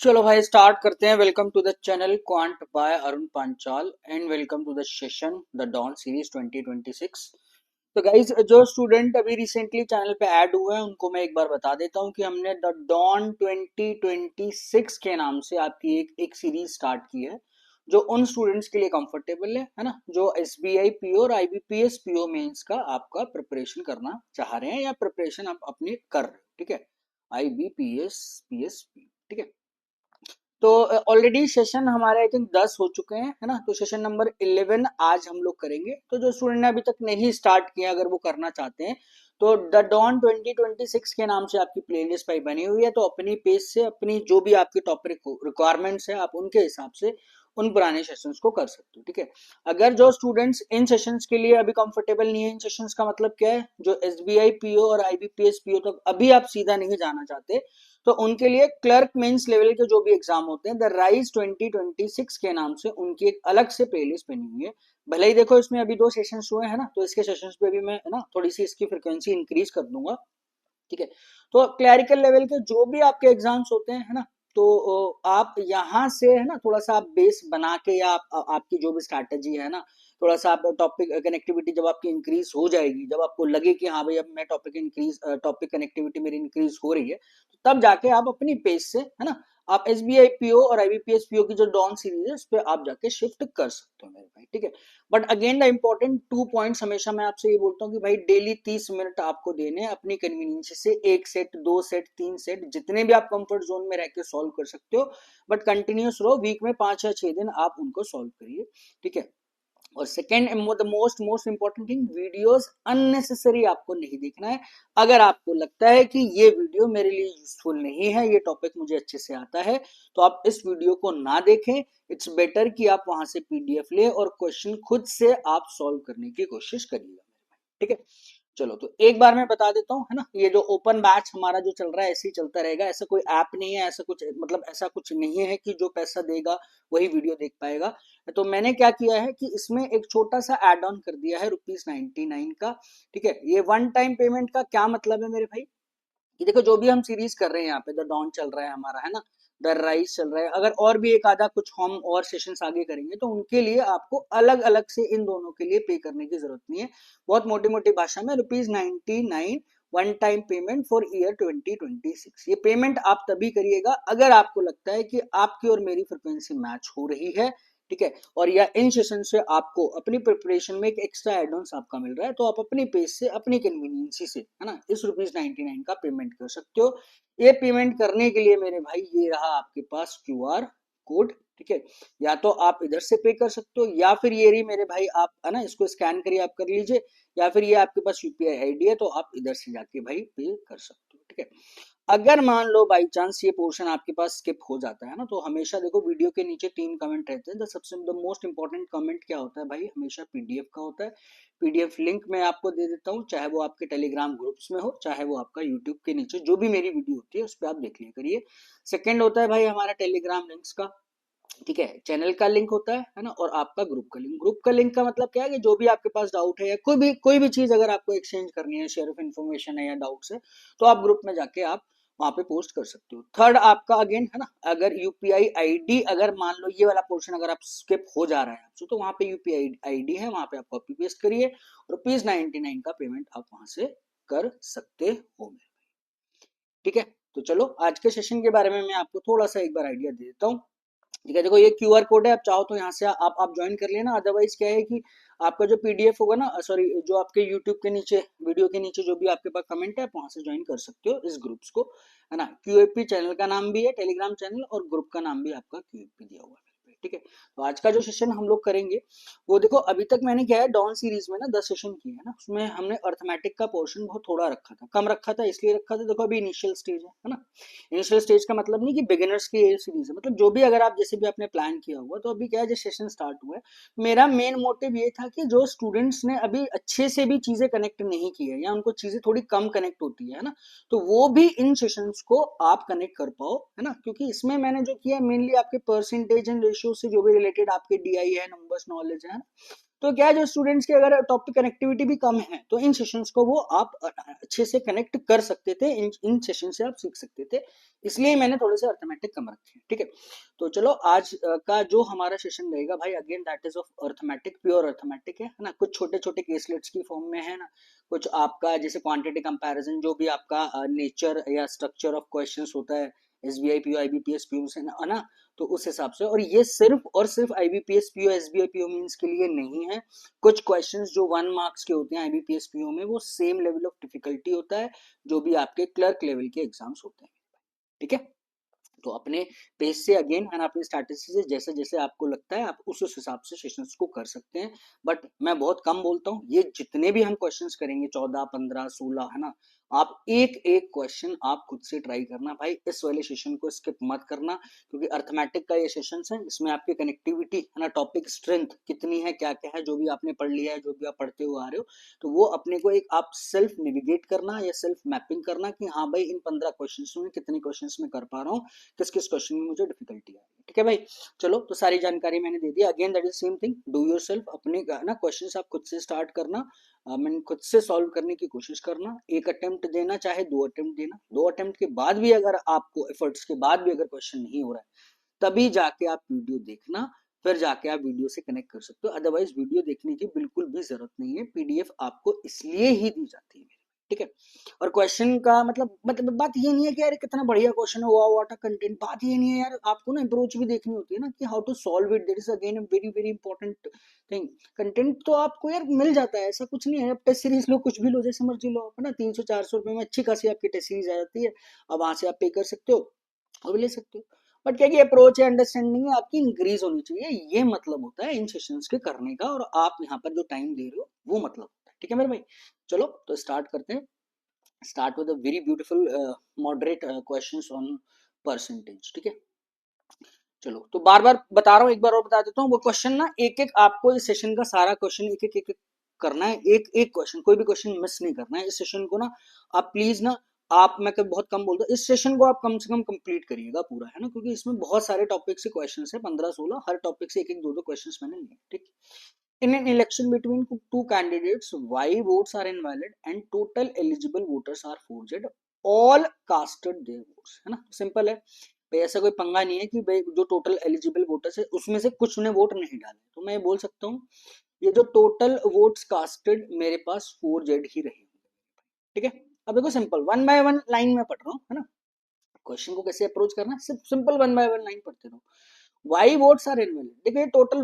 चलो भाई स्टार्ट करते हैं। Welcome to the channel quant by Arun Panchal and welcome to the session the don series 2026। तो गाइज जो स्टूडेंट अभी रिसेंटली चैनल पे ऐड हुए हैं उनको मैं एक बार बता देता हूँ कि हमने द डॉन 2026 के नाम से आपकी एक सीरीज स्टार्ट की है जो उन स्टूडेंट्स के लिए कंफर्टेबल है ना, जो एसबीआई पीओ और आईबीपीएस पीओ मेंस का आपका प्रिपरेशन करना चाह रहे हैं या प्रिपरेशन आप अपनी कर रहे हो। ठीक है, आईबीपीएस पीएस ठीक है। तो ऑलरेडी सेशन हमारे आई थिंक 10 हो चुके हैं, है ना। तो सेशन नंबर 11 आज हम लोग करेंगे। तो जो स्टूडेंट ने अभी तक नहीं स्टार्ट किया, अगर वो करना चाहते हैं तो द डॉन 2026 के नाम से आपकी प्लेलिस्ट भाई बनी हुई है। तो अपनी पेज से अपनी जो भी आपकी टॉपिक रिक्वायरमेंट्स है आप उनके हिसाब से उन पुराने सेशंस को कर सकते हो। ठीक है, अगर जो स्टूडेंट्स इन सेशंस के लिए अभी कंफर्टेबल नहीं है, इन सेशंस का मतलब क्या है, जो एसबीआई पीओ और आईबीपीएस पीओ तक अभी आप सीधा नहीं जाना चाहते, तो उनके लिए क्लर्क मेंस लेवल के जो भी एग्जाम होते हैं द राइज 2026 के नाम से उनकी एक अलग से प्लेलिस्ट बनी हुई है। भले ही देखो इसमें अभी 2 सेशंस हुए हैं ना, तो इसके सेशंस पे भी मैं है ना थोड़ी सी इसकी फ्रिक्वेंसी इंक्रीज कर दूंगा। ठीक है, तो क्लैरिकल लेवल के जो भी आपके एग्जाम्स होते हैं, है ना, तो आप यहाँ से है ना थोड़ा सा आप बेस बना के या आपकी जो भी स्ट्रैटेजी है ना, थोड़ा सा आप टॉपिक कनेक्टिविटी जब आपकी इंक्रीज हो जाएगी, जब आपको लगे कि हाँ भाई अब मैं टॉपिक कनेक्टिविटी मेरी इंक्रीज हो रही है, तो तब जाके आप अपनी पेज से है ना आप एसबीआई पीओ और आईबीपीएस पीओ की जो डॉन सीरीज है उस पर आप जाके शिफ्ट कर सकते हो मेरे भाई। ठीक है, but again the important 2 points हमेशा मैं आपसे ये बोलता हूँ कि भाई डेली 30 मिनट आपको देने अपनी कन्वीनियंस से, 1 सेट 2 सेट 3 सेट जितने भी आप कंफर्ट जोन में रह के सॉल्व कर सकते हो, बट कंटिन्यूस रहो, वीक में 5 या 6 दिन आप उनको सॉल्व करिए। ठीक है, और second the most most important thing, videos unnecessary आपको नहीं देखना है। अगर आपको लगता है कि ये वीडियो मेरे लिए यूजफुल नहीं है, ये टॉपिक मुझे अच्छे से आता है, तो आप इस वीडियो को ना देखें। इट्स बेटर कि आप वहां से पीडीएफ ले और क्वेश्चन खुद से आप सॉल्व करने की कोशिश करिएगा। ठीक है, चलो तो एक बार मैं बता देता हूँ, है ना, ये जो ओपन बैच हमारा जो चल रहा है ऐसे ही चलता रहेगा। ऐसा कोई ऐप नहीं है, ऐसा कुछ मतलब ऐसा कुछ नहीं है कि जो पैसा देगा वही वीडियो देख पाएगा। तो मैंने क्या किया है कि इसमें एक छोटा सा एड ऑन कर दिया है ₹99 का। ठीक है, ये वन टाइम पेमेंट का क्या मतलब है मेरे भाई, कि देखो जो भी हम सीरीज कर रहे हैं यहाँ पे, द डॉन चल रहा है हमारा, है ना, द राइज चल रहा है, अगर और भी एक आधा कुछ हम और सेशंस आगे करेंगे तो उनके लिए आपको अलग अलग से इन दोनों के लिए पे करने की जरूरत नहीं है। बहुत मोटी मोटी भाषा में ₹99 one time payment for year 2026। ये पेमेंट आप तभी करिएगा अगर आपको लगता है कि आपकी और मेरी फ्रिक्वेंसी मैच हो रही है। ठीक है, और या इन सेशन से आपको अपनी प्रिपरेशन में एक एक्स्ट्रा एड ऑन आपका मिल रहा है, तो आप अपनी पेज से अपनी कन्वीनियंसी से है ना इस ₹99 का पेमेंट कर सकते हो। ये पेमेंट करने के लिए मेरे भाई ये रहा आपके पास क्यूआर कोड। ठीक है, या तो आप इधर से पे कर सकते हो, या फिर ये रही मेरे भाई, आप है ना इसको स्कैन करिए आप कर लीजिए, या फिर ये आपके पास यूपीआई आईडी है तो आप इधर से जाके भाई पे कर सकते हो। ठीक है, अगर मान लो बाई चांस ये पोर्शन आपके पास स्किप हो जाता है ना, तो हमेशा देखो वीडियो के नीचे 3 कमेंट रहते हैं। सबसे द मोस्ट इंपॉर्टेंट कमेंट क्या होता है भाई, हमेशा पीडीएफ का होता है। पीडीएफ लिंक मैं आपको दे देता हूँ, चाहे वो आपके टेलीग्राम ग्रुप्स में हो, चाहे वो आपका यूट्यूब के नीचे जो भी मेरी वीडियो होती है उस पर आप देख लिया करिए। सेकेंड होता है भाई हमारा टेलीग्राम लिंक्स का। ठीक है, चैनल का लिंक होता है ना, और आपका ग्रुप का लिंक। ग्रुप का लिंक का मतलब क्या है कि जो भी आपके पास डाउट है या कोई भी चीज अगर आपको एक्सचेंज करनी है, शेयर ऑफ इन्फॉर्मेशन है या डाउट्स है, तो आप ग्रुप में जाके आप वहां पे पोस्ट कर सकते हो। थर्ड आपका अगेन है ना, अगर यूपीआई आईडी, अगर मान लो ये वाला पोर्शन अगर आप स्किप हो जा रहा है आपसे, तो वहां पे यूपीआई आईडी है, वहां पे आप कॉपी पेस्ट करिए, ₹99 का पेमेंट आप वहां से कर सकते हो। ठीक है, तो चलो आज के सेशन के बारे में मैं आपको थोड़ा सा एक बार आइडिया दे देता हूँ। ठीक है, देखो ये क्यूआर कोड है, आप चाहो तो यहाँ से आप ज्वाइन कर लेना। अदरवाइज क्या है कि आपका जो पीडीएफ होगा ना, सॉरी, जो आपके यूट्यूब के नीचे वीडियो के नीचे जो भी आपके पास कमेंट है, आप वहां से ज्वाइन कर सकते हो इस ग्रुप्स को, है ना। क्यूएपी चैनल का नाम भी है टेलीग्राम चैनल, और ग्रुप का नाम भी आपका क्यूएपी दिया हुआ है। ठीक है, तो आज का जो सेशन हम लोग करेंगे वो देखो, अभी तक मैंने क्या है डॉन सीरीज में ना 10 सेशन किए हैं ना, उसमें हमने अर्थमेटिक का पोर्शन बहुत थोड़ा रखा था, कम रखा था, इसलिए रखा था देखो अभी इनिशियल स्टेज है ना। इनिशियल स्टेज का मतलब नहीं कि बिगिनर्स की ये सीरीज है, मतलब जो भी अगर आप जैसे भी आपने प्लान किया हुआ, तो अभी क्या है जो सेशन स्टार्ट हुआ है, मेरा मेन मोटिव ये था कि जो स्टूडेंट्स ने अभी अच्छे से भी चीजें कनेक्ट नहीं की है, या उनको चीजें थोड़ी कम कनेक्ट होती है ना, तो वो भी इन सेशंस को आप कनेक्ट कर पाओ, है ना। क्योंकि इसमें मैंने जो किया मेनली आपके परसेंटेज एंड रेशियो से जो भी रिलेटेड आपके डीआई है, नंबर्स नॉलेज है ना, तो क्या है, जो स्टूडेंट्स की अगर टॉपिक कनेक्टिविटी भी कम है तो इन सेशंस को वो आप अच्छे से कनेक्ट कर सकते थे, इन सेशन से आप सीख सकते थे, इसलिए मैंने थोड़े से अर्थमेटिक कम रखे हैं, ठीक है। तो चलो आज का जो हमारा सेशन रहेगा भाई, again that is of arithmetic, pure arithmetic है ना, कुछ छोटे छोटे केसलेट्स की फॉर्म में है ना, कुछ आपका जैसे क्वांटिटी कंपैरिजन, जो भी आपका नेचर या स्ट्रक्चर ऑफ क्वेश्चंस होता है एसबीआई पीओ आईबीपीएस पीओ से ना, तो उस हिसाब से। और ये सिर्फ और सिर्फ IBPS PO SBI PO means के लिए नहीं है, कुछ क्वेश्चंस जो 1 मार्क्स के होते हैं आईबीपीएस पीओ में, वो सेम लेवल ऑफ डिफिकल्टी होता है जो भी आपके क्लर्क लेवल के एग्जाम्स होते हैं, ठीक है। तो अपने पेज से अगेन है ना, अपनी स्ट्रैटेजी से जैसे जैसे आपको लगता है आप उस हिसाब से सेशंस को कर सकते हैं। बट मैं बहुत कम बोलता हूँ, ये जितने भी हम क्वेश्चंस करेंगे 14 15 16 है ना, आप एक एक क्वेश्चन आप खुद से ट्राई करना भाई, इस वाले सेशन को स्किप मत करना, क्योंकि अर्थमेटिक का ये सेशन है, इसमें आपकी कनेक्टिविटी है ना, टॉपिक स्ट्रेंथ कितनी है, क्या क्या है, जो भी आपने पढ़ लिया है, जो भी आप पढ़ते हुए आ रहे हो, तो वो अपने को एक आप सेल्फ नेविगेट करना या सेल्फ मैपिंग करना कि हाँ भाई इन 15 क्वेश्चन में कितने क्वेश्चन में कर पा रहा हूँ, किस किस क्वेश्चन में मुझे डिफिकल्टी आ रही है, ठीक है भाई। चलो तो सारी जानकारी मैंने दे दी, again that is same thing, do yourself, अपने ना क्वेश्चंस आप खुद से स्टार्ट करना, मैंने खुद से सॉल्व करने की कोशिश करना, एक अटेम्प्ट देना चाहे 2 अटेम्प्ट देना, 2 अटेम्प्ट के बाद भी अगर आपको एफर्ट्स के बाद भी अगर क्वेश्चन नहीं हो रहा है, तभी जाके आप वीडियो देखना, फिर जाके आप वीडियो से कनेक्ट कर सकते हो, अदरवाइज वीडियो देखने की बिल्कुल भी जरूरत नहीं है, पीडीएफ आपको इसलिए ही दी जाती है, ठीक है। और क्वेश्चन का मतलब बात ये नहीं है कि यार कितना बढ़िया क्वेश्चन है, व्हाट अ कंटेंट, बात ये नहीं है यार, आपको ना अप्रोच भी देखनी होती है ना कि how to solve it, that is again a very very important thing. Content तो आपको यार मिल जाता है, ऐसा कुछ नहीं है, अब टेस्ट सीरीज लो, कुछ भी लो, जैसे मर्जी लो आप, है ना, 300 400 रुपए में अच्छी खासी आपकी टेस्ट सीरीज आ जाती है, अब वहां से आप पे कर सकते हो और भी ले सकते हो। बट क्या कि अप्रोच है, अंडरस्टैंडिंग है आपकी इंक्रीज होनी चाहिए, ये मतलब होता है इन सेशंस के करने का, और आप यहाँ पर जो टाइम दे रहे हो वो मतलब होता है, ठीक है मेरे भाई। चलो तो स्टार्ट करते हैं, start with a very beautiful moderate questions on percentage, ठीक है। चलो तो बार बार बता रहा हूँ, एक बार और बता देता हूँ, वो क्वेश्चन ना एक एक आपको इस सेशन का सारा क्वेश्चन एक एक करना है, एक एक क्वेश्चन, कोई भी क्वेश्चन मिस नहीं करना है इस सेशन को ना, आप प्लीज ना, आप मैं बहुत कम बोलता हूँ, इस सेशन को आप कम से कम कंप्लीट करिएगा पूरा, है ना, क्योंकि इसमें बहुत सारे टॉपिक से क्वेश्चन है, 15 16, हर टॉपिक से एक एक दो दो क्वेश्चन मैंने लिए, ठीक। In an election between two candidates, why votes are invalid and total eligible voters are forged, all casted their votes, है ना, सिंपल है भाई, ऐसा कोई पंगा नहीं है कि भाई जो टोटल एलिजिबल वोटर्स है उसमें से कुछ ने वोट नहीं डाले, तो मैं ये बोल सकता हूँ ये जो टोटल वोट्स कास्टेड मेरे पास 4Z ही रहे, ठीक है। अब देखो simple, one by one line में पढ़ रहा हूँ, है ना, क्वेश्चन को कैसे अप्रोच करना है, सिर्फ simple one by one line पढ़ते रहो। वाई वोट्स आर इनवैलिड, देखिए टोटल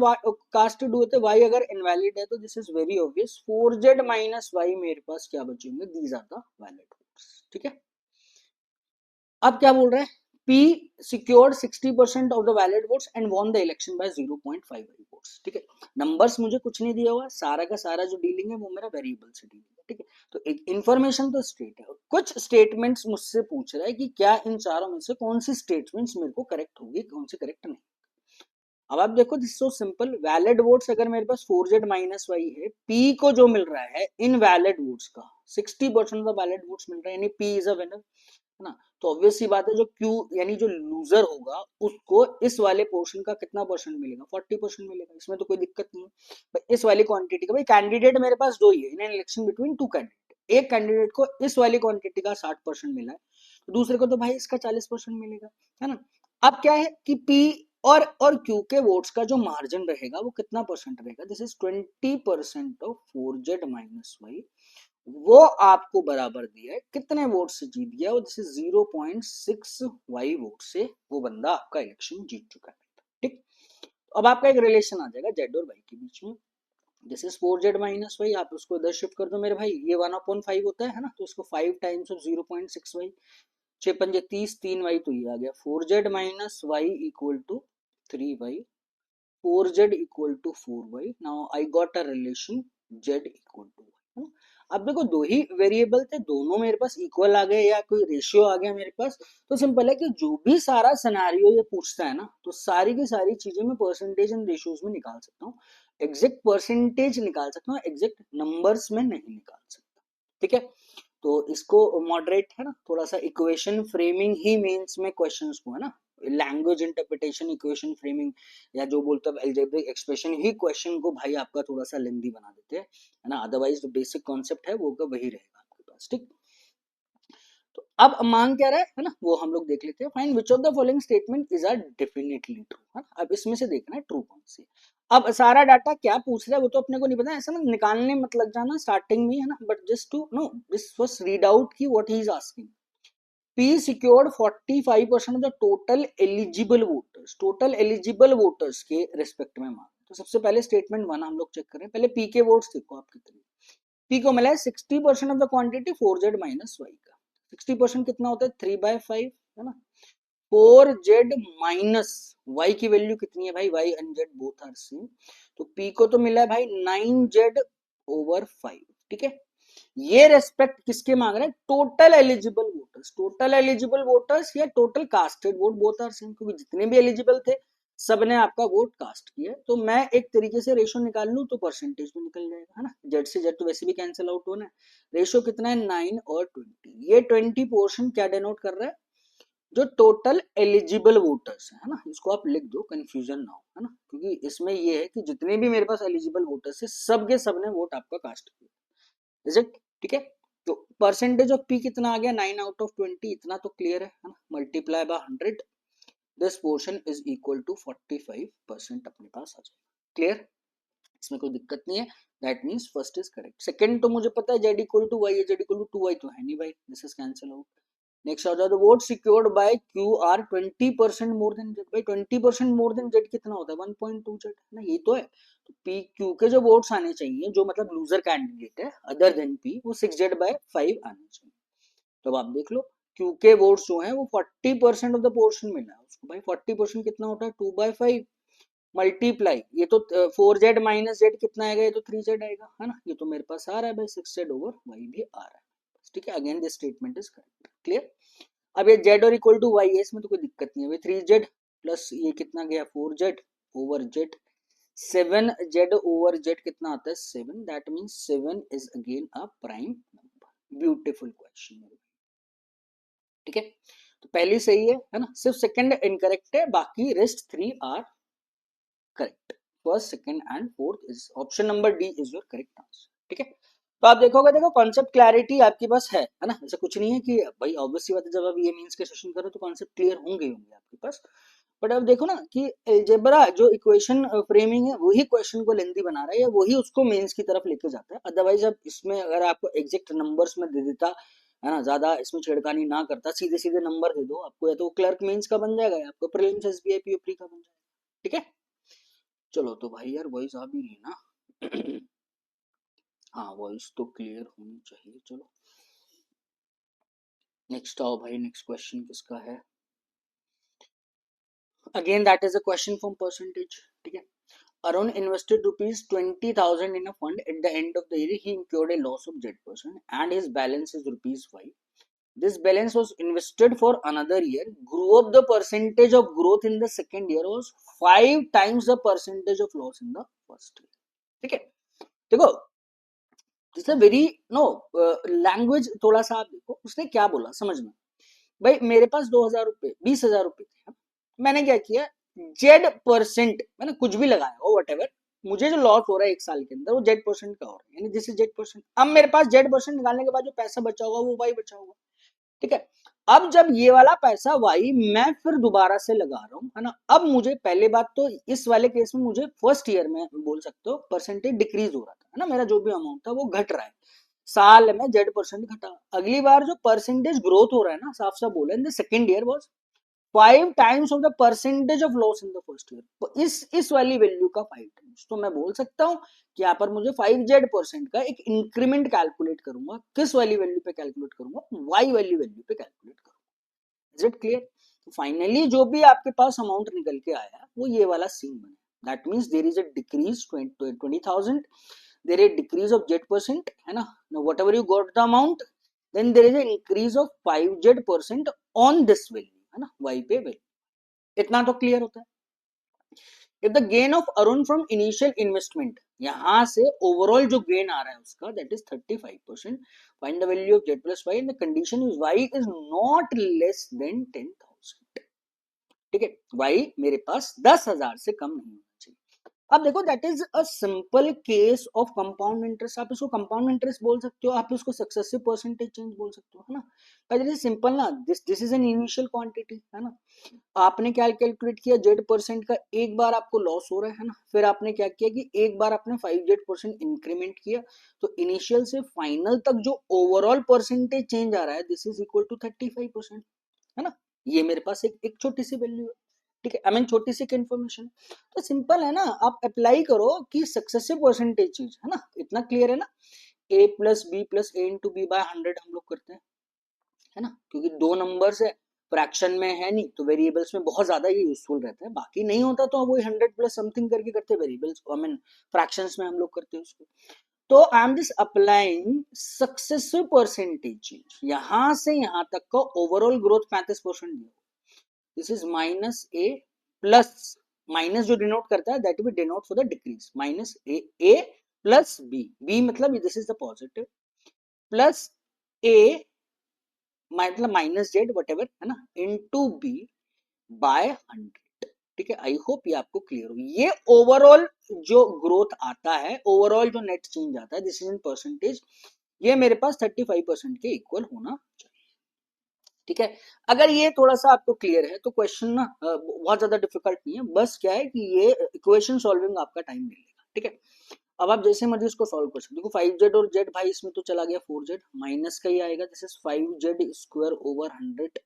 कास्टेड हुए थे, वाई अगर इनवैलिड है तो this is very obvious, 4Z minus Y मेरे पास क्या बचेंगे, these are the valid votes, ठीक है। अब क्या बोल रहे हैं, P secured 60% of the valid votes and won the election by 0.5 votes, ठीक है। नंबर्स मुझे कुछ नहीं दिया हुआ, सारा का सारा जो डीलिंग है वो मेरा वेरिएबल से डीलिंग है, ठीक है। तो एक इन्फॉर्मेशन तो स्ट्रेट है, कुछ स्टेटमेंट्स मुझसे पूछ रहा है कि क्या इन चारों में से कौन सी स्टेटमेंट्स मेरे को करेक्ट होगी, कौन सी करेक्ट नहीं। अब आप देखो this so simple, valid votes अगर मेरे पास 4Z माइनस वाई है, पी को जो मिल रहा है इन वैलिड वोट्स का 60% ऑफ वैलिड वोट्स मिल रहा है, यानी पी इज अ विनर, है ना। तो ऑब्वियस सी बात है, जो क्यू यानी जो लूजर होगा उसको इस वाले पोर्शन का कितना परसेंट मिलेगा, 40% मिलेगा, इसमें तो कोई दिक्कत नहीं है भाई, इस वाली क्वांटिटी का, भाई कैंडिडेट मेरे पास दो ही है इन इलेक्शन बिटवीन टू कैंडिडेट, एक कैंडिडेट को इस वाली क्वांटिटी का 60% मिला है, तो दूसरे को तो भाई इसका 40% मिलेगा, है ना। अब क्या है कि पी और क्यू के वोट्स का जो मार्जिन रहेगा वो कितना परसेंट रहेगा, this is 20% of 4Z minus Y, वो आपको बराबर दिया है कितने वोट से जीत गया, वो दिस इज 0.6 वाई वोट से वो बंदा आपका इलेक्शन जीत चुका है, ठीक। अब आपका एक रिलेशन आ जाएगा जेड और वाई के बीच में, this is 4Z minus Y, आप उसको इधर शिफ्ट कर दो मेरे भाई, ये 1/5 होता है ना, तो इसको 5 टाइम्स ऑफ 0.6 वाई, 6 पंजे 30, 3 वाई, तो ये आ गया 4Z minus Y equal to 3 Y, 4Z equal to 4y, now I got a relation z equal to, अब देखो दो ही वेरिएबल थे, दोनों मेरे पास इक्वल आ गए या कोई रेशियो आ गया मेरे पास, तो सिंपल है कि जो भी सारा सिनेरियो ये पूछता है ना, तो सारी की सारी चीजें मैं परसेंटेज एंड रेशियोज में निकाल सकता हूँ, एग्जैक्ट परसेंटेज निकाल सकता हूँ, एग्जैक्ट नंबर्स में नहीं निकाल सकता, ठीक है। तो इसको मॉडरेट है ना, थोड़ा सा इक्वेशन फ्रेमिंग ही मीन्स में क्वेश्चंस को, है ना, लैंग्वेज इंटरप्रिटेशन, इक्वेशन फ्रेमिंग, या जो बोलते हैं एल्जेब्रिक एक्सप्रेशन ही क्वेश्चन को भाई आपका थोड़ा सा लेंदी बना देते हैं, है ना। अदरवाइज जो बेसिक कॉन्सेप्ट है वो का वही रहेगा आपके पास, ठीक। तो अब मांग क्या रहा है ना, वो हम लोग देख लेते हैं। Find which of the following statement is are definitely true, है ना। अब इसमें से देखना है ट्रू कौन सी। अब सारा डाटा क्या पूछ रहा है वो तो अपने को नहीं पता, ऐसा ना निकालने मत लग जाना स्टार्टिंग में, है ना, but just to know this first read out की what he is asking. P secured 45% of the total eligible voters, total eligible voters के रिस्पेक्ट में मांग। तो सबसे पहले स्टेटमेंट वन हम लोग चेक करें, पहले P के वोट्स देखो आप कितने। P को मिला है 60% of the quantity 4Z minus Y का। 60% कितना होता है 3/5, है ना। 4Z माइनस वाई की वैल्यू कितनी है भाई, Y and Z both are same, तो P को तो मिला है भाई 9Z/5, ठीक है। ये रेस्पेक्ट किसके मांग रहे हैं, total eligible voters, total eligible voters या total casted vote both are same, क्योंकि जितने भी एलिजिबल थे सबने आपका वोट कास्ट किया। तो मैं एक तरीके से रेशो निकाल लूं तो परसेंटेज भी निकल जाएगा, है ना। जेड से जेड तो वैसे भी कैंसिल आउट होना है। रेशो कितना है 9 और 20, ये 20 पोर्शन क्या डिनोट कर रहा है, जो टोटल एलिजिबल वोटर्स है ना। इसको आप लिख दो, कंफ्यूजन ना हो, है ना, क्योंकि इसमें ये है कि जितने भी मेरे पास एलिजिबल वोटर्स है सबके सबने वोट आपका कास्ट किया, इज इट, ठीक है। तो परसेंटेज ऑफ पी कितना आ गया 9/20, इतना तो क्लियर है ना। Multiply by 100, this portion is equal to 45% अपने पास आ जाएगा। क्लियर, इसमें कोई दिक्कत नहीं है। That means first is correct. Second तो मुझे पता है जेड इक्वल टू वाई है, जेड इक्वल टू 2y तो है नहीं भाई, this is cancel out. Next आ जाओ, the vote secured by Q R 20% more than z. भाई 20% मोर देन जेड कितना होता है 1.2 जेड, ना, ये तो है। तो पी क्यू के जो वोट्स आने चाहिए, जो मतलब लूजर कैंडिडेट है अदर देन पी, वो 6Z/5 आने चाहिए। तो अब आप देख लो क्यू के वोट्स जो है वो 40% ऑफ द पोर्शन मिला है उसको। भाई 40% कितना होता है 2/5 मल्टीप्लाई, ये तो 4Z माइनस जेड कितना आएगा, ये तो 3Z आएगा, है ना। ये तो मेरे पास आ रहा है भाई 6Z/y भी आ रहा है, ठीक है। Again this statement is correct, clear. अब ये जेड और इक्वल टू वाई है, इसमें तो कोई दिक्कत नहीं है। 3Z प्लस ये कितना गया 4Z/जेड, 7Z/जेड कितना आता है 7, that means 7 is again a prime number. Beautiful question, ठीक है। तो पहली सही है ना, सिर्फ सेकंड इनकरेक्ट है, बाकी rest 3 are correct. First second and fourth is option number D is your correct answer, ठीक है। तो आप देखोगे, देखो कॉन्सेप्ट क्लैरिटी आपके पास है ना। ऐसा कुछ नहीं है कि भाई ऑब्वियस सी बात है, जब आप ये मींस के सेशन करो तो कॉन्सेप्ट क्लियर होंगे आपके पास। बट अब देखो ना कि अलजेब्रा जो इक्वेशन फ्रेमिंग है वही क्वेश्चन को लेंथी बना रहा है, या वही उसको मेंस की तरफ लेके जाता है। अदरवाइज अब इसमें अगर आपको एग्जैक्ट नंबर्स में दे देता, है ना, ज्यादा इसमें छेड़खानी ना करता, सीधे सीधे नंबर दे दो आपको, या तो क्लर्क मेंस का बन जाएगा या आपको प्रीलिम्स एसबीआई पीओपी का बन जाएगा, ठीक है। चलो तो भाई यार वॉइस आ भी रही है ना। हाँ वॉइस तो क्लियर होनी चाहिए। चलो नेक्स्ट आओ भाई, नेक्स्ट क्वेश्चन किसका है। Again that is a question from percentage, ठीक है। Arun invested rupees 20,000 in a fund. At the end of the year, he incurred a loss of Z% and his balance is rupees 5. This balance was invested for another year. Grew up the percentage of growth in the second year was 5 times the percentage of loss in the first year. ठीक है, देखो this very no language थोड़ा सा आप देखो उसने क्या बोला समझना। भाई मेरे पास 2,000 रुपए 20,000 रुपए थे, मैंने क्या किया, Z% मैंने कुछ भी लगाया हो वट एवर, मुझे जो लॉस हो रहा है एक साल के अंदर वो Z% का हो रहा है, यानी दिस इज Z%। अब मेरे पास Z% निकालने के बाद जो पैसा बचा होगा वो वाई बचा होगा, ठीक है। अब जब ये वाला पैसा वाई मैं फिर दोबारा से लगा रहा हूँ, है ना। अब मुझे पहले बात तो इस वाले केस में मुझे फर्स्ट ईयर में बोल सकते हो परसेंटेज डिक्रीज हो रहा था, है ना, मेरा जो भी अमाउंट था वो घट रहा है, साल में Z% घटा। अगली बार जो परसेंटेज ग्रोथ हो रहा है ना, साफ साफ बोला in the second year was 5 times of the percentage of loss in the first year. तो इस वाली वैल्यू का 5 टाइम्स, तो मैं बोल सकता हूँ कि यहाँ पर मुझे 5Z% का एक इंक्रीमेंट कैलकुलेट करूंगा, किस वाली वैल्यू पे कैलकुलेट करूंगा, वाई वाली वैल्यू पे कैलकुलेट करूंगा। Is it clear. तो फाइनली जो भी आपके पास अमाउंट निकल के आया वो ये वाला सीन बना। That means there is a decrease 20,000, there is decrease of Z%, है ना। now whatever you got the amount, then there is an increase of 5Z% on this value, है ना, y पे वैल्यू। इतना तो क्लियर होता है। if the gain of Arun from initial investment, यहां से ओवरऑल जो गेन आ रहा है उसका that is 35%, find the value of Z plus y and the condition is y is not less than 10,000। ठीक है, वाई मेरे पास 10,000 से कम नहीं होना चाहिए। अब देखो that is a simple case of compound interest. आप इसको कंपाउंड इंटरेस्ट बोल सकते हो, आप इसको सक्सेसिव परसेंटेज चेंज बोल सकते हो, है ना। बट इट इज सिंपल ना, this is an initial quantity, है ना। आपने क्या कैलकुलेट किया, जेड परसेंट का एक बार आपको लॉस हो रहा है ना, फिर आपने क्या किया कि एक बार आपने 5 जेड% इंक्रीमेंट किया, तो इनिशियल से फाइनल तक जो ओवरऑल परसेंटेज चेंज आ रहा है दिस इज इक्वल टू 35%, है ना। ये मेरे पास एक छोटी सी वैल्यू है, ठीक है, आई मीन छोटी सी इन्फॉर्मेशन। तो सिंपल है ना, आप अप्लाई करो कि सक्सेसिव परसेंटेज चीज, है ना, इतना क्लियर है ना। a plus B plus A into B by 100 हम लोग करते हैं, है ना, क्योंकि दो नंबर्स है, फ्रैक्शन में है नहीं, तो वेरिएबल्स में बहुत ज्यादा ये यूजफुल रहता है। बाकी नहीं होता तो वो 100 प्लस समथिंग करके करते हैं, वेरिएबल्स आई मीन फ्रैक्शंस में हम लोग करते हैं उसको। तो I am just applying successive percentage, यहां से यहां तक का ओवरऑल ग्रोथ 35% दिया, this is minus a plus, minus जो डिनोट करता है that will denote for the decrease, minus a plus b मतलब this is the positive, plus a मतलब माइनस जेड वट एवर, है ना, इनटू बी बाय 100, ठीक है। आई होप ये आपको क्लियर हो। ये ओवरऑल जो ग्रोथ आता है, ओवरऑल जो नेट चेंज आता है दिस इज इन परसेंटेज, ये मेरे पास 35% के इक्वल होना चाहिए, ठीक है। अगर ये थोड़ा सा आपको क्लियर है तो क्वेश्चन ना बहुत ज्यादा डिफिकल्ट नहीं है, बस क्या है कि ये इक्वेशन सॉल्विंग आपका टाइम ले लेगा, ठीक है। अब आप जैसे मर्जी इसको सॉल्व कर सकते हो। देखो 5 जेड और जेड भाई इसमें तो चला गया 4 जेड, माइनस का ही आएगा, this is 5 Z square over 100,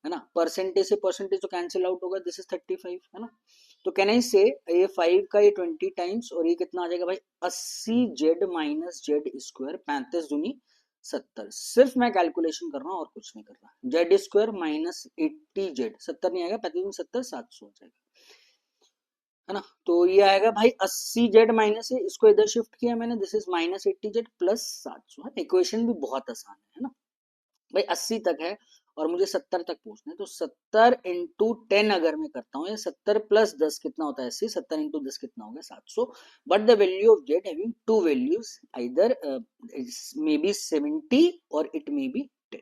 है ना। परसेंटेज से परसेंटेज तो कैंसिल आउट होगा, दिस इज 35, है ना। तो कैन आई से ये 5 का ये 20 टाइम्स, और ये कितना आ जाएगा भाई 80 जेड माइनस जेड स्क्वायर, 35 दूनी 70, सिर्फ मैं कैलकुलेशन कर रहा हूँ और कुछ नहीं कर रहा। जेड स्क्वायर माइनस 80 जेड, 70 नहीं आएगा, 35 70 700 हो जाएगा, है ना। तो ये आएगा भाई 80 जेड माइनस है, इसको इधर शिफ्ट किया मैंने, this is minus 80 Z plus 700, है। इक्वेशन भी बहुत आसान है ना भाई, 80 तक है और मुझे 70 तक पूछना है, तो 70 इंटू 10 अगर मैं करता हूँ, या 70 प्लस 10 कितना होता है 80, 70 इंटू 10 कितना हो गया 700, but the value of Z having to values, either may be 70 और इट मे बी 10,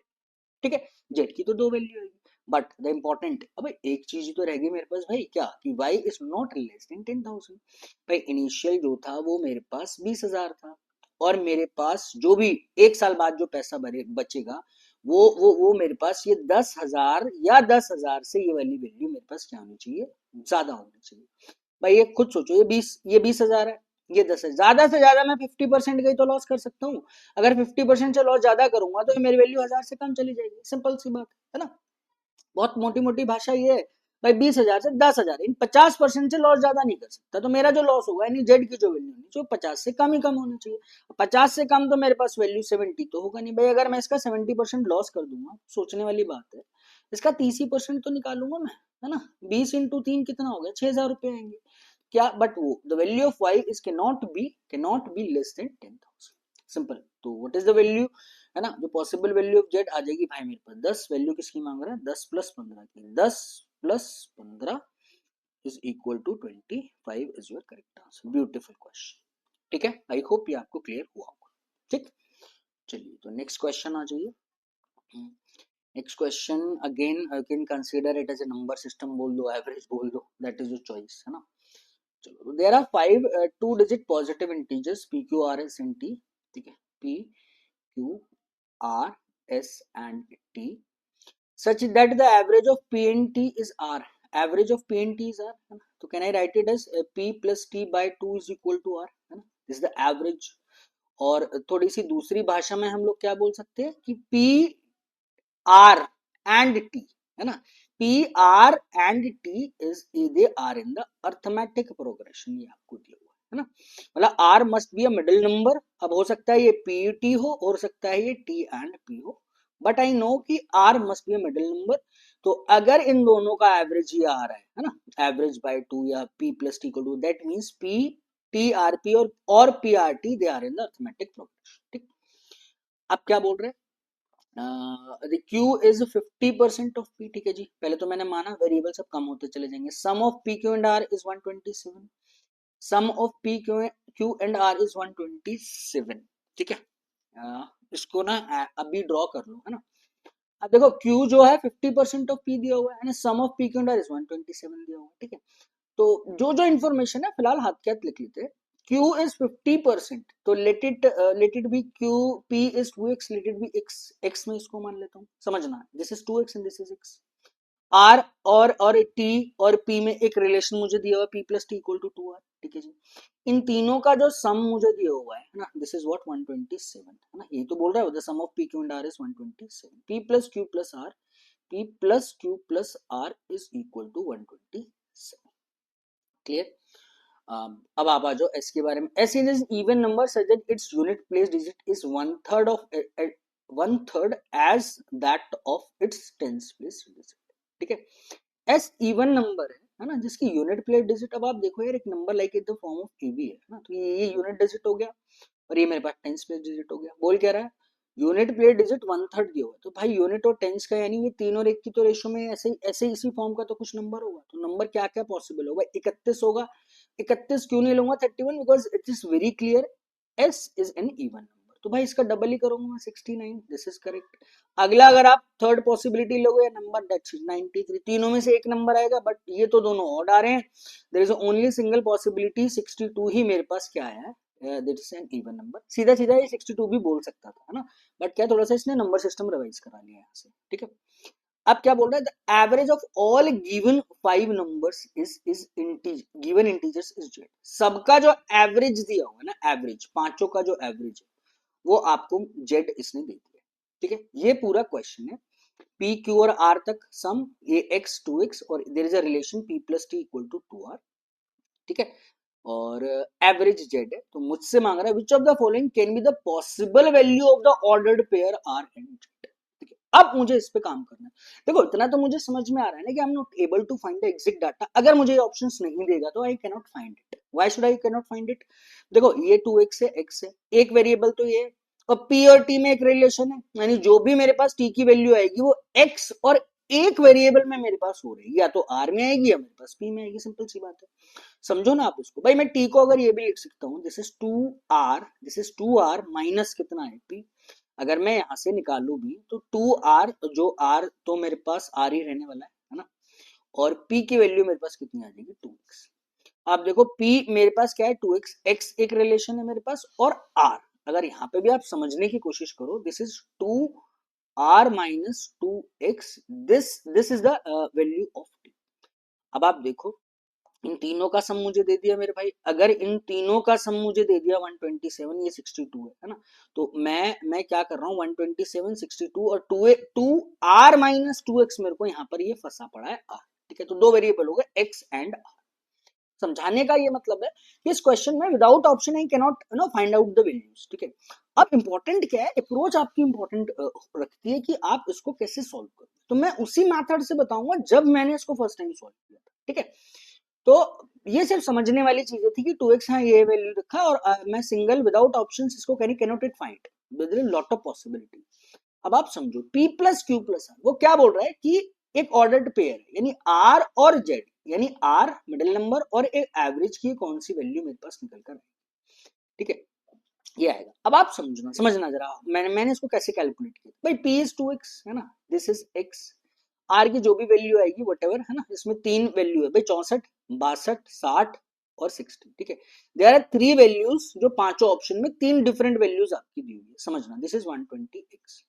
ठीक है। जेड की तो दो वैल्यू है, बट द इम्पोर्टेंट अब एक चीज तो रहेगी मेरे पास भाई, क्या कि y is not less than 10,000। भाई इनिशियल जो था वो मेरे पास 20,000 था, और मेरे पास जो भी एक साल बाद जो पैसा बचेगा वो मेरे पास ये 10,000 या 10,000 से ये वाली वैल्यू मेरे पास क्या होनी चाहिए, ज्यादा होनी चाहिए। भाई ये खुद सोचो, ये 20,000 है, ये 10,000, ज्यादा से ज्यादा मैं 50% का ही तो लॉस कर सकता हूँ। अगर 50% से लॉस ज्यादा करूंगा तो मेरी वैल्यू 1,000 से कम चली जाएगी, सिंपल सी बात है ना। बहुत मोटी मोटी भाषा ये है भाई, 20,000 से 10,000, इन 50% से लॉस ज्यादा नहीं कर सकता, तो मेरा जो लॉस होगा यानी जेड की जो वैल्यू होनी चाहिए 50 से कम ही कम होनी चाहिए। 50 से कम तो मेरे पास वैल्यू 70 तो होगा नहीं भाई, अगर मैं इसका 70% लॉस कर दूंगा, सोचने वाली बात है, इसका 30% तो निकालूंगा मैं, है ना। 20 इंटू 3 कितना हो गया, 6,000 रुपए आएंगे क्या, बट वो the value of Y is cannot be less than 10,000, simple. तो व्हाट इज द वैल्यू, है ना, जो पॉसिबल वैल्यू ऑफ जेड आ जाएगी भाई मेरे पास 10, वैल्यू किसकी मांग रहा है 10 प्लस 15 की, 10 plus 15 is equal to 25 is your correct answer, beautiful question, ठीक है। आई होप ये आपको क्लियर हुआ होगा, ठीक। चलिए तो नेक्स्ट क्वेश्चन आ जाइए। Next question again can consider it as a number system बोल दो, एवरेज बोल दो, दैट इज योर चॉइस, है ना। चलो, there are 5 two digit positive integers P Q R S and T, ठीक है, P Q R S and T, such that the average of p and t is r, average of p and t is r, है ना। तो can I write it as p plus t by 2 is equal to r, है ना, this is the average। और थोड़ी सी दूसरी भाषा में हम लोग क्या बोल सकते हैं कि p r and t, है ना, p r and t is they are in the arithmetic progression, ये आपको दिया हुआ है ना। मतलब r must be a middle number, अब हो सकता है ये p t हो सकता है ये t and p हो, बट आई नो कि r must be middle number. तो अगर इन दोनों का एवरेज ही आ रहा है ना, एवरेज बाय 2 या p प्लस टी को two, that means p t r p और p r t they are in the arithmetic progression, ठीक। अब क्या बोल रहे हैं, q इज 50% ऑफ p, ठीक है जी। पहले तो मैंने माना वेरिएबल सब कम होते चले जाएंगे, sum of p q and r is 127, sum of p q and r is 127, ठीक है। इसको ना अभी ड्रॉ कर लो, है ना। अब देखो Q जो है 50% ऑफ P दिया हुआ है, sum of P Q and R is 127 दिया हुआ है, ठीक है। तो जो जो इन्फॉर्मेशन है फिलहाल हाथ के हाथ लिख लेते हैं। Q is 50%, तो let it be Q, P is 2x, let it be x में इसको मान लेता हूँ, समझना this is 2x and this is x। R और T और P में एक रिलेशन मुझे दिया हुआ P plus T equal to 2R, ठीक है जी। इन तीनों का जो सम मुझे दिया हुआ है ना, दिस इज व्हाट 127 है ना, ये तो बोल रहा है the sum of P Q and R is 127, P plus Q plus R, P plus Q plus R is equal to 127, clear. अब आप आ जाओ एस के बारे में। S is even number such that its unit place digit is one third as that of its tens place digit, ठीक है। S even number है ना, जिसकी यूनिट प्लेस डिजिट, अब आप देखो यार एक नंबर like in the form of A B है ना, तो ये यूनिट डिजिट हो गया और ये मेरे पास टेंस प्लेस डिजिट हो गया। बोल क्या रहा है, यूनिट प्लेस डिजिट 1/3 दिया हुआ है, तो भाई यूनिट और टेंस का यानी ये 3 और 1 की तो रेशो में ऐसे ऐसे इसी फॉर्म का तो कुछ नंबर होगा। तो नंबर क्या क्या पॉसिबल होगा, 31 होगा। 31 क्यों नहीं लूंगा 31, because it is very clear S is an even number, तो भाई इसका डबल ही करूंगा मैं 69, दिस इज करेक्ट। अगला अगर आप थर्ड पॉसिबिलिटी लोगे नंबर दैट्स 93, तीनों में से एक नंबर आएगा, बट ये तो दोनों ऑड आ रहे हैं, there is only single possibility 62 ही मेरे पास क्या है, that is an even number. सीधा सीधा ये 62 भी बोल सकता था, है ना, बट क्या थोड़ा सा इसने नंबर सिस्टम रिवाइज करा लिया यहाँ से, ठीक है। अब क्या बोल रहा है, the average of all given 5 numbers is given integers is Z. सबका जो एवरेज दिया हुआ है ना, एवरेज पांचों का जो एवरेज है वो आपको जेड इसने दे दिया, ठीक है। ये पूरा क्वेश्चन है पी क्यू और आर तक सम, ये एक्स 2x और there is a relation p plus T equal to 2r, ठीक है। और एवरेज जेड है, तो मुझसे मांग रहा है which of the following can be the possible value of the ordered pair R and Z, ठीक है। अब मुझे इस पे काम करना है। देखो इतना तो मुझे समझ में आ रहा है ना कि I am not able to find the exact data, अगर मुझे ये ऑप्शंस नहीं देगा तो I can not find it. Why should I can not find it, देखो ये 2x है, x है, एक वेरिएबल तो ये है, और p और t में एक रिलेशन है, यानी जो भी मेरे पास t की वैल्यू आएगी वो x और एक वेरिएबल में मेरे पास हो रही है, या तो r में आएगी या मेरे पास p में आएगी, सिंपल सी बात है। समझो ना आप उसको, भाई मैं t को अगर ये भी लिख सकता हूँ, this is 2r, this is 2r minus कितना है p, अगर मैं यहां से निकालू भी तो 2r, जो r तो मेरे पास r ही रहने वाला है ना, और p की वैल्यू मेरे पास कितनी आ जाएगी 2x। आप देखो p मेरे पास क्या है 2x, x एक रिलेशन है मेरे पास, और r अगर यहाँ पे भी आप समझने की कोशिश करो, this is 2r minus 2x, this is the value of t। अब आप देखो इन तीनों का सम मुझे दे दिया मेरे भाई, अगर इन तीनों का सम मुझे दे दिया 127, ये 62 है ना, तो मैं क्या कर रहा हूँ 127, 62 और 2r माइनस 2x, मेरे को यहाँ पर ये फंसा पड़ा है r, ठीक है। तो दो वेरिएबल हो गए x एंड r। समझाने का ये मतलब है कि इस क्वेश्चन में without option I can not find out the values, ठीक है। अब इंपॉर्टेंट क्या है, अप्रोच आपकी इंपॉर्टेंट रखती है कि आप इसको कैसे सॉल्व करो, तो मैं उसी मेथड से बताऊंगा जब मैंने इसको फर्स्ट टाइम सॉल्व किया था, ठीक है। तो ये सिर्फ समझने वाली चीजें थी कि 2x हाँ ये वैल्यू रखा, और मैं सिंगल विदाउट ऑप्शंस इसको cannot it find with lot of possibility. अब आप समझो p plus Q plus R, वो क्या बोल रहा है कि एक ऑर्डर्ड पेयर है, यानी r और z, यानी r मिडिल नंबर और एक एवरेज की कौन सी वैल्यू मेरे पास निकल कर, ठीक है, ये आएगा। अब आप समझना जरा मैंने इसको कैसे कैलकुलेट किया, भाई p इज 2x है ना, दिस इज x, r की जो भी वैल्यू आएगी वटेवर है ना, इसमें तीन वैल्यू है भाई, 64, 62, 60 और 60, ठीक है। देयर आर 3 वैल्यूज, जो पांचों ऑप्शन में 3 डिफरेंट वैल्यूज आपकी दी हुई है, समझना this is 120x,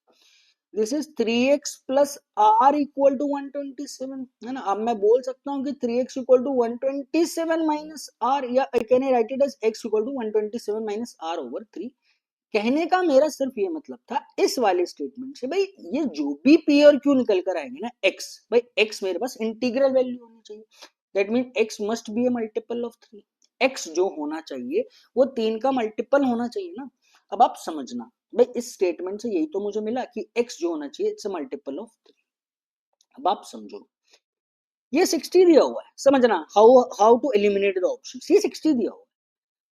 this is 3x plus r equal to 127 है ना। अब मैं बोल सकता हूँ कि 3x equal to 127 minus r, या I can write it as x equal to 127 minus r over 3। कहने का मेरा सिर्फ ये मतलब था इस वाले स्टेटमेंट से, भाई ये जो भी p और q निकल कर आएंगे ना x, भाई x मेरे पास इंटीग्रल वैल्यू होनी चाहिए, that mean x must be A multiple of 3, x जो होना चाहिए वो 3 का मल्टीपल होना चाहिए ना। अब आप समझना भाई इस स्टेटमेंट से यही तो मुझे मिला कि x जो होना चाहिए इट्स अ मल्टीपल ऑफ 3। अब आप समझो ये 60 दिया हुआ है, समझना how to eliminate the options, ये 60 दिया हुआ है,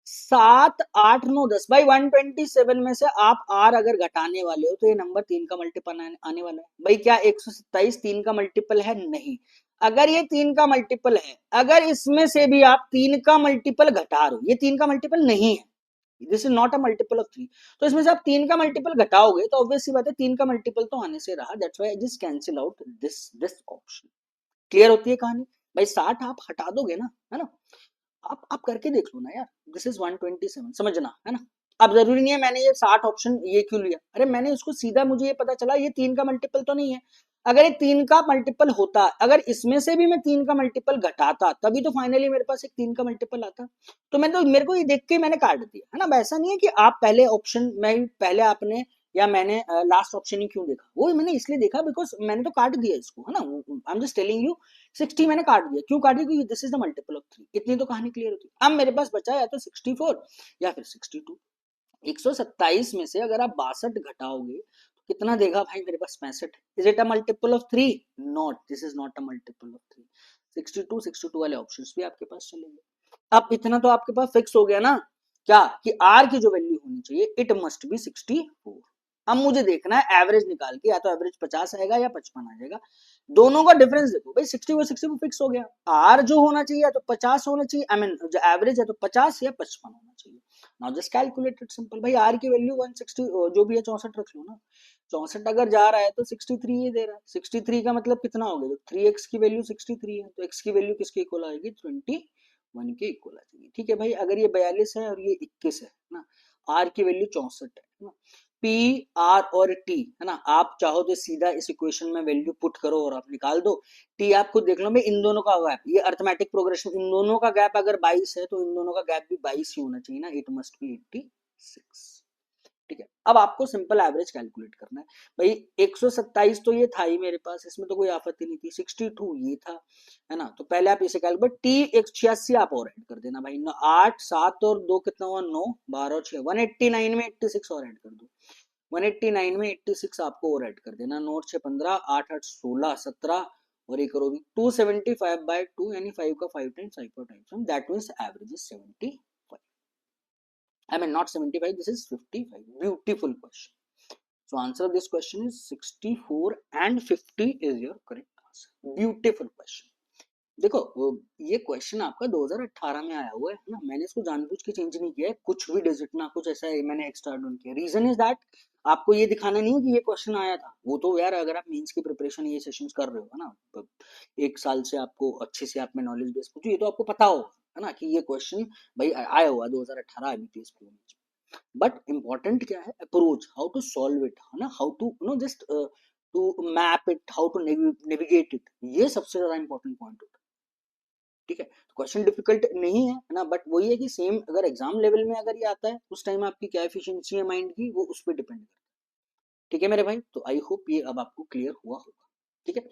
7, 8, 9, 10, भाई 127 में से आप r अगर घटाने वाले हो तो ये नंबर 3 का मल्टीपल आने वाला है। भाई क्या 127 3 का मल्टीपल है, नहीं। अगर ये 3 का मल्टीपल है, अगर इसमें से भी आप 3 का मल्टीपल घटा रहे हो, ये 3 का मल्टीपल नहीं है, this is not a multiple of 3। तो इसमें से आप 3 का मल्टीपल घटाओगे तो ऑब्वियस सी बात है 3 का मल्टीपल तो आने से रहा, that's why just cancel out this option. Clear होती है कहानी भाई? 60 आप हटा दोगे ना, है ना? आप करके देख लो ना यार, दिस इज 127, समझना है ना? अब जरूरी नहीं है मैंने ये 60 ऑप्शन ये क्यों लिया, अरे मैंने उसको सीधा, मुझे ये पता चला ये 3 का मल्टीपल तो नहीं है। अगर ये 3 का मल्टीपल होता, अगर इसमें से भी मैं 3 का मल्टीपल घटाता तभी तो फाइनली मेरे पास एक 3 का मल्टीपल आता। तो मैं तो, मेरे को ये देख के मैंने काट दिया, है ना? अब ऐसा नहीं है कि आप पहले ऑप्शन में पहले आपने या मैंने लास्ट ऑप्शन ही क्यों देखा, वो मैंने इसलिए देखा बिकॉज मैंने तो काट दिया इसको, है ना? आई एम जस्ट टेलिंग यू 60 मैंने काट दिया, क्यों काट दिया? क्योंकि this is the multiple of 3। इतनी तो कहानी क्लियर होती है। अब मेरे पास बचा या तो 64 या फिर 62। 127 में से अगर आप 62 घटाओगे तो कितना देगा भाई? मेरे पास 65। Is it a multiple of 3? Not, this is not a multiple of 3। 62 वाले ऑप्शंस भी आपके पास चलेंगे। अब इतना तो आपके पास फिक्स हो गया ना क्या, कि आर की जो वैल्यू होनी चाहिए इट मस्ट बी 64। अब मुझे देखना है एवरेज निकाल के, या तो एवरेज 50 आएगा या 55 आ जाएगा। दोनों का डिफरेंस देखो भाई, 64 फिक्स हो गया। आर जो होना चाहिए या तो 50 होना चाहिए, आई मीन जो एवरेज है तो 50 या 55 होना चाहिए। Now just calculate it simple भाई, आर की वैल्यू 160 जो भी है 64 रख लो ना। 64 अगर जा रहा है तो 63 ही दे रहा है। 63 का मतलब कितना हो गया? तो 3x की वैल्यू 63 है, तो x की वैल्यू किसके इक्वल आएगी? 21 के इक्वल आ जाएगी। ठीक है भाई, अगर ये 42 है और ये 21 है ना, आर की वैल्यू 64 है ना, पी आर और टी, है ना, आप चाहो तो सीधा इस इक्वेशन में वैल्यू पुट करो और आप निकाल दो। टी आप खुद देख लो भाई, इन दोनों का गैप, ये अर्थमेटिक प्रोग्रेशन, इन दोनों का गैप अगर 22 है तो इन दोनों का गैप भी 22 ही होना चाहिए ना, इट मस्ट बी 86। ठीक है, अब आपको सिंपल एवरेज कैलकुलेट करना है भाई। 127 तो ये था ही मेरे पास, इसमें तो कोई आपत्ति नहीं थी। 62 ये था, है ना? तो पहले आप इसे कैलकुलेट, टी 186 आप और ऐड कर देना भाई। 8 7 और 2 कितना हुआ? 9 12 6 189 में 86 और ऐड कर दो। 189 में 86 आपको और ऐड कर देना। 9 6 15 8 8 16 17 और एक करोगे 275/2, यानी 5 का 5 times 5 times, that means average is 75। I mean not 75, this is 55. Beautiful question. So answer of this question is 64 and 50 is your correct answer. Beautiful question. देखो ये क्वेश्चन आपका 2018 में आया हुआ है ना, मैंने इसको जानबूझ के चेंज नहीं किया है, कुछ भी डिजिट ना कुछ ऐसा है मैंने एक्स्ट्रा ऐड ऑन किया। रीजन इज दैट आपको ये दिखाना नहीं है कि ये क्वेश्चन आया था। वो तो यार अगर आप मेंस की प्रिपरेशन ये सेशंस कर रहे हो ना, तो एक साल से आपको अच्छे से आप में नॉलेज बेस पूछो, ये तो आपको पता हो, है ना, कि ये क्वेश्चन भाई आया हुआ 2018 आईबीपीएस में। बट इम्पोर्टेंट क्या है? Approach, how to solve it, है ना, how to know just to map it, how to navigate it, ये सबसे ज्यादा इंपॉर्टेंट पॉइंट होता है। ठीक है, क्वेश्चन डिफिकल्ट नहीं है ना, बट वही है कि सेम अगर एग्जाम लेवल में अगर ये आता है उस टाइम आपकी क्या एफिशिएंसी है माइंड की, वो उस पर डिपेंड करता है। ठीक है मेरे भाई, तो आई होप ये अब आपको क्लियर हुआ होगा। ठीक है,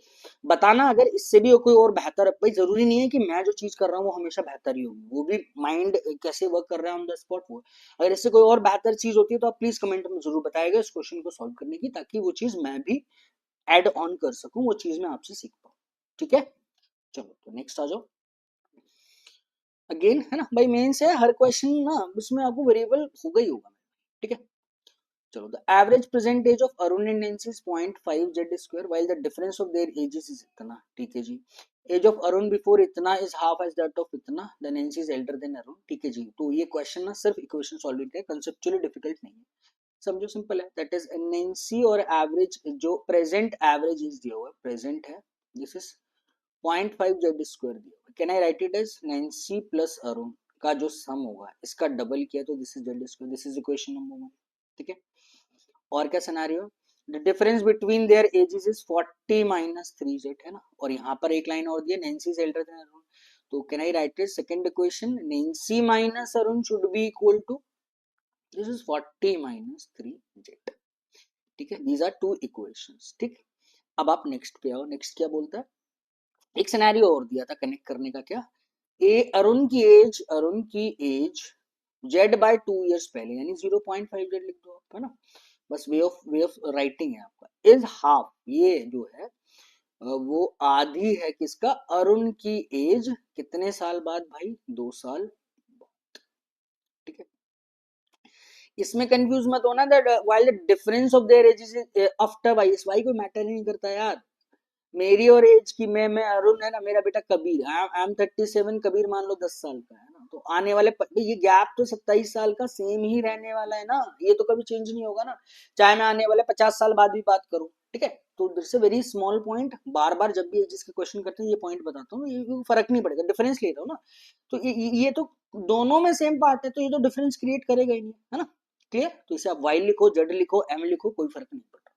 बताना अगर इससे भी कोई और बेहतर है। भाई जरूरी नहीं है कि मैं जो चीज कर रहा हूँ वो हमेशा बेहतर ही होगी, वो भी माइंड कैसे वर्क कर रहा है ऑन द स्पॉट वो। अगर इससे कोई और बेहतर चीज होती है तो आप प्लीज कमेंट में जरूर बताएगा इस क्वेश्चन को सॉल्व करने की, ताकि वो चीज मैं भी एड ऑन कर सकूं, वो चीज मैं आपसे सीख पाऊँ। ठीक है, चलो तो नेक्स्ट आ जाओ। अगेन है ना भाई, मेन से हर क्वेश्चन ना उसमें आपको वेरिएबल होगा ही होगा। ठीक है, चलो, the average present age of Arun and Nancy is 0.5 z square while the difference of their ages is इतना। ठीक है जी, एज ऑफ अरुण बिफोर इतना is half as that of इतना, the Nancy is elder than Arun. ठीक है जी, तो ये क्वेश्चन ना सिर्फ इक्वेशन सॉल्विंग है, कंसेप्चुअली डिफिकल्ट नहीं है, समझो सिंपल है। दैट इज नैंसी और एवरेज, जो प्रेजेंट एवरेज इज दिया हुआ है, प्रेजेंट है, दिस इज 0.5 जेड स्क्वायर दिया हुआ है। Can I write it as Nancy plus Arun का जो सम होगा इसका डबल किया तो this is Z square, this is equation number 1। ठीक है, और क्या scenario? The difference between there ages is 40 minus 3z, है ना, और यहाँ पर एक लाइन और दी है, Nancy is elder than Arun, तो can I write it second equation, Nancy minus Arun should be equal to this is 40 minus 3z। ठीक है, दीज आर टू इक्वेशंस। ठीक, अब आप नेक्स्ट पे आओ। नेक्स्ट क्या बोलता है? एक सिनेरियो और दिया था कनेक्ट करने का, क्या? ए अरुण की एज जेड बाय 2 ईयर्स पहले, यानी 0.5 जेड लिख दो आप, है ना, बस वे ऑफ राइटिंग है आपका। इज हाफ, ये जो है वो आधी है किसका? अरुण की एज कितने साल बाद भाई? 2 साल बाद। ठीक है, इसमें कंफ्यूज मत होना, that while the difference of there age is after Y, इस वाई कोई मैटर ही नहीं करता यार। मेरी और एज की, मैं अरुण है ना, मेरा बेटा कबीर, आई एम 37, कबीर मान लो 10 साल का है ना, तो आने वाले ये गैप तो 27 साल का सेम ही रहने वाला है ना, ये तो कभी चेंज नहीं होगा ना, चाहे मैं आने वाले 50 साल बाद भी बात करूं, ठीक है। तो दिस वेरी स्मॉल पॉइंट, बार बार जब भी एजेस के क्वेश्चन करते हैं ये पॉइंट बताता हूँ, ये फर्क नहीं पड़ेगा, डिफरेंस ले रहा हूँ ना, तो ये तो दोनों में सेम पार्ट है, तो ये तो डिफरेंस क्रिएट करेगा ही नहीं, है ना, क्लियर। तो इसे आप वाई लिखो, जेड लिखो, एम लिखो, कोई फर्क नहीं पड़ता।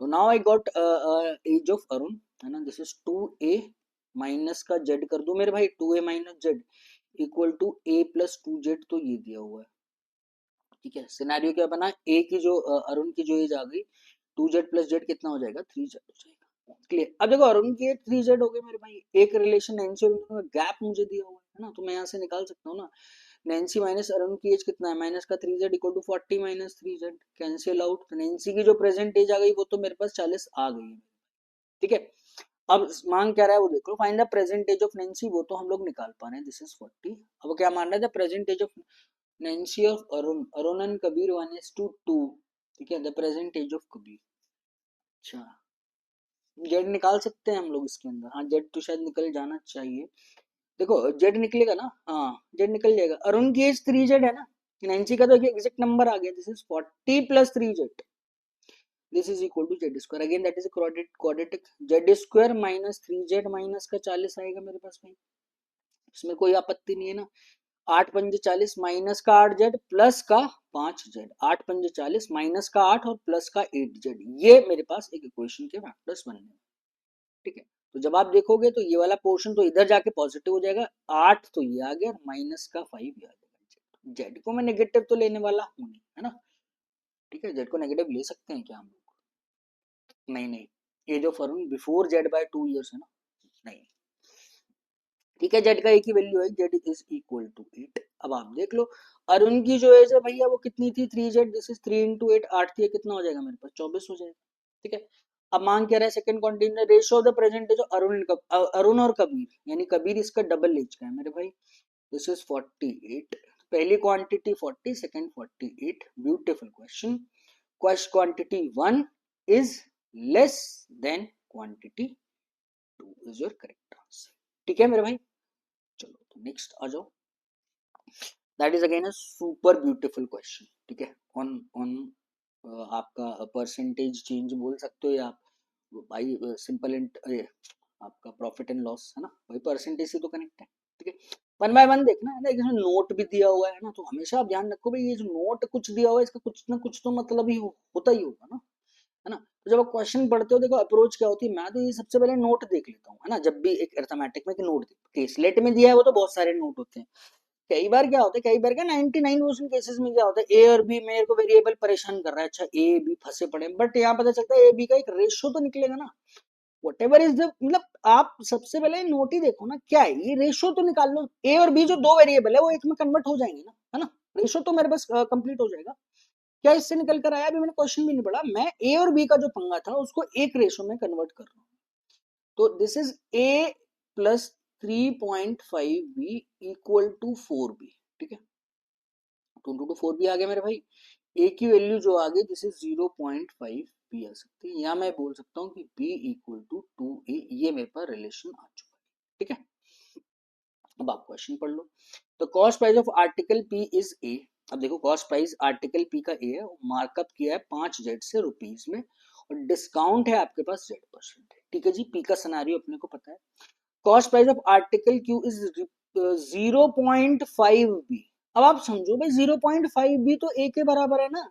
तो now I got age of Arun, है ना, दिस इज 2a माइनस का जेड कर दो मेरे भाई, 2a minus Z equal to a plus 2z, तो ये दिया हुआ है, ठीक है। सिनेरियो क्या बना, a की जो अरुण की जो एज आ गई 2z प्लस जेड कितना हो जाएगा, 3z हो जाएगा, क्लियर। अब देखो अरुण की एज 3z हो गई मेरे भाई, एक रिलेशन नैन्सी और दोनों का गैप मुझे दिया हुआ है ना, तो मैं यहाँ से निकाल सकता हूँ ना, नैन्सी माइनस अरुण की एज कितना है, माइनस का 3z equal to 40 minus 3z, cancel out, तो नैन्सी की जो प्रेजेंट एज आ गई वो तो मेरे पास 40 आ गई है, ठीक है। अब मांग क्या रहा है वो देख लो, find the present age of Nancy, वो तो हम लोग निकाल पा रहे हैं, दिस इज 40। अब क्या मान रहा है, the present age of Nancy of Arun, Arun and Kabir 1:2, ठीक है, the present age of Kabir. अच्छा, जेड निकाल सकते हैं हम लोग इसके अंदर, हाँ जेड तो शायद निकल जाना चाहिए, देखो जेड निकलेगा ना, हाँ जेड निकल जाएगा, अरुण की एज 3z है ना, नैन्सी का तो एग्जैक्ट नंबर आ गया, this is 40 plus 3z, this is equal to Z square, again that is quadratic, Z square minus 3z minus का 40 आएगा मेरे पास भाई, इसमें कोई आपत्ति नहीं है ना, 8 पंजे 40 माइनस का 8z प्लस का 5z, 8 पंजे 40 माइनस का 8 और प्लस का 8z, ये मेरे पास एक इक्वेशन के फैक्टर्स बन गए, ठीक है। तो जब आप देखोगे तो ये वाला पोर्शन तो इधर जाके पॉजिटिव हो जाएगा, 8 तो ये आ गया, माइनस का 5 ये आ जाएगा, जेड को मैं नेगेटिव तो लेने वाला हूँ नहीं, है ना, ठीक है, जेड को नेगेटिव ले सकते हैं क्या हम लोग, नहीं, age of Arun before Z by 2 years है ना, नहीं, ठीक है, जेड का एक ही वैल्यू है, जेड इज इक्वल टू 8। अब आप देख लो अरुण की जो एज है भैया वो कितनी थी, 3z, दिस इज 3 इंटू 8, 8 थी, कितना हो जाएगा मेरे पास, 24 हो जाएगा, ठीक है। अब मान क्या रहा है, second quantity ratio of the present age Arun और कबीर, यानी कबीर इसका डबल एज का है मेरे भाई, दिस इज 48, पहली quantity 40, second 48, beautiful question, quantity 1 is less than quantity 2 is your correct answer, ठीक है मेरे भाई। चलो तो नेक्स्ट आ जाओ, that is again a super beautiful question, ठीक है, ऑन ऑन आपका परसेंटेज चेंज बोल सकते हो या आप भाई सिंपल आपका प्रॉफिट एंड लॉस, है ना भाई, परसेंटेज से तो कनेक्ट है, ठीक है। वन बाय वन देखना है ना, इसमें नोट भी दिया हुआ है ना, तो हमेशा आप ध्यान रखो भाई ये जो नोट कुछ दिया हुआ है इसका कुछ ना कुछ तो मतलब ही होता ही होगा ना, है ना। तो जब आप क्वेश्चन पढ़ते हो देखो अप्रोच क्या होती है, मैं तो ये सबसे पहले नोट देख लेता हूँ, है ना, जब भी एक अर्थमेटिक में नोट केसलेट में दिया है वो तो बहुत सारे नोट होते हैं, कई बार क्या होता है, कई बार क्या 99% केसेस में क्या होता है, ए और बी मेरे को वेरिएबल परेशान कर रहा है, अच्छा ए बी फंसे पड़े, बट यहाँ पता चलता है ए बी का एक रेशियो तो निकलेगा ना, वट एवर इज द, मतलब आप सबसे पहले नोट ही देखो ना क्या है, ये रेशियो तो निकाल लो, ए और बी जो दो वेरिएबल है वो एक में कन्वर्ट हो जाएंगे ना, है ना, रेशियो तो मेरे पास कंप्लीट हो जाएगा, क्या इससे निकल कर आया, अभी मैंने क्वेश्चन भी नहीं पढ़ा, मैं ए और बी का जो पंगा था उसको एक रेशियो में कन्वर्ट कर रहा हूँ, तो this is A plus 3.5b equal to 4b, ठीक है, 2 to 4 भी आ गया मेरे भाई, ए की वैल्यू जो आ गई दिस इज 0.5 भी आ सकती है, या मैं बोल सकता हूँ कि b इक्वल टू 2a, ये मेरे पास रिलेशन आ चुका है, ठीक है। अब आप क्वेश्चन पढ़ लो, तो cost price of article p is a, अब देखो कॉस्ट प्राइस आर्टिकल p का a है, मार्कअप किया है 5z से रुपीज में, और डिस्काउंट है आपके पास z%, ठीक है जी, p का सिनेरियो अपने को पता है, cost price of article q is 0.5b, अब आप समझो भाई 0.5b तो a के बराबर है ना,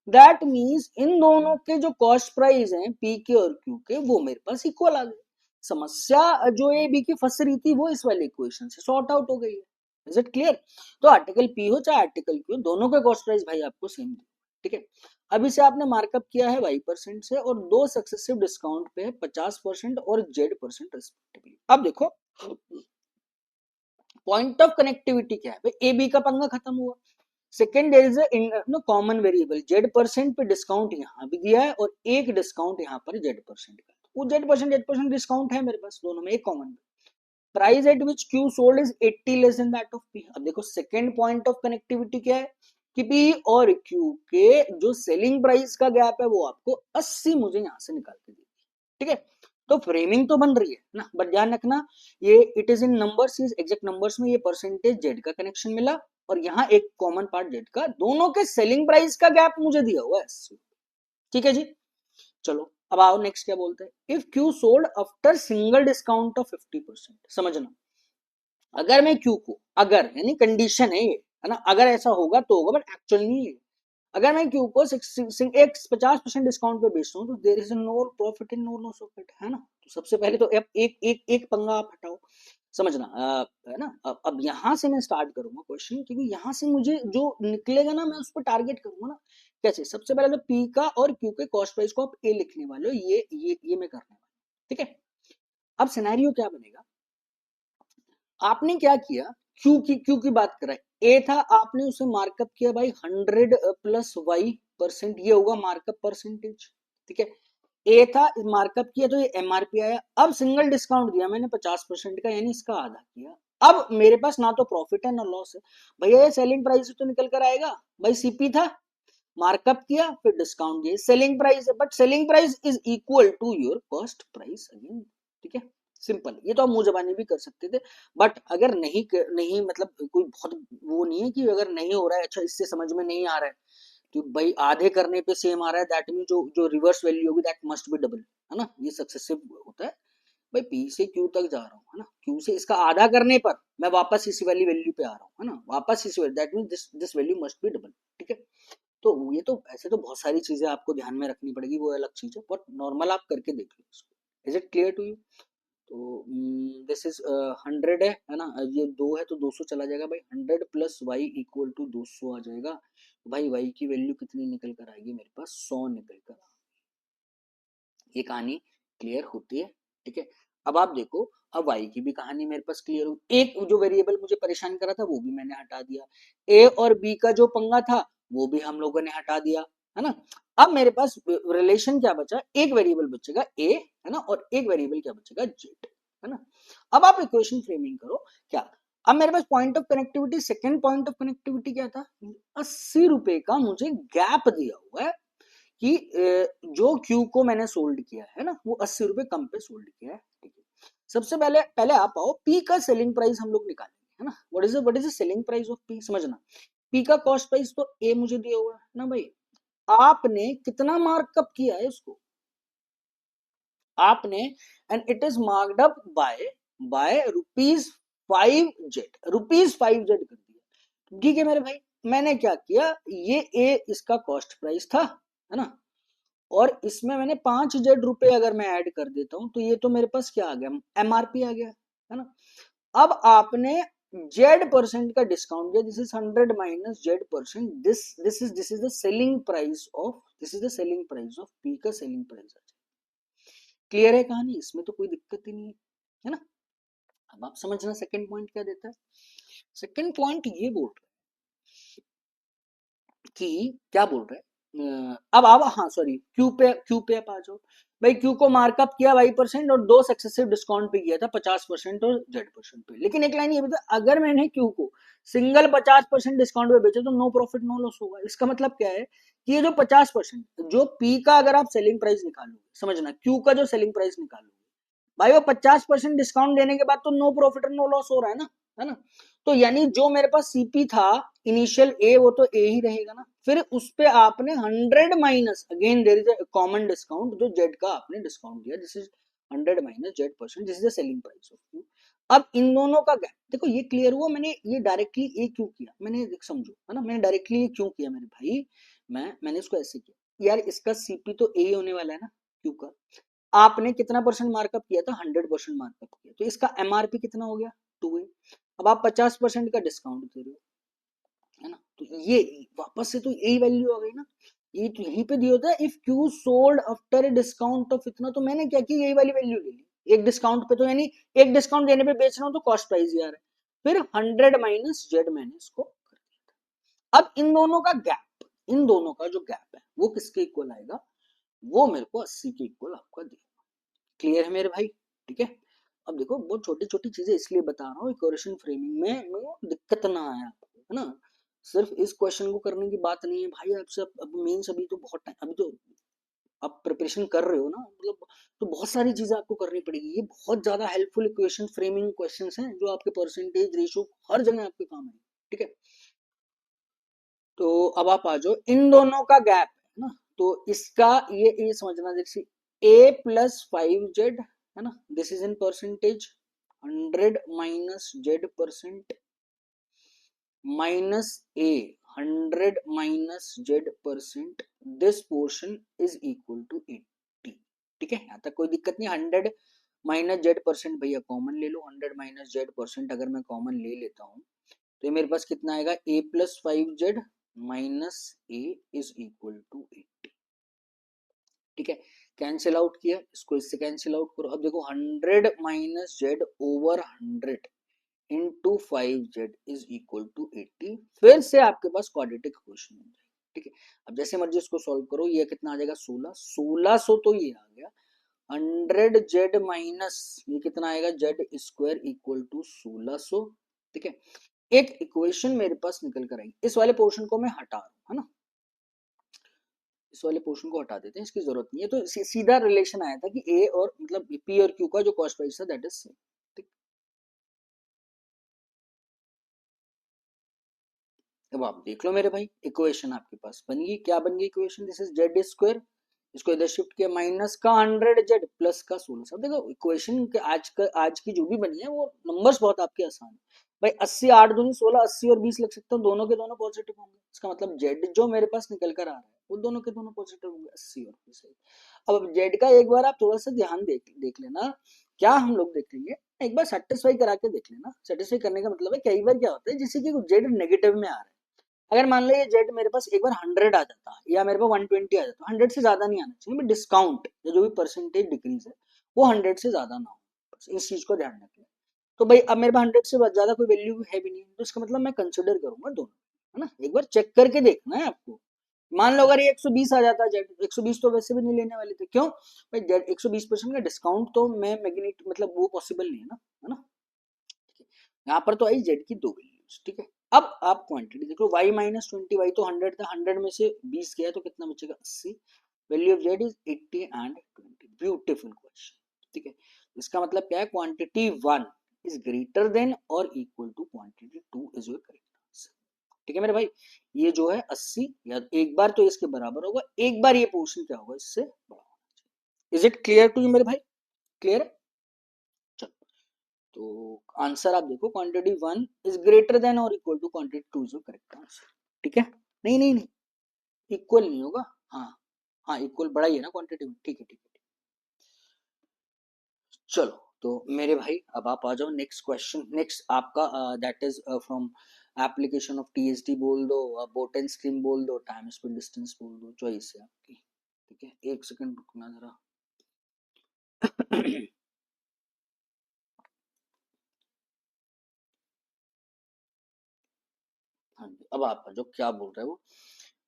दैट मीन्स इन दोनों के जो कॉस्ट प्राइस हैं p के और q के वो मेरे पास इक्वल आ गए, समस्या जो ए बी की फंस रही थी वो इस वाले इक्वेशन से सॉर्ट आउट हो गई है, इज इट क्लियर। तो आर्टिकल पी हो चाहे आर्टिकल क्यू, दोनों के कॉस्ट प्राइस भाई आपको सेम, ठीक है। अब इसे आपने मार्कअप किया है y% से, और दो सक्सेसिव डिस्काउंट पे है 50% और z% रिस्पेक्टिवली। अब देखो पॉइंट ऑफ कनेक्टिविटी क्या है भाई, ए बी का पंगा खत्म हुआ, second there is no common variable z% पे डिस्काउंट यहाँ भी दिया है और एक डिस्काउंट यहाँ पर z% का, वो z% डिस्काउंट है मेरे पास, दोनों में एक common, price at which Q sold is 80 less than that of P. अब देखो सेकंड पॉइंट ऑफ कनेक्टिविटी क्या है कि पी और क्यू के जो सेलिंग प्राइस का गैप है वो आपको 80 मुझे यहां से निकाल के दी, ठीक है। तो फ्रेमिंग तो बन रही है ना, बट ध्यान रखना ये इट इज इन नंबर्स, इस एग्जैक्ट नंबर्स में ये परसेंटेज जेड का कनेक्शन मिला और यहाँ एक कॉमन पार्ट जेड का, दोनों के सेलिंग प्राइस का गैप मुझे दिया हुआ है। ठीक है जी, चलो अब आओ नेक्स्ट क्या बोलते हैं, if Q sold after single discount of 50%। समझना, अगर मैं क्यू को, अगर यानी कंडीशन है ये, है ना, अगर ऐसा होगा तो होगा बट एक्चुअल नहीं है। अगर मैं क्यू को एक 50% डिस्काउंट पे बेचता हूँ तो there is no profit in no loss of it, है ना। तो सबसे पहले तो अब एक एक एक पंगा आप हटाओ, समझना है ना। अब यहाँ से मैं स्टार्ट करूंगा क्वेश्चन, क्योंकि यहाँ से मुझे जो निकलेगा ना मैं उस पर टारगेट करूंगा ना। कैसे, सबसे पहले तो पी का और क्यू के कॉस्ट प्राइस को आप ए लिखने वाले हो, ये मैं करने वाला हूँ, ठीक है। अब सिनेरियो क्या बनेगा, आपने क्या किया, क्यू की बात कर रहा है, ए था, आपने उसे मार्कअप किया भाई 100 प्लस वाई परसेंट, ये होगा मार्कअप परसेंटेज, ठीक है। ए था, मार्कअप किया तो ये एमआरपी आया। अब सिंगल डिस्काउंट दिया मैंने 50% का, यानी इसका आधा किया। अब मेरे पास ना तो प्रॉफिट है ना लॉस है, भैया ये सेलिंग प्राइस तो निकल कर आएगा। भाई सीपी था, मार्कअप किया, फिर डिस्काउंट दिया, सेलिंग प्राइस है, but selling price is equal to your cost price again, ठीक है। सिंपल, ये तो आप मुंह जबानी भी कर सकते थे, बट अगर नहीं मतलब कोई बहुत वो नहीं है कि अगर नहीं हो रहा है, अच्छा इससे समझ में नहीं आ रहा है, तो भाई आधे करने पे सेम आ रहा है, दैट मीन जो जो रिवर्स वैल्यू होगी दैट मस्ट बी डबल, है ना, ये सक्सेसिव होता है। भाई पी से क्यू तक जा रहा हूँ, है ना, क्यू से इसका आधा करने पर मैं वापस इसी वाली वैल्यू पे आ रहा हूँ, है ना, वापस इसी value, that mean this value must be double, ठीक है। तो ये तो ऐसे तो बहुत सारी चीजें आपको ध्यान में रखनी पड़ेगी, वो अलग चीज है, बट नॉर्मल आप करके देख लो इसको। Is it clear to you. तो दिस इज 100 है ना, ये 2 है तो 200 चला जाएगा भाई, 100 प्लस वाई इक्वल टू 200 आ जाएगा। तो भाई वाई की वैल्यू कितनी निकल कर आएगी मेरे पास, 100 निकल कर। ये कहानी क्लियर होती है, ठीक है। अब आप देखो, अब वाई की भी कहानी मेरे पास क्लियर हो, एक जो वेरिएबल मुझे परेशान करा था वो भी मैंने हटा दिया, ए और बी का जो पंगा था वो भी हम लोगों ने हटा दिया, है ना। अब मेरे पास रिलेशन क्या बचा, एक वेरिएबल बचेगा ए, है ना, और एक वेरिएबल क्या बचेगा, जेड, है ना। अब आप इक्वेशन फ्रेमिंग करो क्या, अब मेरे पास point of connectivity, second point of connectivity क्या था, 80 रुपए का मुझे गैप दिया हुआ है कि जो क्यू को मैंने सोल्ड किया है ना वो 80 रुपए कम पे सोल्ड किया है, ठीक है। सबसे पहले पहले आप आओ, पी का सेलिंग प्राइस हम लोग निकालेंगे, है ना, what is the selling price of P, समझना। पी का कॉस्ट प्राइस तो ए मुझे दिया हुआ है ना भाई, आपने कितना मार्कअप किया है इसको, आपने, and it is marked up by rupees 5 Z कर दिया, ठीक है मेरे भाई। मैंने क्या किया, ये ए इसका कॉस्ट प्राइस था, है ना, और इसमें मैंने 5 जेड रुपए अगर मैं ऐड कर देता हूं तो ये तो मेरे पास क्या आ गया, एमआरपी आ गया, है ना। अब आपने जेड परसेंट का डिस्काउंट दिया, this is 100 minus Z percent, this is the selling price of, this is the selling price of P का सेलिंग प्राइस। क्लियर है कहानी, इसमें तो कोई दिक्कत ही नहीं है ना। अब आप समझना सेकंड पॉइंट क्या देता है, सेकंड पॉइंट ये बोल रहा है कि क्या बोल रहा है, अब हाँ सॉरी, क्यू पे आप आ जाओ भाई, क्यू को मार्कअप किया वाई परसेंट और 2 सक्सेसिव डिस्काउंट पे किया था 50% और जेड परसेंट पे, लेकिन एक लाइन ये बता, अगर मैंने क्यू को सिंगल 50% डिस्काउंट पे बेचा तो नो प्रॉफिट नो लॉस होगा। इसका मतलब क्या है कि ये जो 50% जो पी का अगर आप सेलिंग प्राइस निकालोगे, समझना क्यू का जो सेलिंग प्राइस निकालोगे भाई, वो 50% डिस्काउंट देने के बाद तो नो प्रॉफिट और नो लॉस हो रहा है ना, है ना। तो यानी जो मेरे पास सीपी था इनिशियल ए, वो तो ए ही रहेगा ना, फिर उस पे आपने 100 minus, again there is a common discount, जो जेड का आपने डिस्काउंट दिया, this is 100 minus Z percent, this is the selling price of Q. अब इन दोनों का गैप देखो, ये क्लियर हुआ, मैंने ये डायरेक्टली ए क्यों किया, मैंने समझो, है ना, मैंने डायरेक्टली ये क्यों किया मेरे भाई, मैंने इसको ऐसे किया यार, इसका सीपी तो ए होने वाला है ना क्यू का, आपने कितना परसेंट मार्कअप किया था, 100% मार्कअप किया, तो इसका एमआरपी कितना हो गया, 2 है। अब आप 50% का डिस्काउंट दे रहे हो, है ना, तो ये वापस से तो यही वैल्यू आ गई ना, ये तो यहीं पे दिया होता है, if Q sold after discount of इतना, तो मैंने क्या किया, यही वाली वैल्यू ले ली एक डिस्काउंट पे, तो यानी एक डिस्काउंट देने पे बेच रहा हूँ तो कॉस्ट प्राइस ही आ रहा है, फिर 100 माइनस जेड मैंने इसको कर दिया। अब इन दोनों का गैप, इन दोनों का जो गैप है वो किसके इक्वल आएगा, वो मेरे को 80 के इक्वल आपका देगा। क्लियर है मेरे भाई, ठीक है। अब देखो बहुत छोटी छोटी चीजें इसलिए बता रहा हूँ, इक्वेशन फ्रेमिंग में दिक्कत ना आए आपको, है ना। सिर्फ इस क्वेश्चन को करने की बात नहीं है भाई, आपसे अब मेंस अभी तो बहुत टाइम, अभी तो आप प्रिपरेशन कर रहे हो ना, मतलब तो बहुत सारी चीजें आपको करनी पड़ेगी। ये बहुत ज्यादा हेल्पफुल इक्वेशन फ्रेमिंग क्वेश्चंस हैं जो आपके परसेंटेज रेशो हर जगह आपके काम है, ठीक है। तो अब आप आ जाओ, इन दोनों का गैप है ना, तो इसका ये समझना, जैसे a+5z है ना, this is in percentage 100 minus z% minus a 100 minus z%, this portion is equal to 80, ठीक है। यहाँ तक कोई दिक्कत नहीं। 100 माइनस z% भैया कॉमन ले लो, 100 माइनस z% अगर मैं कॉमन ले लेता हूँ तो ये मेरे पास कितना आएगा, a+5z minus a is equal to 80, ठीक है। कैंसिल आउट किया, इसको इससे कैंसिल आउट करो। अब देखो 100 minus Z over 100 into 5z is equal to 80, फिर से आपके पास क्वाड्रेटिक इक्वेशन बन जाएगी, ठीक है। अब जैसे मर्जी इसको सॉल्व करो, ये कितना आ जाएगा 1600, तो ये आ गया 100z माइनस ये कितना आएगा z² इक्वल टू 1600, ठीक है। एक इक्वेशन मेरे पास निकल कर आई। इस वाले पोर्शन को मैं हटा रहा हूं, है ना, इस वाले पोर्शन को हटा देते हैं, इसकी जरूरत नहीं है। तो सीधा रिलेशन आया था कि ए और मतलब पी और क्यू का जो कॉस्ट प्राइस था दैट इज सेम, ठीक। अब आप देख लो मेरे भाई, इक्वेशन आपके पास बन गई। क्या बन गई इक्वेशन, दिस इज z², इसको इधर शिफ्ट किया, माइनस का 100z प्लस का 1600। देखो इक्वेशन के आज की जो भी बनी है वो नंबर्स बहुत आपके आसान है भाई। 80 8 दूनी 16, 80 और 20 लग सकते हो, दोनों के दोनों पॉजिटिव होंगे। इसका मतलब जेड जो मेरे पास निकल कर आ रहा है वो दोनों के दोनों पॉजिटिव होंगे, 80 और 20। अब जेड का एक बार आप थोड़ा सा ध्यान देख लेना, क्या हम लोग देख लेंगे, एक बार सेटिस्फाई करा के देख लेना। सेटिस्फाई करने का मतलब है कई बार क्या होता है जैसे कि जेड नेगेटिव में आ रहा है, अगर मान लो ये जेड मेरे पास एक बार 100 आ जाता या मेरे पास 120 आ जाता, 100 से ज्यादा नहीं आना चाहिए, डिस्काउंट या जो भी परसेंटेज डिक्रीज है वो 100 से ज्यादा ना हो, इस चीज को ध्यान रखें। तो भाई अब मेरे पास 100 से ज्यादा कोई वैल्यू है भी नहीं, तो इसका मतलब मैं कंसिडर करूंगा दोनों, है ना। एक बार चेक करके देखना है आपको। मान लो अगर ये 120 आ जाता जेड, 120 तो वैसे भी नहीं लेने वाले थे, क्यों भाई, जेड 120% का डिस्काउंट तो मैं मैग्नेट मतलब वो पॉसिबल नहीं है ना, है ना। यहाँ पर तो आई जेड की दो वैल्यूज, ठीक है। अब आप क्वांटिटी देख लो, y-20, y तो 100 था, 100 में से 20 गया तो कितना बचेगा 80, value of Z is 80 and 20, beautiful question, ठीक है। इसका मतलब क्या है, क्वांटिटी 1 इज ग्रेटर देन और equal to quantity 2 is your correct answer, ठीक है मेरे भाई। ये जो है 80 या एक बार तो इसके बराबर होगा, एक बार ये पोर्शन क्या होगा इससे बड़ा होना चाहिए। Is it clear to you मेरे भाई, क्लियर है। तो आंसर आप देखो, क्वांटिटी 1 इज ग्रेटर देन और equal to quantity 2 is correct answer, ठीक है। नहीं नहीं नहीं, इक्वल नहीं होगा, हाँ हाँ इक्वल बड़ा ही है ना क्वांटिटी में, ठीक है ठीक है। चलो तो मेरे भाई अब आप आ जाओ नेक्स्ट क्वेश्चन। नेक्स्ट आपका that is from application of TSD बोल दो, बोटन स्ट्रीम बोल दो, टाइम स्पीड डिस्टेंस बोल दो, चॉइस है आपकी, ठीक है। एक सेकंड रुकना जरा। हाँ जी, अब आप जो क्या बोल रहे हो,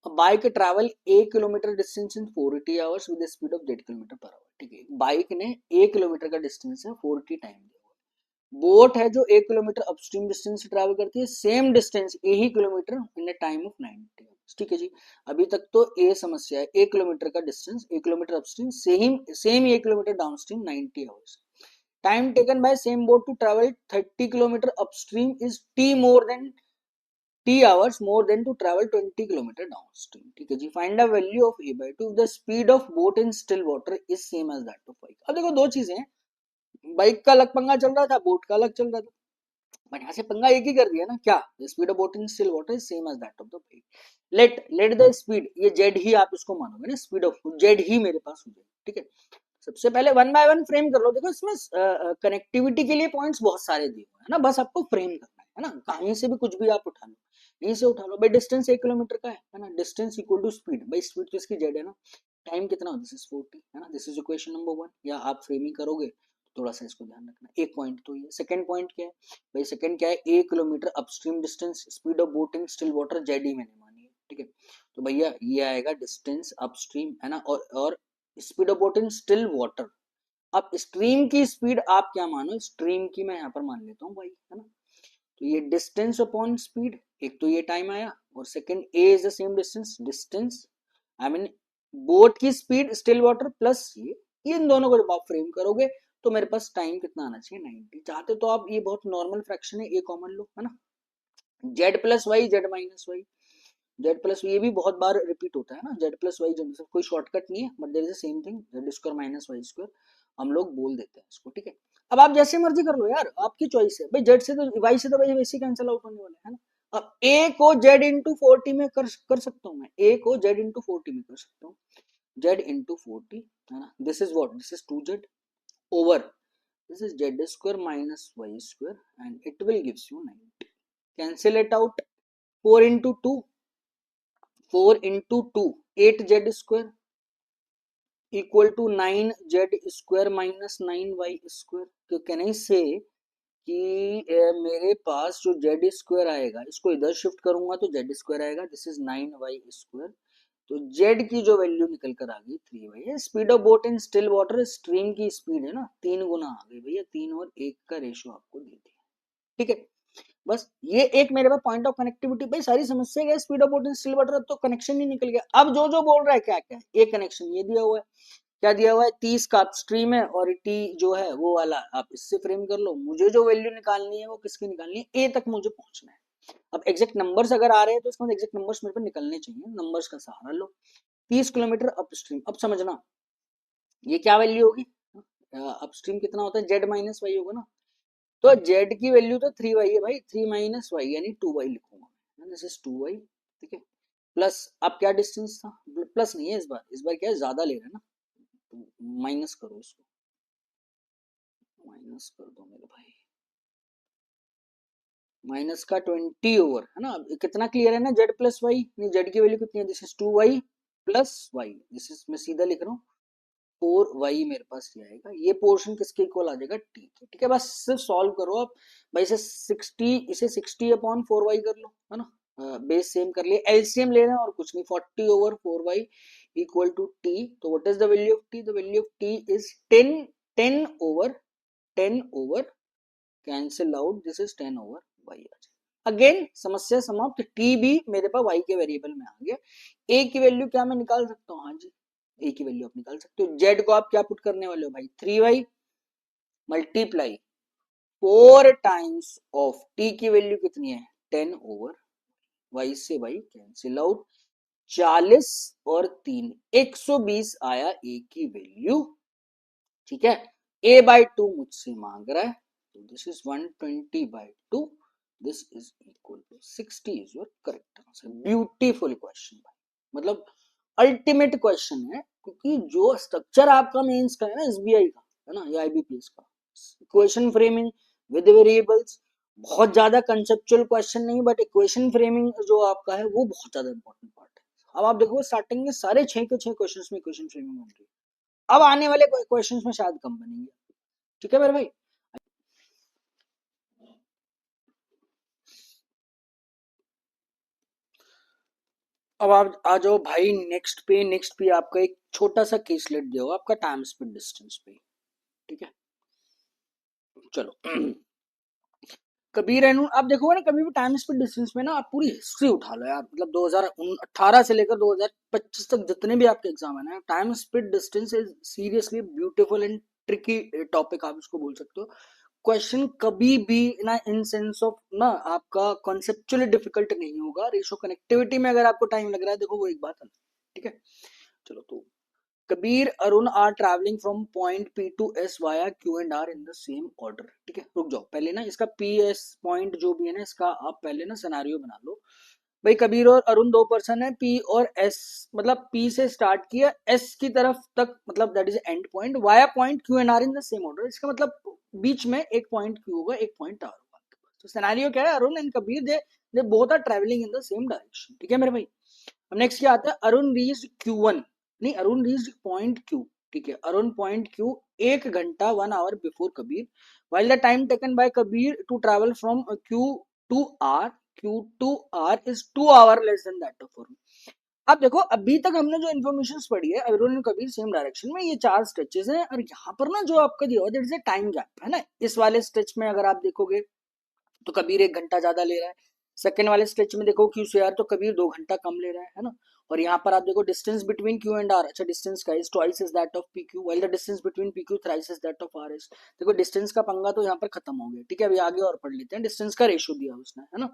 bike travel 1 kilometre distance in 40 hours with speed of 8 kilometre per our, ठीक है। बाइक ने 1 किलोमीटर का डिस्टेंस है 40 टाइम दिया हुआ। बोट है जो 1 किलोमीटर अपस्ट्रीम डिस्टेंस ट्रैवल करती है, सेम डिस्टेंस यही kilometre in a time of 90 hours, ठीक है जी। अभी तक तो ये समस्या है, 1 किलोमीटर का डिस्टेंस, 1 kilometre upstream, same 1 kilometre downstream 90 hours. Time taken by same boat to travel 30 kilometre upstream is t more than t hours more than to travel 20 kilometre downstream, ठीक है जी। Find the value of a/2, the speed of boat in still water is same as that of bike. अब देखो दो चीजें हैं, bike का अलग पंगा चल रहा था, बोट का अलग चल रहा था, बट यहाँ से पंगा एक ही कर दिया ना, क्या, the speed of boat in still water is same as that of the bike. Let the speed, ये जेड ही आप इसको मानोगे ना, स्पीड ऑफ जेड ही मेरे पास हो जाएगी, ठीक है। सबसे पहले वन बाय वन फ्रेम कर लो। देखो इसमें कनेक्टिविटी के लिए पॉइंट्स बहुत सारे दिए हुए हैं ना, बस आपको फ्रेम करना है ना, कहीं से भी कुछ भी आप उठा लो, यहीं से उठा लो भाई। डिस्टेंस 1 किलोमीटर का है ना, डिस्टेंस इक्वल टू स्पीड, भाई स्पीड तो इसकी जेड है ना, टाइम कितना हो, दिस इज 40, है ना, दिस इज इक्वेशन नंबर 1। या आप फ्रेमिंग करोगे थोड़ा सा इसको ध्यान रखना, एक पॉइंट तो ये। सेकंड पॉइंट क्या है भाई, सेकंड क्या है, 1 kilometre upstream distance, speed of boat in still water z ही मैंने मानी है, ठीक है। तो भैया ये आएगा डिस्टेंस अपस्ट्रीम, है ना, और speed of boat in still water. अब स्ट्रीम की स्पीड आप क्या मानो, स्ट्रीम की मैं यहाँ पर मान लेता हूँ भाई, है ना। तो ये डिस्टेंस अपॉन स्पीड, एक तो ये टाइम आया, और second A is the same distance, distance I mean boat की स्पीड स्टिल वाटर प्लस ये इन दोनों को जब आप फ्रेम करोगे तो मेरे पास टाइम कितना आना चाहिए 90। चाहते तो आप ये बहुत नॉर्मल फ्रैक्शन है, ये कॉमन लो, है ना, Z plus Y Z minus Y, Z plus ये भी बहुत बार रिपीट होता है ना, जेड प्लस वाई जेड, कोई शॉर्टकट नहीं है, but there is the same thing, Z square minus Y square हम लोग बोल देते हैं इसको, ठीक है। अब आप जैसे मर्जी कर लो यार, आपकी चॉइस है भाई, जेड से तो वाई से तो भाई वैसे कैंसिल आउट होने वाला है ना। अब ए को जेड इंटू 40 में कर सकता हूँ मैं, ए को जेड इंटू 40 में कर सकता हूँ, जेड इंटू 40, है ना, this is what, this is 2z over this is Z square minus Y square and it will gives you 9। Cancel it out, 4 into 2, 4 into 2, 8z square equal to 9z square minus 9y square। तो can आई से कि मेरे पास जो z square आएगा इसको इधर shift करूंगा तो z स्क्वायर आएगा, दिस इज 9y स्क्वायर। तो z की जो वैल्यू निकल कर आ गई 3y है। Speed of boat in still water, stream की स्पीड है ना 3 गुना आ गई भैया, 3 और 1 का रेशियो आपको दे दिया, ठीक है। बस ये एक मेरे पास पॉइंट ऑफ कनेक्टिविटी, भाई सारी समस्या क्या है, speed of boat in still water, तो कनेक्शन ही निकल गया। अब जो जो बोल रहा है क्या क्या है, एक कनेक्शन ये दिया हुआ है, क्या दिया हुआ है, 30 का अपस्ट्रीम है और टी जो है वो वाला आप इससे फ्रेम कर लो, मुझे जो वैल्यू निकालनी है वो किसकी निकालनी है, ए तक मुझे पहुंचना है। अब एग्जैक्ट नंबर्स अगर आ रहे हैं तो इसका एग्जैक्ट नंबर्स मेरे पे निकलने चाहिए, नंबर्स का सहारा लो। 30 किलोमीटर अपस्ट्रीम, अब समझना ये क्या वैल्यू होगी, अपस्ट्रीम कितना होता है, जेड माइनस वाई होगा ना, तो जेड की वैल्यू तो 3y है भाई, 3 माइनस वाई यानी 2y लिखूंगा, दिस इज 2y, ठीक है। प्लस अब क्या डिस्टेंस था, प्लस नहीं है इस बार क्या है, ज्यादा ले रहे हैं ना, तो माइनस करो इसको, माइनस कर दो मेरे भाई, माइनस का 20 ओवर, है ना, कितना क्लियर है ना, जेड प्लस वाई, नहीं जेड की वैल्यू कितनी है, this is 2y plus Y, this is मैं सीधा लिख रहा हूँ 4y मेरे पास ये आएगा, ये पोर्शन किसके इक्वल आ जाएगा, टी के, ठीक है। बस सिर्फ सॉल्व करो आप भाई, इसे 60/4y कर लो, है ना, बेस सेम कर लिया, एलसीएम ले रहे हैं और कुछ नहीं, 40/4y इक्वल टू टी, तो what is the value of T, the value of T is 10, 10 over cancel out, this is 10 over Y. Again समस्या समाप्त, टी भी मेरे पास वाई के वेरिएबल में आ गया। ए की वैल्यू क्या मैं निकाल सकता हूँ, हाँ जी ए की वैल्यू आप निकाल सकते हो, जेड को आप क्या पुट करने वाले हो भाई, 3y multiply 4 times of T की वैल्यू कितनी है 10 ओवर, वाई से वाई कैंसिल आउट, 40 और 3 120 आया ए की वैल्यू, ठीक है। a/2 मुझसे मांग रहा है, तो this is 120/2, this is equal to 60 is your correct answer. Beautiful question भाई, मतलब अल्टीमेट क्वेश्चन है, क्योंकि जो स्ट्रक्चर आपका मेंस का है ना, एसबीआई का है ना, या आईबीपीएस का, इक्वेशन फ्रेमिंग विद वेरिएबल्स, बहुत ज्यादा कंसेप्चुअल क्वेश्चन नहीं, बट इक्वेशन फ्रेमिंग जो आपका है वो बहुत ज्यादा इंपॉर्टेंट पार्ट है। अब आप देखो स्टार्टिंग में सारे 6 के 6 क्वेश्चंस में इक्वेशन फ्रेमिंग बन रही है, अब आने वाले क्वेश्चंस में शायद कम बनेंगे, ठीक है मेरे भाई। अब आप आ जाओ भाई नेक्स्ट पे आपका एक छोटा सा केस लेट दिया होगा आपका टाइम स्पीड डिस्टेंस पे, ठीक है। चलो कबीर एंड आप देखोगे ना कभी भी टाइम स्पीड डिस्टेंस में ना, आप पूरी हिस्ट्री उठा लो यार, मतलब 2018 से लेकर 2025 तक जितने भी आपके एग्जाम है ना, time speed distance is seriously beautiful and tricky topic आप इसको बोल सकते हो। क्वेश्चन कभी भी ना इन सेंस ऑफ ना आपका कॉन्सेप्चुअली डिफिकल्ट नहीं होगा, रेशो कनेक्टिविटी में अगर आपको टाइम लग रहा है देखो वो एक बात है, ठीक है। चलो तो Kabir Arun are travelling from point P to S via Q and R in the same order, ठीक है। रुक जाओ पहले ना इसका पी एस पॉइंट जो भी है ना, इसका आप पहले ना सिनेरियो बना लो भाई। कबीर और अरुण दो पर्सन है, पी और एस, मतलब पी से स्टार्ट किया एस की तरफ तक, मतलब that is end point, via point Q and R in the same order, इसका मतलब बीच में एक पॉइंट क्यू होगा एक पॉइंट आर होगा। तो सिनेरियो क्या है, Arun and Kabir they both are travelling in the same direction, ठीक है मेरे भाई। अब नेक्स्ट क्या आता है, अरुण रीच्ड Q1, नहीं अरुण रीच्ड पॉइंट Q, ठीक है, अरुण पॉइंट Q 1 घंटा 1 hour before Kabir, while the time taken by Kabir to travel from Q to R, Q to R is 2 hour less than that of Arun। अब देखो अभी तक हमने जो इन्फॉर्मेशन पढ़ी है, अरुण और कबीर सेम डायरेक्शन में, ये 4 स्ट्रेचेस हैं, और यहाँ पर ना जो आपका दिया हुआ है टाइम गैप है ना, इस वाले स्ट्रेच में अगर आप देखोगे तो कबीर 1 घंटा ज्यादा ले रहा है, सेकंड वाले स्ट्रेच में देखो क्यू से यार तो कबीर 2 घंटा कम ले रहा है ना, और यहाँ पर आप देखो distance between Q and R, अच्छा डिस्टेंस का is twice is that of P Q, while the distance between P Q thrice is that of R S. देखो डिस्टेंस का पंगा तो यहाँ पर खत्म हो गया, ठीक है। अभी आगे और पढ़ लेते हैं, डिस्टेंस का रेशियो दिया उसने, है ना।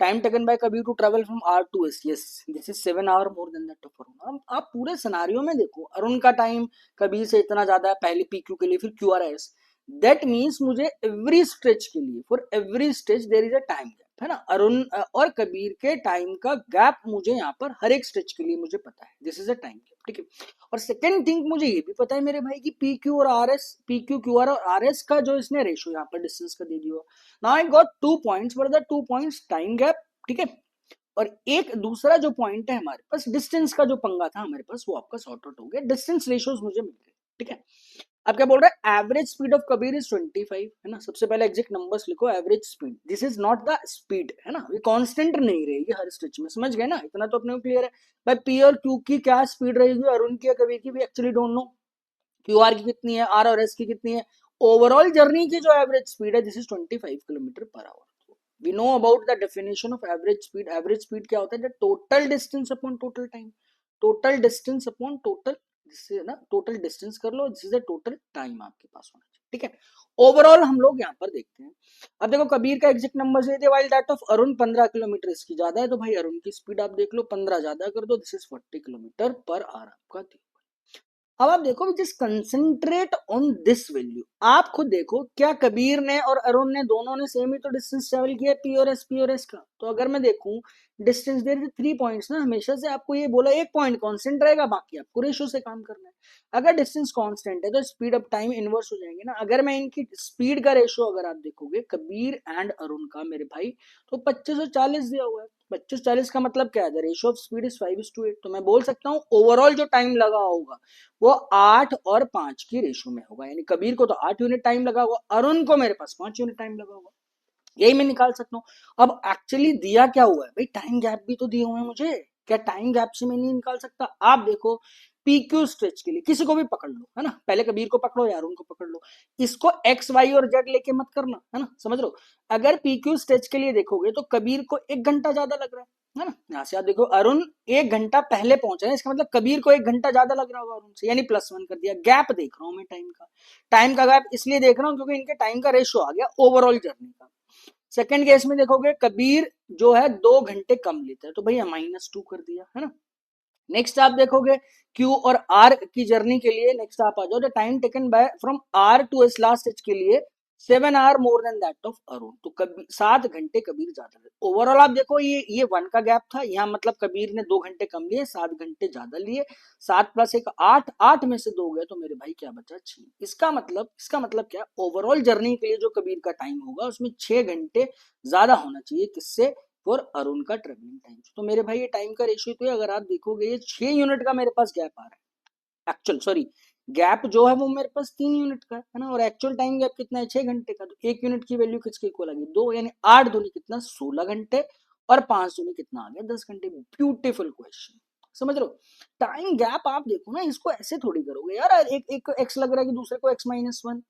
Time taken by Kabir to travel from R to S, yes this is 7 hour more than that of Arun. आप पूरे सिनारियो में देखो, अरुण का टाइम कबीर से इतना ज्यादा है, पहले पी क्यू के लिए, फिर Q R S. That means मुझे एवरी स्ट्रेच के लिए, for every stretch there is a time gap, है ना। अरुण और कबीर के टाइम का गैप मुझे यहाँ पर हर एक स्ट्रेच के लिए मुझे पता है, this is a time gap, ठीक है। और सेकंड थिंग मुझे ये भी पता है मेरे भाई कि पी क्यू और R S, P Q Q R और आर एस का जो इसने रेशियो यहाँ पर डिस्टेंस का दे दिया। Now I got 2 points, for the 2 points time gap, ठीक है। और एक दूसरा जो पॉइंट है हमारे पास, डिस्टेंस का जो पंगा था हमारे पास, वो आपका सॉर्ट आउट हो गया, डिस्टेंस रेशियोज मुझे मिल गए, ठीक है। अब क्या बोल रहा है, average speed of Kabir is 25, है ना। सबसे पहले एग्जैक्ट नंबर्स लिखो, average speed, this is not the speed, है ना, ये कांस्टेंट नहीं रहेगी हर स्ट्रेच में, समझ गए ना, इतना तो अपने को क्लियर है। भाई पी और क्यू की क्या स्पीड रहेगी, अरुण की या कबीर की, भी actually don't know. Q R की कितनी है, आर और एस की कितनी है, ओवरऑल जर्नी की जो एवरेज स्पीड है this is 25 kilometre per hour. We know about the definition of average speed. Average speed क्या होता है, total distance upon total time, total distance upon total, जिससे ना टोटल डिस्टेंस कर लो, this is the total time आपके पास होना चाहिए, ठीक है। ओवरऑल हम लोग यहाँ पर देखते हैं। अब देखो कबीर का एग्जैक्ट नंबर दे दिया, while that of Arun 15 kilometre इसकी ज्यादा है, तो भाई अरुण की स्पीड आप देख लो, 15 ज्यादा कर दो, this is 40 kilometre per our आपका दिया। अब आप देखो just concentrate on this value, आप खुद देखो क्या कबीर ने और अरुण ने दोनों ने सेम ही तो डिस्टेंस ट्रेवल किया, पी और एस का। तो अगर मैं देखूं डिस्टेंस देयर इज 3 पॉइंट्स ना, हमेशा से आपको ये बोला एक पॉइंट कांस्टेंट रहेगा, बाकी आपको रेशियो से काम करना है। अगर डिस्टेंस कांस्टेंट है तो स्पीड ऑफ टाइम इनवर्स हो जाएंगे ना। अगर मैं इनकी स्पीड का रेशियो अगर आप देखोगे कबीर एंड अरुण का मेरे भाई, तो 25 और 40 दिया हुआ है। 25-40 का मतलब क्या है, रेशियो ऑफ स्पीड इज 5:8। तो मैं बोल सकता हूँ ओवरऑल जो टाइम लगा होगा वो 8 और 5 की रेशियो में होगा, यानी कबीर को तो 8 यूनिट टाइम लगा होगा, अरुण को मेरे पास 5 यूनिट टाइम लगा होगा, यही मैं निकाल सकता हूँ। अब एक्चुअली दिया क्या हुआ है भाई, टाइम गैप भी तो दिए हुए हैं मुझे, क्या टाइम गैप से मैं नहीं निकाल सकता। आप देखो पीक्यू स्ट्रेच के लिए किसी को भी पकड़ लो, है ना, पहले कबीर को पकड़ो या अरुण को पकड़ लो, इसको एक्स वाई और जेड लेके मत करना, है ना, समझ लो। अगर पीक्यू स्ट्रेच के लिए देखोगे तो कबीर को 1 घंटा ज्यादा लग रहा है ना। यहाँ से आप देखो अरुण 1 घंटा पहले पहुंचा है, इसका मतलब कबीर को 1 घंटा ज्यादा लग रहा होगा अरुण से, यानी +1 कर दिया। गैप देख रहा हूं मैं टाइम का गैप इसलिए देख रहा हूँ क्योंकि इनके टाइम का रेशियो आ गया ओवरऑल जर्नी का। सेकंड केस में देखोगे कबीर जो है 2 घंटे कम लेता है, तो भैया -2 कर दिया, है ना। नेक्स्ट आप देखोगे क्यू और आर की जर्नी के लिए, नेक्स्ट आप आ जाओ, the time taken by from R to S last stage के लिए 7 hour more than that of Arun, तो कबीर 7 घंटे कबीर ज्यादा है। ओवरऑल आप देखो ये 1 का गैप था, यहाँ मतलब कबीर ने 2 घंटे कम लिए, 7 घंटे ज्यादा लिए, 7 + 1 8, 8 में से 2 गए तो मेरे भाई क्या बचा 6। इसका मतलब क्या, ओवरऑल जर्नी के लिए जो कबीर का टाइम होगा उसमें 6 घंटे ज्यादा होना चाहिए, किससे, और अरुण का ट्रेवलिंग टाइम। तो मेरे भाई ये टाइम का रेशियो तो है, अगर आप देखोगे ये 6 यूनिट का मेरे पास गैप आ रहा है, एक्चुअल सॉरी गैप जो है वो मेरे पास 3 यूनिट का है ना, और एक्चुअल टाइम गैप कितना है 6 घंटे का। तो 1 यूनिट की वैल्यू किसके इक्वल आ गई 2, यानी 8 दूनी कितना 16 घंटे, और 5 दूनी कितना आ गया 10 घंटे। ब्यूटीफुल क्वेश्चन, समझ लो। टाइम गैप आप देखो ना, इसको ऐसे थोड़ी करोगे यार, एक एक्स लग रहा है कि दूसरे को x-1,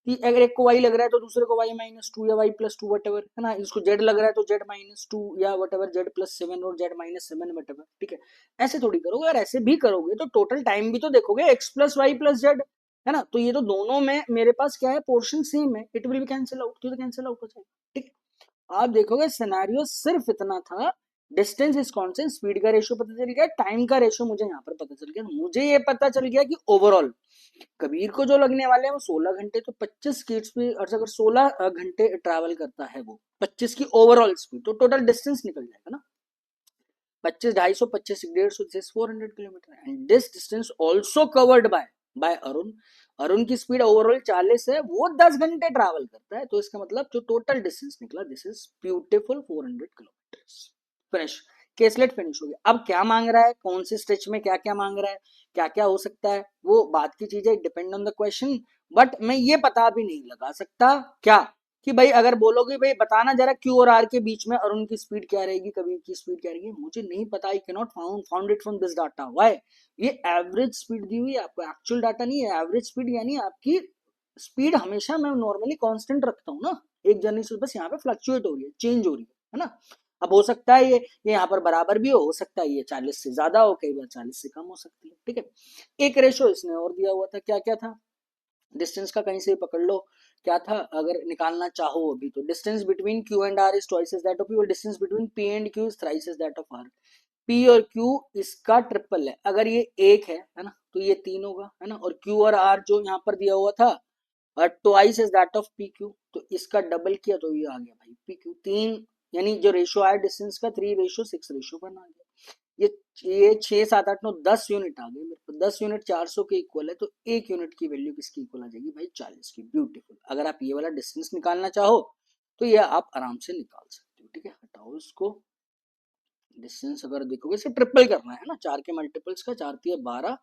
कि अगर एक को y लग रहा है तो दूसरे को y-2 या y+2 वटेवर, है ना, इसको z लग रहा है तो z-2 या वटेवर, z+7 और z-7 वटेवर, ठीक है। ऐसे थोड़ी करोगे, और ऐसे भी करोगे तो टोटल टाइम भी तो देखोगे x+y+z, है ना। तो ये तो दोनों में मेरे पास क्या है, पोर्शन सेम है, it will B cancel out, तो कैंसिल आउट हो जाएगा, ठीक है। आप देखोगे सिनेरियो सिर्फ इतना था, डिस्टेंस इज कांस्टेंट, स्पीड का रेशियो पता चल गया, टाइम का रेशियो मुझे यहाँ पर पता चल गया। मुझे ये पता चल गया कि ओवरऑल कबीर को जो लगने वाले हैं वो 16 घंटे, तो 25 की स्पीड, और अगर 16 घंटे ट्रैवल करता है वो 25 की ओवरऑल स्पीड, तो टोटल डिस्टेंस निकल जाएगा ना, 25 250, 25 150, this 400 kilometre, and this distance also covered by Arun. Arun की स्पीड ओवरऑल 40 है, वो 10 घंटे ट्रैवल करता है, तो इसका मतलब जो टोटल डिस्टेंस निकला this is beautiful 400 kilometre. Finish, caselet finish हो गया। अब क्या मांग रहा है, कौन से स्ट्रेच में क्या क्या मांग रहा है, क्या क्या हो सकता है, वो बात की चीज है, depend on the question. But मैं ये पता भी नहीं लगा सकता क्या, कि भाई अगर बोलोगे भाई बताना जरा क्यू और आर के बीच में अरुण की स्पीड क्या रहेगी, कबीर की स्पीड क्या रहेगी, मुझे नहीं पता, आई can not found it from this data. Why, ये एवरेज स्पीड दी हुई है आपको, एक्चुअल डाटा नहीं है। एवरेज स्पीड यानी आपकी स्पीड हमेशा मैं नॉर्मली कांस्टेंट रखता हूँ ना, एक जर्नी से बस यहाँ पे फ्लक्चुएट हो रही है, चेंज हो रही है ना। अब हो सकता है ये यहाँ पर बराबर भी हो सकता है ये 40 से ज्यादा हो, कई बार 40 से कम हो सकती है। ठीक है, एक रेशो इसने और दिया हुआ था, क्या क्या था, डिस्टेंस का कहीं से भी पकड़ लो, क्या था, अगर निकालना चाहो अभी तो distance between Q and R is twice as that of P, और distance between P and Q is thrice as that of R. P और क्यू इसका ट्रिपल है, अगर ये एक है ना, तो ये 3 होगा, है ना, और क्यू और आर जो यहाँ पर दिया हुआ था twice is that of P Q, तो इसका डबल किया तो ये आ गया भाई पी क्यू, 3, यानी जो रेशो आया डिस्टेंस का 3:6 रेशो बना गया। ये ये 6 7 8 9 10 यूनिट आ गए मेरे को, 10 यूनिट 400 के इक्वल है, तो 1 यूनिट की वैल्यू किसकी इक्वल आ जाएगी भाई, 40 की। ब्यूटीफुल। अगर आप ये वाला डिस्टेंस निकालना चाहो तो ये आप आराम से निकाल सकते हो। ठीक है, हटाओ इसको, डिस्टेंस अगर देखोगे इसे ट्रिपल करना है ना, 4 के मल्टीपल्स का, 4×3 = 12,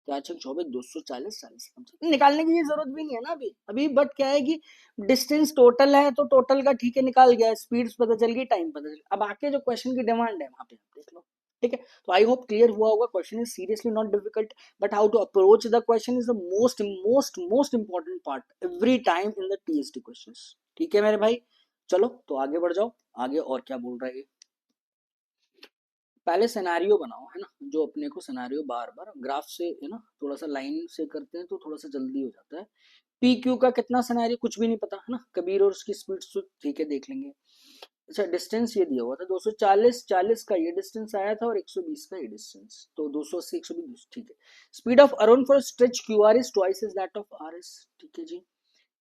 4×6 = 24, 240, 40 निकालने की ये जरूरत भी नहीं है ना अभी अभी बट क्या है कि डिस्टेंस टोटल है तो टोटल का ठीक है निकाल गया, स्पीड पता चल गई, टाइम पता चल, अब आके जो क्वेश्चन की डिमांड है वहां पे आप देख लो। ठीक है, तो आई होप क्लियर हुआ होगा। Question is seriously not difficult, but how to approach the question is the most most most important part every time in the TST questions. ठीक है मेरे भाई, चलो तो आगे बढ़ जाओ, आगे और क्या बोल रहा है। पहले सिनेरियो बनाओ, है ना, जो अपने को सिनेरियो बार बार ग्राफ से, है ना, थोड़ा सा लाइन से करते हैं तो थोड़ा सा जल्दी हो जाता है। पी क्यू का कितना सिनेरियो कुछ भी नहीं पता, है ना, कबीर और उसकी स्पीड तो ठीक है देख लेंगे। अच्छा, डिस्टेंस ये दिया हुआ था 240, 40 का ये डिस्टेंस आया था और 120 का ये डिस्टेंस, तो 280 120, ठीक है। Speed of Arun for stretch Q R is twice is that of R S, ठीक है जी।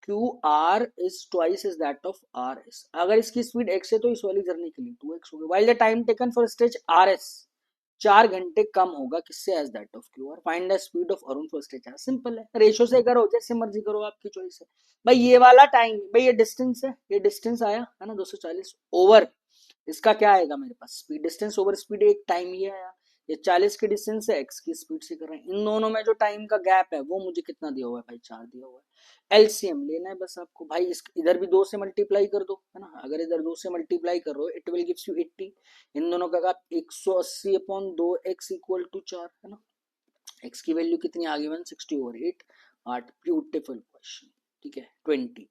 Q R is twice is that of R S, अगर इसकी स्पीड x है तो इस वाली जर्नी के लिए 2x होगा, while the time taken for stretch R S 4 घंटे कम होगा किससे, as that of Q R. Find the speed of Arun for stretch R, simple है, रेशो से करो, जैसे मर्जी करो, आपकी चॉइस है भाई। ये वाला टाइम भाई, ये डिस्टेंस है, ये डिस्टेंस आया है ना 240 ओवर, इसका क्या आएगा मेरे पास, स्पीड, डिस्टेंस ओवर स्पीड, एक टाइम ये आया, ये 40 की डिस्टेंस है, x की स्पीड से कर रहे हैं, इन दोनों में जो टाइम का गैप है वो मुझे कितना दिया हुआ है भाई, 4 दिया हुआ है। एलसीएम लेना है बस आपको भाई, इस इधर भी 2 से मल्टीप्लाई कर दो, है ना, अगर इधर 2 से मल्टीप्लाई कर रहे हो इट विल गिव्स यू 80, इन दोनों का गैप 180/2, x = 4, है ना, x की वैल्यू कितनी आ गई 160/8, 8, ब्यूटीफुल क्वेश्चन। ठीक है, 20,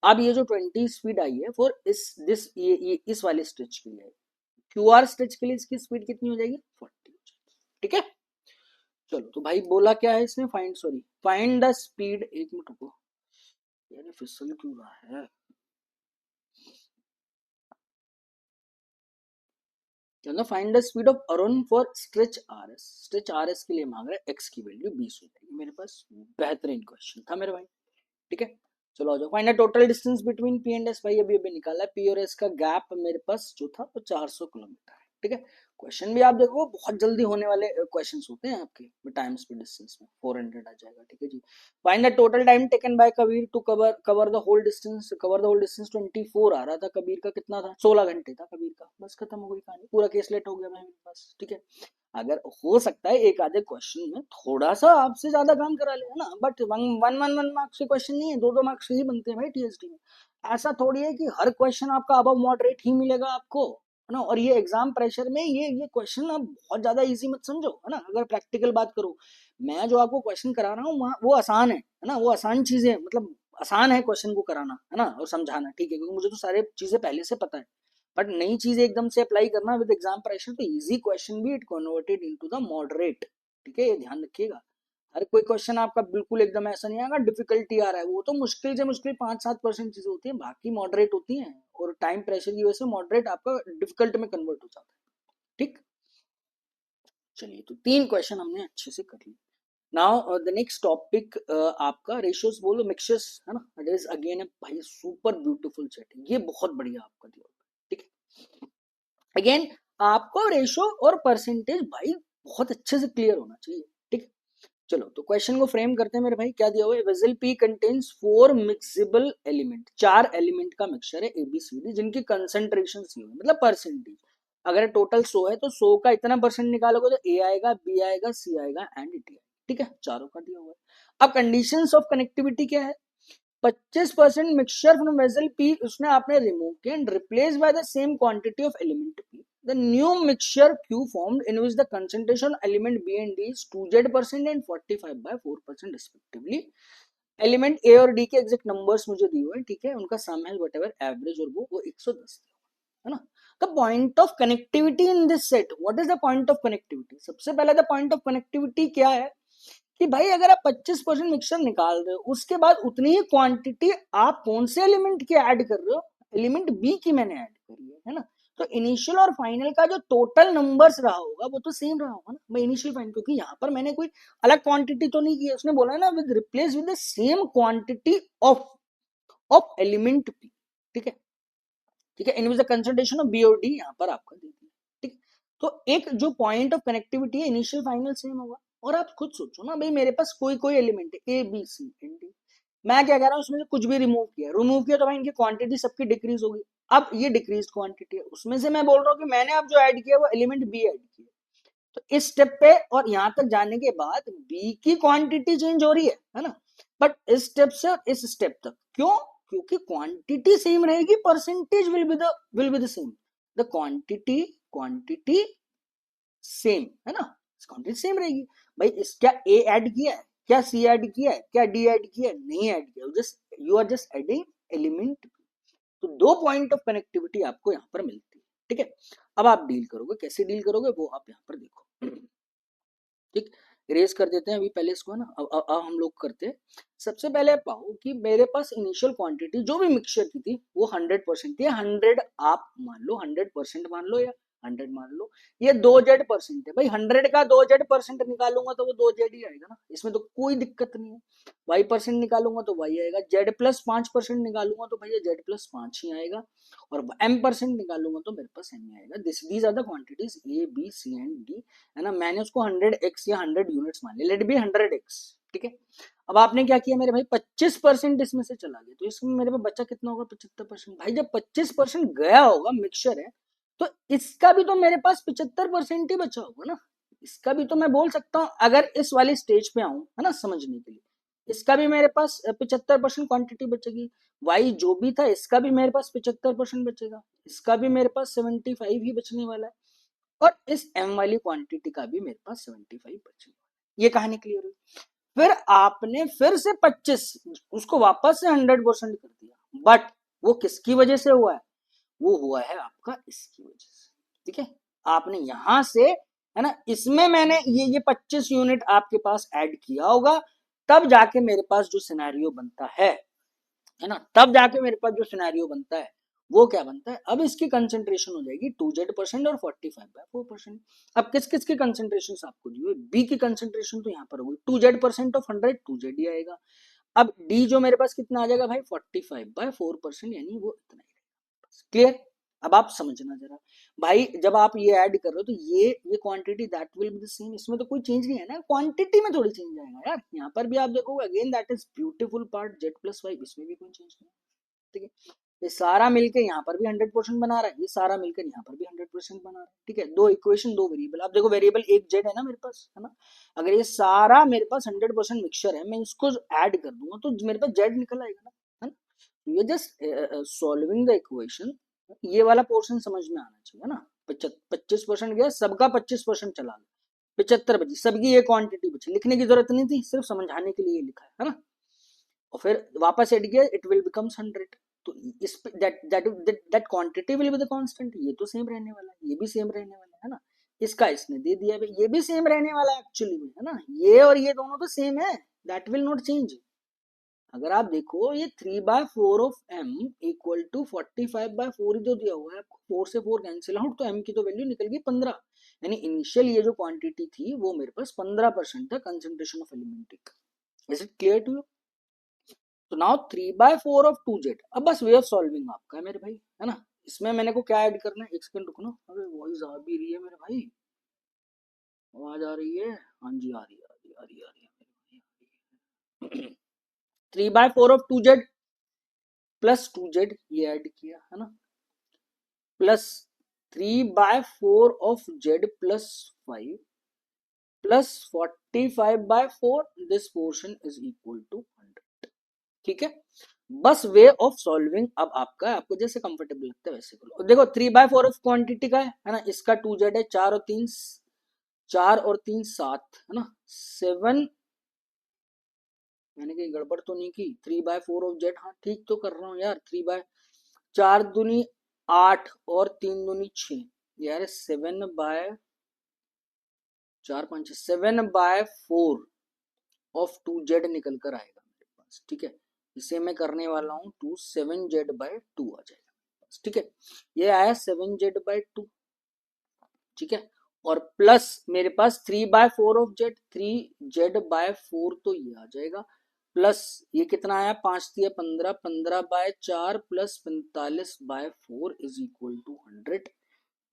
अब ये जो 20 स्पीड आई है फॉर ये इस वाले स्ट्रेच के लिए, क्यू आर स्ट्रेच के लिए इसकी स्पीड कितनी हो जाएगी, 40 हो जाएगी। ठीक है, चलो तो भाई बोला क्या है इसने, फाइंड द स्पीड, एक मिनट रुको यार, फिसल क्यों रहा है, चलो find the speed of Arun for stretch R S, stretch R S के लिए मांग रहा है, एक्स की वैल्यू 20 हो जाएगी मेरे पास। बेहतरीन क्वेश्चन था मेरे भाई। ठीक है, चलो आ जाओ, find the total distance between P and S, भाई अभी अभी निकाला है, पी और एस का गैप मेरे पास जो था वो 400 किलोमीटर है। ठीक है, क्वेश्चन भी आप देखो बहुत जल्दी होने वाले क्वेश्चन होते हैं आपके, टाइम स्पीड डिस्टेंस में 400 आ जाएगा। ठीक है जी, find the total time taken by Kabir to cover the whole distance, 24 आ रहा था, कबीर का कितना था, 16 घंटे था कबीर का, बस खत्म हो गई कहानी, पूरा केस लेट हो गया भाई मेरे पास। ठीक है, अगर हो सकता है एक आधे क्वेश्चन में थोड़ा सा आपसे ज्यादा काम करा ले, है ना, बट वन मार्क्स के क्वेश्चन नहीं है, 2 मार्क्स ही बनते हैं भाई टीएसटी में। ऐसा थोड़ी है कि हर क्वेश्चन आपका अबव मॉडरेट ही मिलेगा आपको, है ना, और ये एग्जाम प्रेशर में ये क्वेश्चन आप बहुत ज्यादा इजी मत समझो, है ना, अगर प्रैक्टिकल बात करो, मैं जो आपको क्वेश्चन करा रहा हूँ वो आसान है ना, वो आसान चीजें, मतलब आसान है क्वेश्चन को कराना, है ना, और समझाना। ठीक है, क्योंकि मुझे तो सारे चीजें पहले से पता है, बट नई चीज एकदम से अप्लाई करना विद एग्जाम प्रेशर, तो इजी क्वेश्चन भी it converted into the moderate. ठीक है, ये ध्यान रखिएगा, हर कोई क्वेश्चन आपका बिल्कुल एकदम ऐसा नहीं आएगा डिफिकल्टी आ रहा है, वो तो मुश्किल से मुश्किल 5-7% चीजें होती है, बाकी मॉडरेट होती हैं, और टाइम प्रेशर की वजह से मॉडरेट आपका डिफिकल्ट में कन्वर्ट हो जाता है। ठीक, चलिए तो 3 क्वेश्चन हमने अच्छे से कर लिए। नाउ द नेक्स्ट टॉपिक आपका रेशियोज बोलो मिक्सचर्स, है ना, दैट इज अगेन भाई सुपर ब्यूटीफुल सेटिंग, ये बहुत बढ़िया आपका दिया होगा। ठीक है, अगेन आपको रेशो और परसेंटेज भाई बहुत अच्छे से क्लियर होना चाहिए। ठीक है, चलो तो क्वेश्चन को फ्रेम करते हैं मेरे भाई, क्या दिया हुआ है, vessel P contains 4 miscible element, 4 element का मिक्सचर है ABCD, जिनकी कंसेंट्रेशन सी हो, मतलब परसेंटेज, अगर टोटल 100 है तो 100 का इतना परसेंट निकालोगे तो A आएगा, B आएगा, C आएगा एंड D आएगा। ठीक है, चारों का दिया हुआ है। अब कंडीशंस ऑफ कनेक्टिविटी क्या है, 25% मिक्सचर फ्रॉम वेसल पी उसने आपने रिमूव किया and replace by the same quantity of element P, the new mixture Q formed in which the concentration element B and D is 2z% and 45/4% respectively. Element A और D के exact numbers मुझे दिए हुए हैं, ठीक है, उनका सम है वट एवर एवरेज, और वो 110 है ना। The point of connectivity in this set, what is the point of connectivity? सबसे पहले द पॉइंट ऑफ कनेक्टिविटी क्या है कि भाई अगर आप 25% मिक्सचर निकाल रहे हो, उसके बाद उतनी ही क्वांटिटी आप कौन से एलिमेंट की ऐड कर रहे हो? एलिमेंट बी की मैंने ऐड करी है ना। तो इनिशियल और फाइनल का जो टोटल नंबर्स रहा होगा वो तो सेम रहा होगा ना भाई, इनिशियल फाइनल, क्योंकि यहाँ पर मैंने कोई अलग क्वांटिटी तो नहीं की है। उसने बोला है ना with replace with the same quantity of element P. ठीक है, ठीक है, in which the concentration of B और डी यहाँ पर आपका दे दिया। ठीक है, तो एक जो पॉइंट ऑफ कनेक्टिविटी है इनिशियल फाइनल सेम होगा। और आप खुद सोचो ना भाई, मेरे पास कोई कोई एलिमेंट है A B C and D, मैं क्या कह रहा हूँ उसमें से कुछ भी रिमूव किया तो भाई इनकी क्वांटिटी सबकी डिक्रीज होगी। अब ये डिक्रीज क्वांटिटी है, उसमें से मैं बोल रहा हूँ कि मैंने अब जो ऐड किया वो एलिमेंट बी ऐड किया। तो इस स्टेप पे और यहाँ तक जाने के बाद बी की क्वांटिटी चेंज हो रही है ना, बट इस स्टेप से इस स्टेप तक क्यों? क्योंकि क्वांटिटी सेम रहेगी, percentage will be the same. The quantity same है ना, क्वांटिटी सेम रहेगी। भाई इस क्या ए ऐड किया है, क्या सी ऐड किया है, क्या डी ऐड किया है? नहीं ऐड किया, just you are just adding element. तो दो पॉइंट ऑफ कनेक्टिविटी आपको यहाँ पर मिलती है। ठीक है, अब आप डील करोगे, कैसे डील करोगे वो आप यहाँ पर देखो। ठीक, इरेज कर देते हैं अभी पहले इसको ना। अब हम लोग करते हैं, सबसे पहले पाओ कि मेरे पास इनिशियल क्वांटिटी जो भी मिक्सचर की थी वो 100% थी। 100 आप मान लो, 100% मान लो या 100 मान लो, ये 2Z% है भाई। 100 का 2Z% निकालूंगा तो वो 2Z ही आएगा ना, इसमें तो कोई दिक्कत नहीं है। Y% निकालूंगा तो Y आएगा, Z+5% निकालूंगा तो भैया Z+5 ही आएगा, और M% निकालूंगा तो मेरे पास M आएगा। These are the quantities A B C and D, है ना। मैंने उसको 100x या 100 यूनिट्स मान लिया, लेट बी 100x। ठीक है, अब आपने क्या किया मेरे भाई, 25% इसमें से चला गया, तो इसमें मेरे पास बचा कितना होगा? 75%। भाई जब 25% गया होगा, मिक्सचर है, तो इसका भी तो मेरे पास 75% ही बचा होगा ना। इसका भी तो मैं बोल सकता हूँ, अगर इस वाली स्टेज पे आऊं, है ना, समझने के लिए, इसका भी मेरे पास 75% क्वांटिटी बचेगी। वाई जो भी था इसका भी मेरे पास 75% बचेगा, इसका भी मेरे पास 75 ही बचने वाला है, और इस एम वाली क्वांटिटी का भी मेरे पास 75 बचेगा। ये कहानी क्लियर हुई। फिर आपने फिर से 25 उसको वापस से 100% कर दिया, बट वो किसकी वजह से हुआ है? वो हुआ है आपका इसकी वजह से। ठीक है, आपने यहां से, है ना, इसमें मैंने ये 25 यूनिट आपके पास ऐड किया होगा, तब जाके मेरे पास जो सिनेरियो बनता है ना, तब जाके मेरे पास जो सिनेरियो बनता है वो क्या बनता है? अब इसकी कंसेंट्रेशन हो जाएगी 2Z% और 45/4%। अब किस किस की कंसेंट्रेशन आपको दी हुई? बी की कंसेंट्रेशन तो यहाँ पर होगी 2Z% ऑफ 100, 2Z ही आएगा। अब डी जो मेरे पास कितना आ जाएगा भाई? 45/4%, यानी वो इतना ही। क्लियर? अब आप समझना जरा भाई, जब आप ये ऐड कर रहे हो तो ये quantity that will be the same, इसमें तो कोई चेंज नहीं है ना, क्वांटिटी में थोड़ी चेंज आएगा यार। यहाँ पर भी आप देखोगे again that is beautiful part, Z+5, इसमें भी कोई चेंज नहीं। ठीक है, ये सारा मिलकर यहाँ पर भी 100% बना रहा है, ये सारा मिलकर यहाँ पर भी 100% बना रहा है। ठीक है, दो इक्वेशन दो वेरिएबल, आप देखो वेरिएबल एक जेड है ना मेरे पास, है ना। अगर ये सारा मेरे पास 100% मिक्सचर है, मैं इसको ऐड कर दूंगा तो मेरे पास जेड निकल आएगा ना, है ना। ये जस्ट सॉल्विंग द इक्वेशन, ये वाला पोर्शन समझ में आना चाहिए ना। 25% गया, सबका 25% चला गया, 75 बची, सबकी ये क्वांटिटी बची, लिखने की जरूरत नहीं थी, सिर्फ समझाने के लिए लिखा है ना। और फिर वापस ऐड किया, इट विल बिकम्स 100। तो इस that quantity will be the constant, ये तो सेम रहने वाला है, ये भी सेम रहने वाला है ना। इसका इसने दे दिया, ये भी सेम रहने वाला है एक्चुअली में, है ना। ये और ये दोनों तो सेम है, दैट विल नॉट चेंज। अगर आप देखो ये 3/4 ऑफ m इक्वल टू 45/4 जो दिया हुआ है आपको, 4 से 4 कैंसिल आउट, तो m की तो वैल्यू निकल गई 15। यानी इनिशियल ये जो क्वांटिटी थी वो मेरे पास 15% था concentration of element. Is it clear to you? तो नाउ 3/4 ऑफ 2Z। अब बस वे ऑफ सॉल्विंग आपका है मेरे भाई, है ना। इसमें मैंने को क्या ऐड करना है, एक सेकंड रुको ना, अरे वॉइस आ भी रही है मेरे भाई, आवाज आ रही है? हाँ जी आ रही है, आ रही है, आ रही है, आ रही है मेरे भाई। 3/4 ऑफ 2Z प्लस 2Z ये ऐड किया है ना, plus 3/4 of Z plus 5 plus 45/4, this portion is equal to 100। ठीक है, बस वे ऑफ सॉल्विंग अब आपका है, आपको जैसे कंफर्टेबल लगता है वैसे करो। देखो 3/4 ऑफ क्वांटिटी का है ना, इसका 2Z है, 4 और 3 7, है ना, 7। मैंने कहीं गड़बड़ तो नहीं की? 3/4 ऑफ जेड, हाँ ठीक तो कर रहा हूँ यार। 3/4 दूनी 8 और 3 दूनी 6 यार 7/4 ऑफ 2z निकल कर आएगा मेरे पास। ठीक है, इसे मैं करने वाला हूँ 7z/2 आ जाएगा। ठीक है, ये आया 7z/2। ठीक है, और प्लस मेरे पास 3/4 ऑफ जेड, 3z/4 तो ये आ जाएगा, प्लस ये कितना आया 5×3 = 15, 15/4 प्लस 45/4 इज इक्वल टू 100।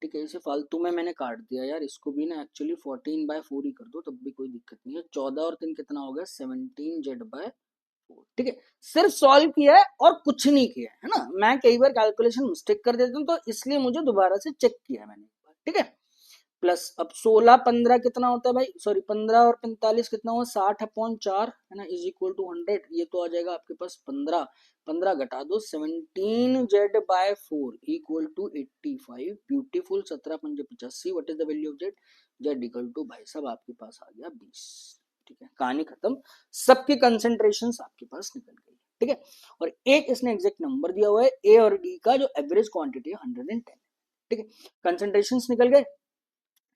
ठीक है, इसे फालतू में मैंने काट दिया यार, इसको भी ना एक्चुअली 14/4 ही कर दो तब भी कोई दिक्कत नहीं है। 14 और 3 कितना हो गया 17z/4। ठीक है, सिर्फ सॉल्व किया है और कुछ नहीं किया है ना। मैं कई बार कैलकुलेशन मिस्टेक कर देता हूँ तो इसलिए मुझे दोबारा से चेक किया मैंने। ठीक है, प्लस अब 16×15 कितना होता है भाई, सॉरी 15 और 45 कितना हुआ 60/4 है ना, इज इक्वल टू 100। ये तो आ जाएगा आपके पास 15, 15 घटा दो 17z/4 equal to 85। Beautiful, 17×5 = 85। What is the value of Z, Z equal to भाई साहब आपके पास आ गया 20। ठीक है, कहानी खत्म, सबकी कंसेंट्रेशन आपके पास निकल गई। ठीक है, और एक इसने एग्जैक्ट नंबर दिया हुआ है ए और डी का जो एवरेज क्वांटिटी है 110। ठीक है, कंसेंट्रेशन निकल गए,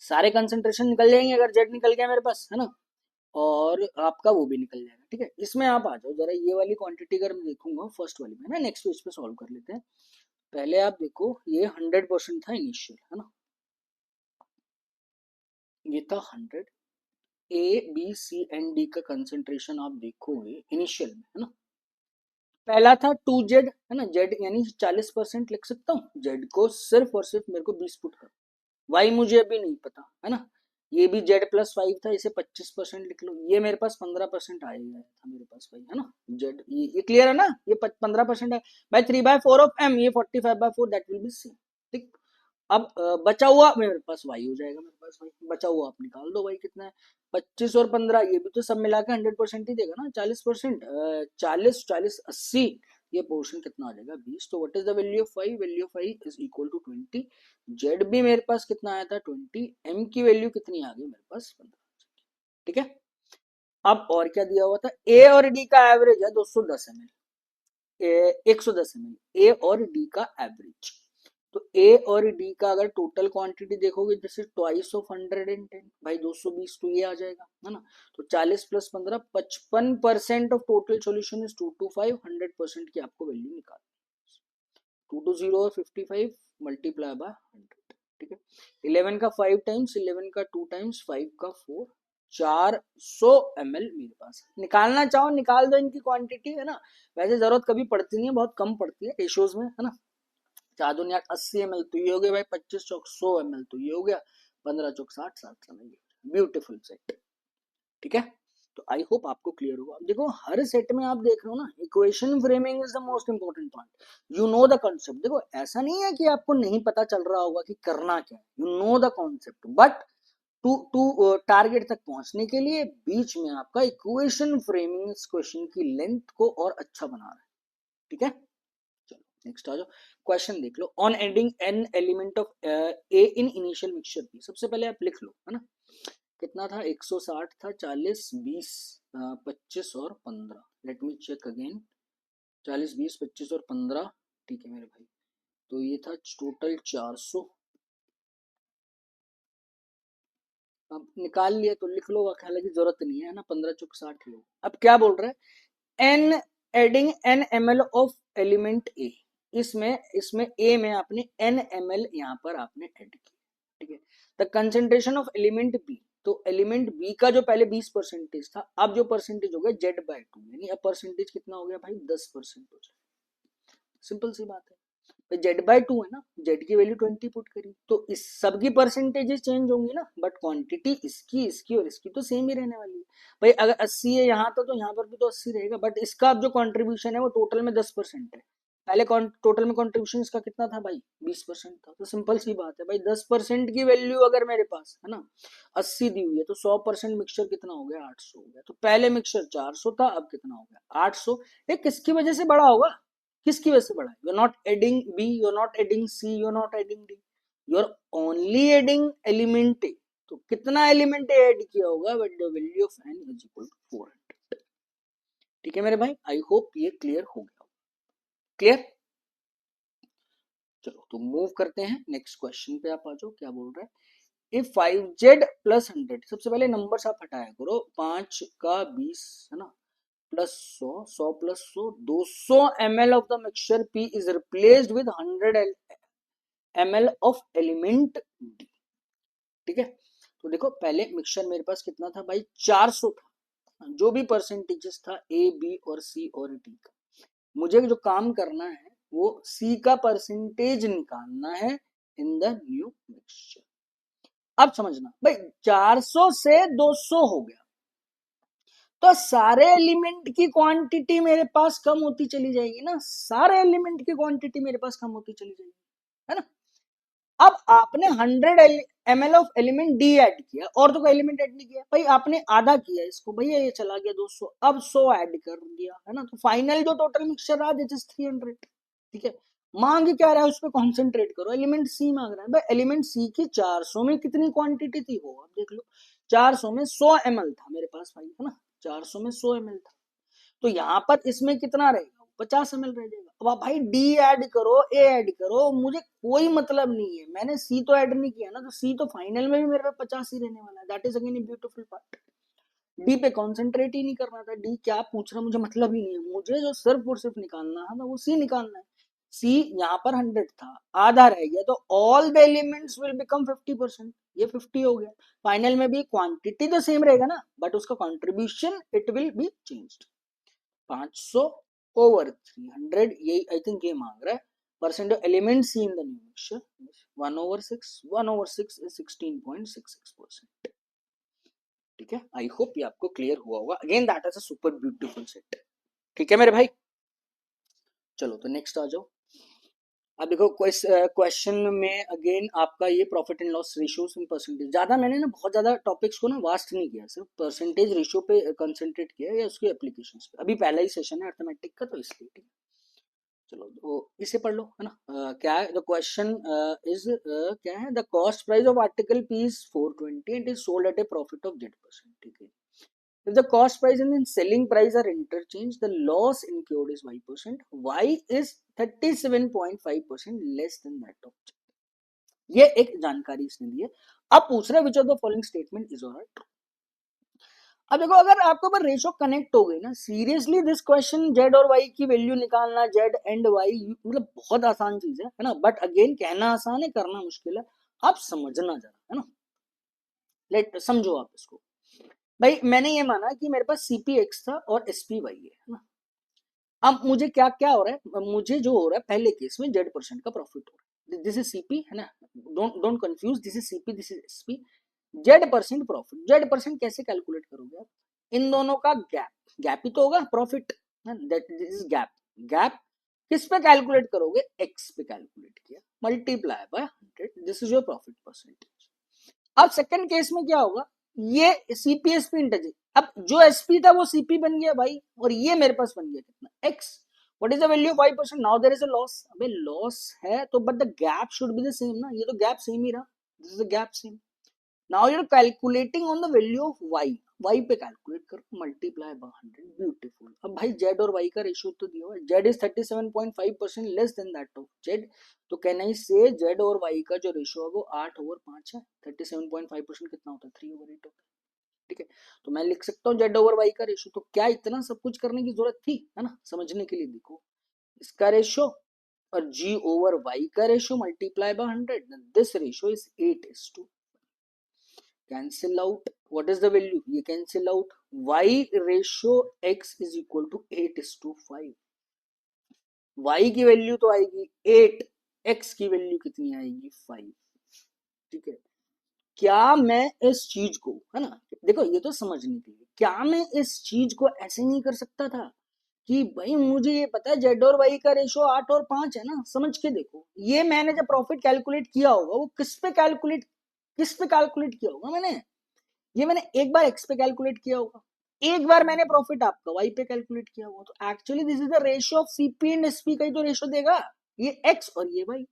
सारे कंसेंट्रेशन निकल जाएंगे अगर जेड निकल गया मेरे पास है ना, और आपका वो भी निकल जाएगा। ठीक है, इसमें आप आ जाओ जरा, ये वाली क्वांटिटी अगर मैं देखूंगा फर्स्ट वाली में ना, नेक्स्ट पेज पे सॉल्व कर लेते हैं। पहले आप देखो ये 100% था इनिशियल है ना, ये था 100। A B C and D का कंसेंट्रेशन आप देखोगे इनिशियल में है ना, पहला था 2z है ना, जेड यानी 40% लिख सकता हूँ, जेड को सिर्फ और सिर्फ मेरे को 20 पुट कर, वाई मुझे अभी नहीं पता है ना, ये भी z+5 था, इसे 25% लिख लो, ये मेरे पास 15% आएगा था मेरे पास भाई है ना, जेड ये क्लियर है ना, ये 15% है भाई। 3/4 ऑफ m, ये 45/4 दैट विल बी सी। ठीक, अब बचा हुआ मेरे पास वाई हो जाएगा, मेरे पास वाई बचा हुआ आप निकाल दो, वाई कितना है 25 और 15, ये भी तो सब मिला के 100% ही देगा ना, 40%, 40 40 80, ये पोर्शन कितना आ जाएगा 20। तो what is the value of five, value of five is equal to 20। Z भी मेरे पास कितना आया था 20, एम की वैल्यू कितनी आ गई मेरे पास 15। ठीक है, अब और क्या दिया हुआ था, ए और डी का एवरेज है 210 ml, 110 ml ए और डी का एवरेज। तो ए और डी का अगर टोटल क्वांटिटी देखोगे जैसे ट्वाइस ऑफ 110 भाई 220, तो ये आ जाएगा है ना। तो 40 + 15 55% ऑफ टोटल सॉल्यूशन इज 225, 100% की आपको वैल्यू निकाल 220 और 55 मल्टीप्लाई बाय 100। ठीक है, 11 का 5 टाइम्स, 11 का 2 टाइम्स, 5 का 4, 400 ml मेरे पास निकालना चाहो निकाल दो इनकी क्वांटिटी है ना, वैसे जरूरत कभी पड़ती नहीं है, बहुत कम पड़ती है रेशियोज में है ना। 4×2 = 80 ml तो ये हो गया भाई, 25 चौक 100 ml तो ये हो गया, 15 चौक 60, 7 ml। Beautiful set. ठीक है, तो आई होप आपको क्लियर होगा। अब देखो हर सेट में आप देख रहे हो ना, equation framing is the most important point, you know the concept. देखो ऐसा नहीं है कि आपको नहीं पता चल रहा होगा कि करना क्या है, you know the concept, but to target तक पहुंचने के लिए बीच में आपका इक्वेशन फ्रेमिंग इस क्वेश्चन की लेंथ को और अच्छा बना रहा है। ठीक है, चलो नेक्स्ट आ जाओ, क्वेश्चन देख लो। On adding an element of A in initial mixture B, सबसे पहले आप लिख लो है ना, कितना था 160 था, 40 20 25 और 15, लेट मी चेक अगेन, 40 20 25 और 15। ठीक है मेरे भाई, तो ये था टोटल 400। अब निकाल लिया तो लिख लो, हालांकि जरूरत नहीं है ना, 15 चौक 60 लो। अब क्या बोल रहा है, an adding an ml of element A, इसमें इसमें ए में आपने एन ml यहाँ पर आपने ऐड किया। ठीक है, the concentration of element B, तो एलिमेंट बी का जो पहले 20% था, अब जो परसेंटेज हो गया z/2, यानी अब परसेंटेज कितना हो गया भाई 10% हो जाए, सिंपल सी बात है। तो z/2 है ना, z की वैल्यू 20 पुट करी, तो इस सब की परसेंटेजेस चेंज होंगी ना, बट क्वांटिटी इसकी इसकी और इसकी तो सेम ही रहने वाली है। भाई अगर 80 है यहाँ तो यहाँ पर भी तो 80 रहेगा, बट इसका अब जो कंट्रीब्यूशन है वो टोटल में 10% है, पहले टोटल में कंट्रीब्यूशन इसका कितना था भाई 20% था। तो सिंपल सी बात है भाई, 10% की वैल्यू अगर मेरे पास है ना 80 दी हुई है, तो 100% मिक्सचर कितना हो गया 800 हो गया। तो पहले मिक्सचर 400 था, अब कितना हो गया 800। ये किसकी वजह से बड़ा होगा, किसकी वजह से बढ़ा, you are not adding B, you are not adding C, you are not adding D, you are only adding element A. तो कितना एलिमेंट ऐड किया होगा, but the value of n is equal to 400। ठीक है मेरे भाई, I hope ये clear हो गया, क्लियर। चलो तो मूव करते हैं नेक्स्ट क्वेश्चन पे, आप आ जाओ। क्या बोल रहा है, इफ 5z प्लस 100, सबसे पहले नंबर आप हटाया करो, 5 का 20 है ना, plus 100, 100 plus 100, 200 ml of the mixture P is replaced with 100 ml of element D। ठीक है, तो देखो पहले मिक्सचर मेरे पास कितना था भाई, 400 था, जो भी परसेंटेजेस था A B और C और D का, मुझे जो काम करना है वो C का परसेंटेज निकालना है इन द न्यू मिक्सचर। अब समझना भाई, 400 से 200 हो गया, तो सारे एलिमेंट की क्वांटिटी मेरे पास कम होती चली जाएगी ना, सारे एलिमेंट की क्वांटिटी मेरे पास कम होती चली जाएगी, है ना। अब आपने 100 ml of element D add किया, और तो कोई एलिमेंट ऐड नहीं किया भाई, आपने आधा किया इसको, भैया ये चला गया 200, अब 100 ऐड कर दिया, है ना, तो फाइनल जो टोटल मिक्सचर रहा दैट इज 300। ठीक है, मांग क्या रहा है उस पर कॉन्सेंट्रेट करो, एलिमेंट सी मांग रहा है भाई, एलिमेंट सी की 400 में कितनी क्वांटिटी थी वो आप देख लो, 400 में 100 ml था मेरे पास भाई, है ना, 400 में 100 ml था, तो यहाँ पर इसमें कितना रहेगा, 50 ml रह जाएगा। अब आप भाई डी ऐड करो, ए ऐड करो, मुझे कोई मतलब नहीं है, मैंने सी तो ऐड नहीं किया ना, तो सी तो फाइनल में भी मेरे पे 50 ही रहने वाला है, that is again a beautiful part. D पे कॉन्सेंट्रेट ही नहीं करना था, डी क्या पूछ रहा मुझे मतलब ही नहीं है, मुझे जो सिर्फ और सिर्फ निकालना है वो सी निकालना है। सी यहाँ पर 100 था, आधा रह गया, तो all the elements will become 50%, ये 50 हो गया, फाइनल में भी क्वांटिटी तो सेम रहेगा ना, बट उसका contribution it will be changed. 500 over 300, ये आई थिंक ये मांग रहा है, percent of element C in the new mixture 1/6, 1/6 is 16.66%। ठीक है, आई होप ये आपको क्लियर हुआ होगा, again that is a super beautiful set. ठीक है मेरे भाई, चलो तो नेक्स्ट आ जाओ। अब देखो क्वेश्चन में अगेन आपका ये profit and loss ratios in percentage, ज्यादा मैंने ना बहुत ज्यादा टॉपिक्स को ना वास्ट नहीं किया, सिर्फ परसेंटेज रेशियो पे कंसंट्रेट किया या उसके एप्लीकेशंस पे, अभी पहला ही सेशन है अर्थमेटिक का, तो इसलिए। ठीक है, चलो तो इसे पढ़ लो, है ना। क्या है द क्वेश्चन इज, क्या है, the cost price of article P is 420 and is sold at A profit of Z%। ठीक है, if the cost price and then selling price are interchanged, the loss incurred is y%, y is 37.5% less than that of Z। ये एक जानकारी इसने दी है। अब पूछ रहे विच of the following statement is और ट्रू। अब देखो, अगर आपके ऊपर रेशो कनेक्ट हो गई ना, सीरियसली दिस क्वेश्चन जेड और वाई की वैल्यू निकालना, जेड एंड वाई, मतलब बहुत आसान चीज है ना, बट अगेन कहना आसान है, करना मुश्किल है, आप समझना जरा, है ना। लेट समझो आप इसको, भाई मैंने ये माना कि मेरे पास सीपी एक्स था और एसपी वाई है ना। अब मुझे क्या क्या हो रहा है, मुझे जो हो रहा है पहले केस में Z% का प्रॉफिट हो रहा है, दिस इज सीपी, है ना, don't confuse, this is CP, this is SP. Z% profit, Z% कैसे कैलकुलेट करोगे आप, इन दोनों का गैप, गैप ही तो होगा profit, that is gap, gap किस पे कैलकुलेट करोगे, एक्स पे कैलकुलेट किया, multiply by 100, this is your profit percentage. अब सेकंड केस में क्या होगा, ये सीपी एसपी इंटरचेंज, अब जो एसपी था वो सीपी बन गया भाई, और ये मेरे पास बन गया कितना, X. What is the value of 5%, now there is a loss, अबे लॉस है तो but the gap should be the same ना, ये तो गैप सेम ही रहा, this is the gap same. Now you are calculating on the value of Y, Y पे calculate करो, मल्टीप्लाई बाय 100, ब्यूटीफुल। अब भाई जेड और वाई का रेशियो तो दिया हुआ है, Z is 37.5% less than that of Z, तो कैन आई से जेड और वाई का जो रेशियो है वो 8/5 है, 37.5% कितना होता है, 3/8 होता है। ठीक है, तो मैं लिख सकता हूँ जेड ओवर वाई का रेशियो, तो क्या इतना सब कुछ करने की जरूरत थी, है ना, समझने के लिए देखो इसका रेशियो और जी ओवर वाई का ratio multiply by 100, this ratio is 8:2, cancel out, what is the value, ये cancel out, y ratio x is equal to 8:5, y की वैल्यू तो आएगी 8, x की वैल्यू कितनी आएगी 5। ठीक है, क्या मैं इस चीज को, है ना, देखो ये तो समझने के लिए, क्या मैं इस चीज को ऐसे नहीं कर सकता था कि भाई मुझे ये पता है जेड और वाई का रेशियो 8 और 5 है ना, समझ के देखो, ये मैंने जब प्रॉफिट कैलकुलेट किया होगा वो किस पे कैलकुलेट किया होगा मैंने, ये मैंने एक बार एक्स पे कैलकुलेट किया होगा, एक बार मैंने प्रॉफिट आपका वाई पे कैलकुलेट किया होगा, तो actually this is the ratio of CP and SP का ही तो रेशियो देगा, ये एक्स और ये वाई।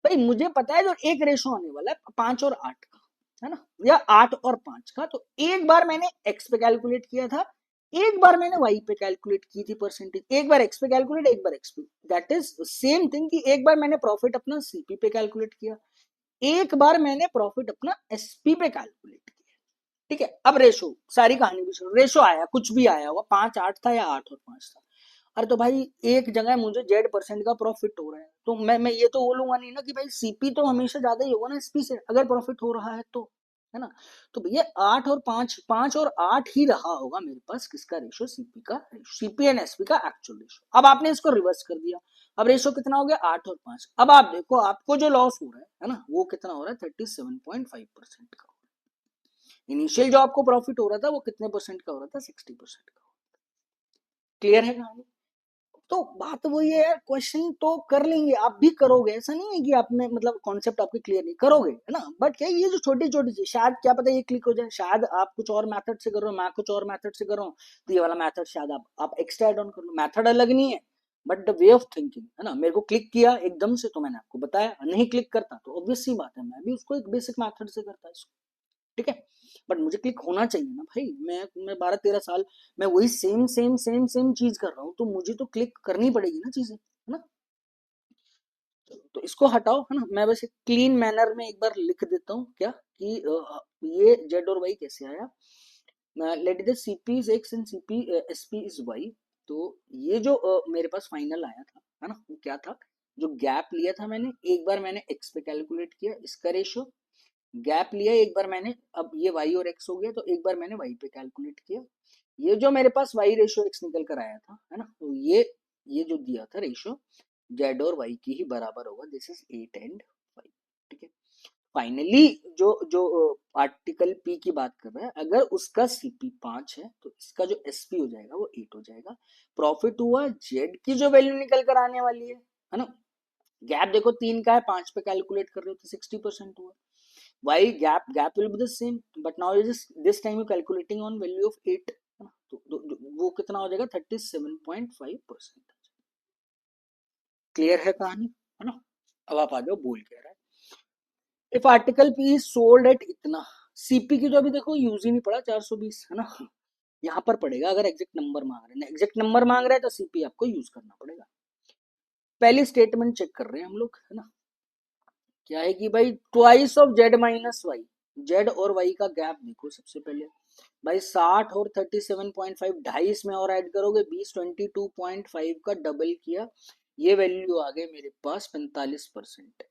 भाई मुझे पता है जो एक रेशियो आने वाला है 5 और 8 का, है ना, या 8 और 5 का, तो एक बार मैंने एक्स पे कैलकुलेट किया था, एक बार मैंने वाई पे कैलकुलेट की थी परसेंटेज, एक बार एक्स पे कैलकुलेट, एक बार एक्स पे, दैट इज सेम थिंग कि एक बार मैंने प्रॉफिट अपना सीपी पे कैलकुलेट किया, एक बार मैंने प्रॉफिट अपना एसपी पे कैलकुलेट किया। ठीक है, अब रेशो, सारी कहानी भी छोड़ो, रेशो आया कुछ भी आया हुआ, 5-8 था या 8 और 5 था। अरे तो भाई एक जगह मुझे Z% का प्रॉफिट हो रहा है, तो मैं ये तो बोलूंगा नहीं ना कि भाई सीपी तो हमेशा ज्यादा ही होगा ना एसपी से, अगर प्रॉफिट हो रहा है तो, है ना। तो भैया 8 और 5, 5 और 8 ही रहा होगा मेरे पास किसका रेशो, सीपी का, सीपी एंड एसपी का एक्चुअल रेशो। अब आपने इसको रिवर्स कर दिया, अब रेशो कितना हो गया 8 और 5। अब आप देखो आपको जो लॉस हो रहा है ना, वो कितना हो रहा है 37.5% का। इनिशियल जो आपको प्रॉफिट हो रहा था वो कितने परसेंट का हो रहा था, 60% का। क्लियर है कहानी। तो बात वही है यार, क्वेश्चन तो कर लेंगे, आप भी करोगे, ऐसा नहीं है कि आप में मतलब कॉन्सेप्ट आपके क्लियर नहीं करोगे, है ना। बट क्या ये जो छोटी छोटी चीज, शायद क्या पता ये क्लिक हो जाए, शायद आप कुछ और मेथड से कर रहे हो, मैं कुछ और मेथड से कर रहा हूँ, तो ये वाला मेथड शायद आप एक्स्ट्रा एड ऑन कर लो। मेथड अलग नहीं है but the way of thinking, है ना। मेरे को क्लिक किया एकदम से तो मैंने आपको बताया, नहीं क्लिक करता तो ऑब्वियस सी बात है मैं भी उसको एक बेसिक मेथड से करता इसको। ठीक है, बट मुझे क्लिक होना चाहिए ना भाई, मैं 12-13 साल मैं वही सेम सेम सेम सेम चीज कर रहा हूँ, तो मुझे तो क्लिक करनी पड़ेगी ना चीजें, है ना। तो इसको हटाओ, है ना। मैं बस क्लीन मैनर में एक बार लिख देता हूँ क्या कि ये जेड और वाई कैसे आया। Let the CP is X and CP SP is Y. तो ये जो मेरे पास फाइनल आया था, है ना, वो क्या था, जो गैप लिया था मैंने, एक बार मैंने एक्स पे कैलकुलेट किया इसका रेशो, गैप लिया एक बार मैंने, अब ये y और x हो गया, तो एक बार मैंने y पे कैलकुलेट किया, ये जो मेरे पास y रेशियो x निकल कर आया था, है ना, तो ये जो दिया था रेशियो z और y की ही बराबर होगा, दिस इज 8 and 5। ठीक है, फाइनली जो जो आर्टिकल p की बात कर रहा है, अगर उसका cp 5 है तो इसका जो sp हो जाएगा वो 8 हो जाएगा। प्रॉफिट हुआ z की जो वैल्यू निकल कर आने वाली है ना। गैप देखो 3 का है, 5 पे कैलकुलेट कर रहे हो तो 60% हुआ। why gap will be the same, but now you just this time you calculating on value of 8, तो वो कितना हो जाएगा 37.5%। क्लियर है कहानी, है ना। अब आप आ जाओ बोल क्या रहा है, if article P is sold at इतना, सीपी की तो अभी देखो यूज ही नहीं पड़ा 420, है ना। यहाँ पर पड़ेगा, अगर एग्जैक्ट नंबर मांग रहे हैं, एग्जैक्ट नंबर मांग रहे हैं तो सीपी आपको यूज करना पड़ेगा। पहली स्टेटमेंट चेक कर रहे हैं हम लोग, है ना, क्या है कि भाई twice of Z minus Y, Z और वाई का गैप देखो सबसे पहले भाई 60 और 37.5, 2.5 इसमें और ऐड करोगे 20, 22.5 का डबल किया, ये वैल्यू आ गई मेरे पास 45%।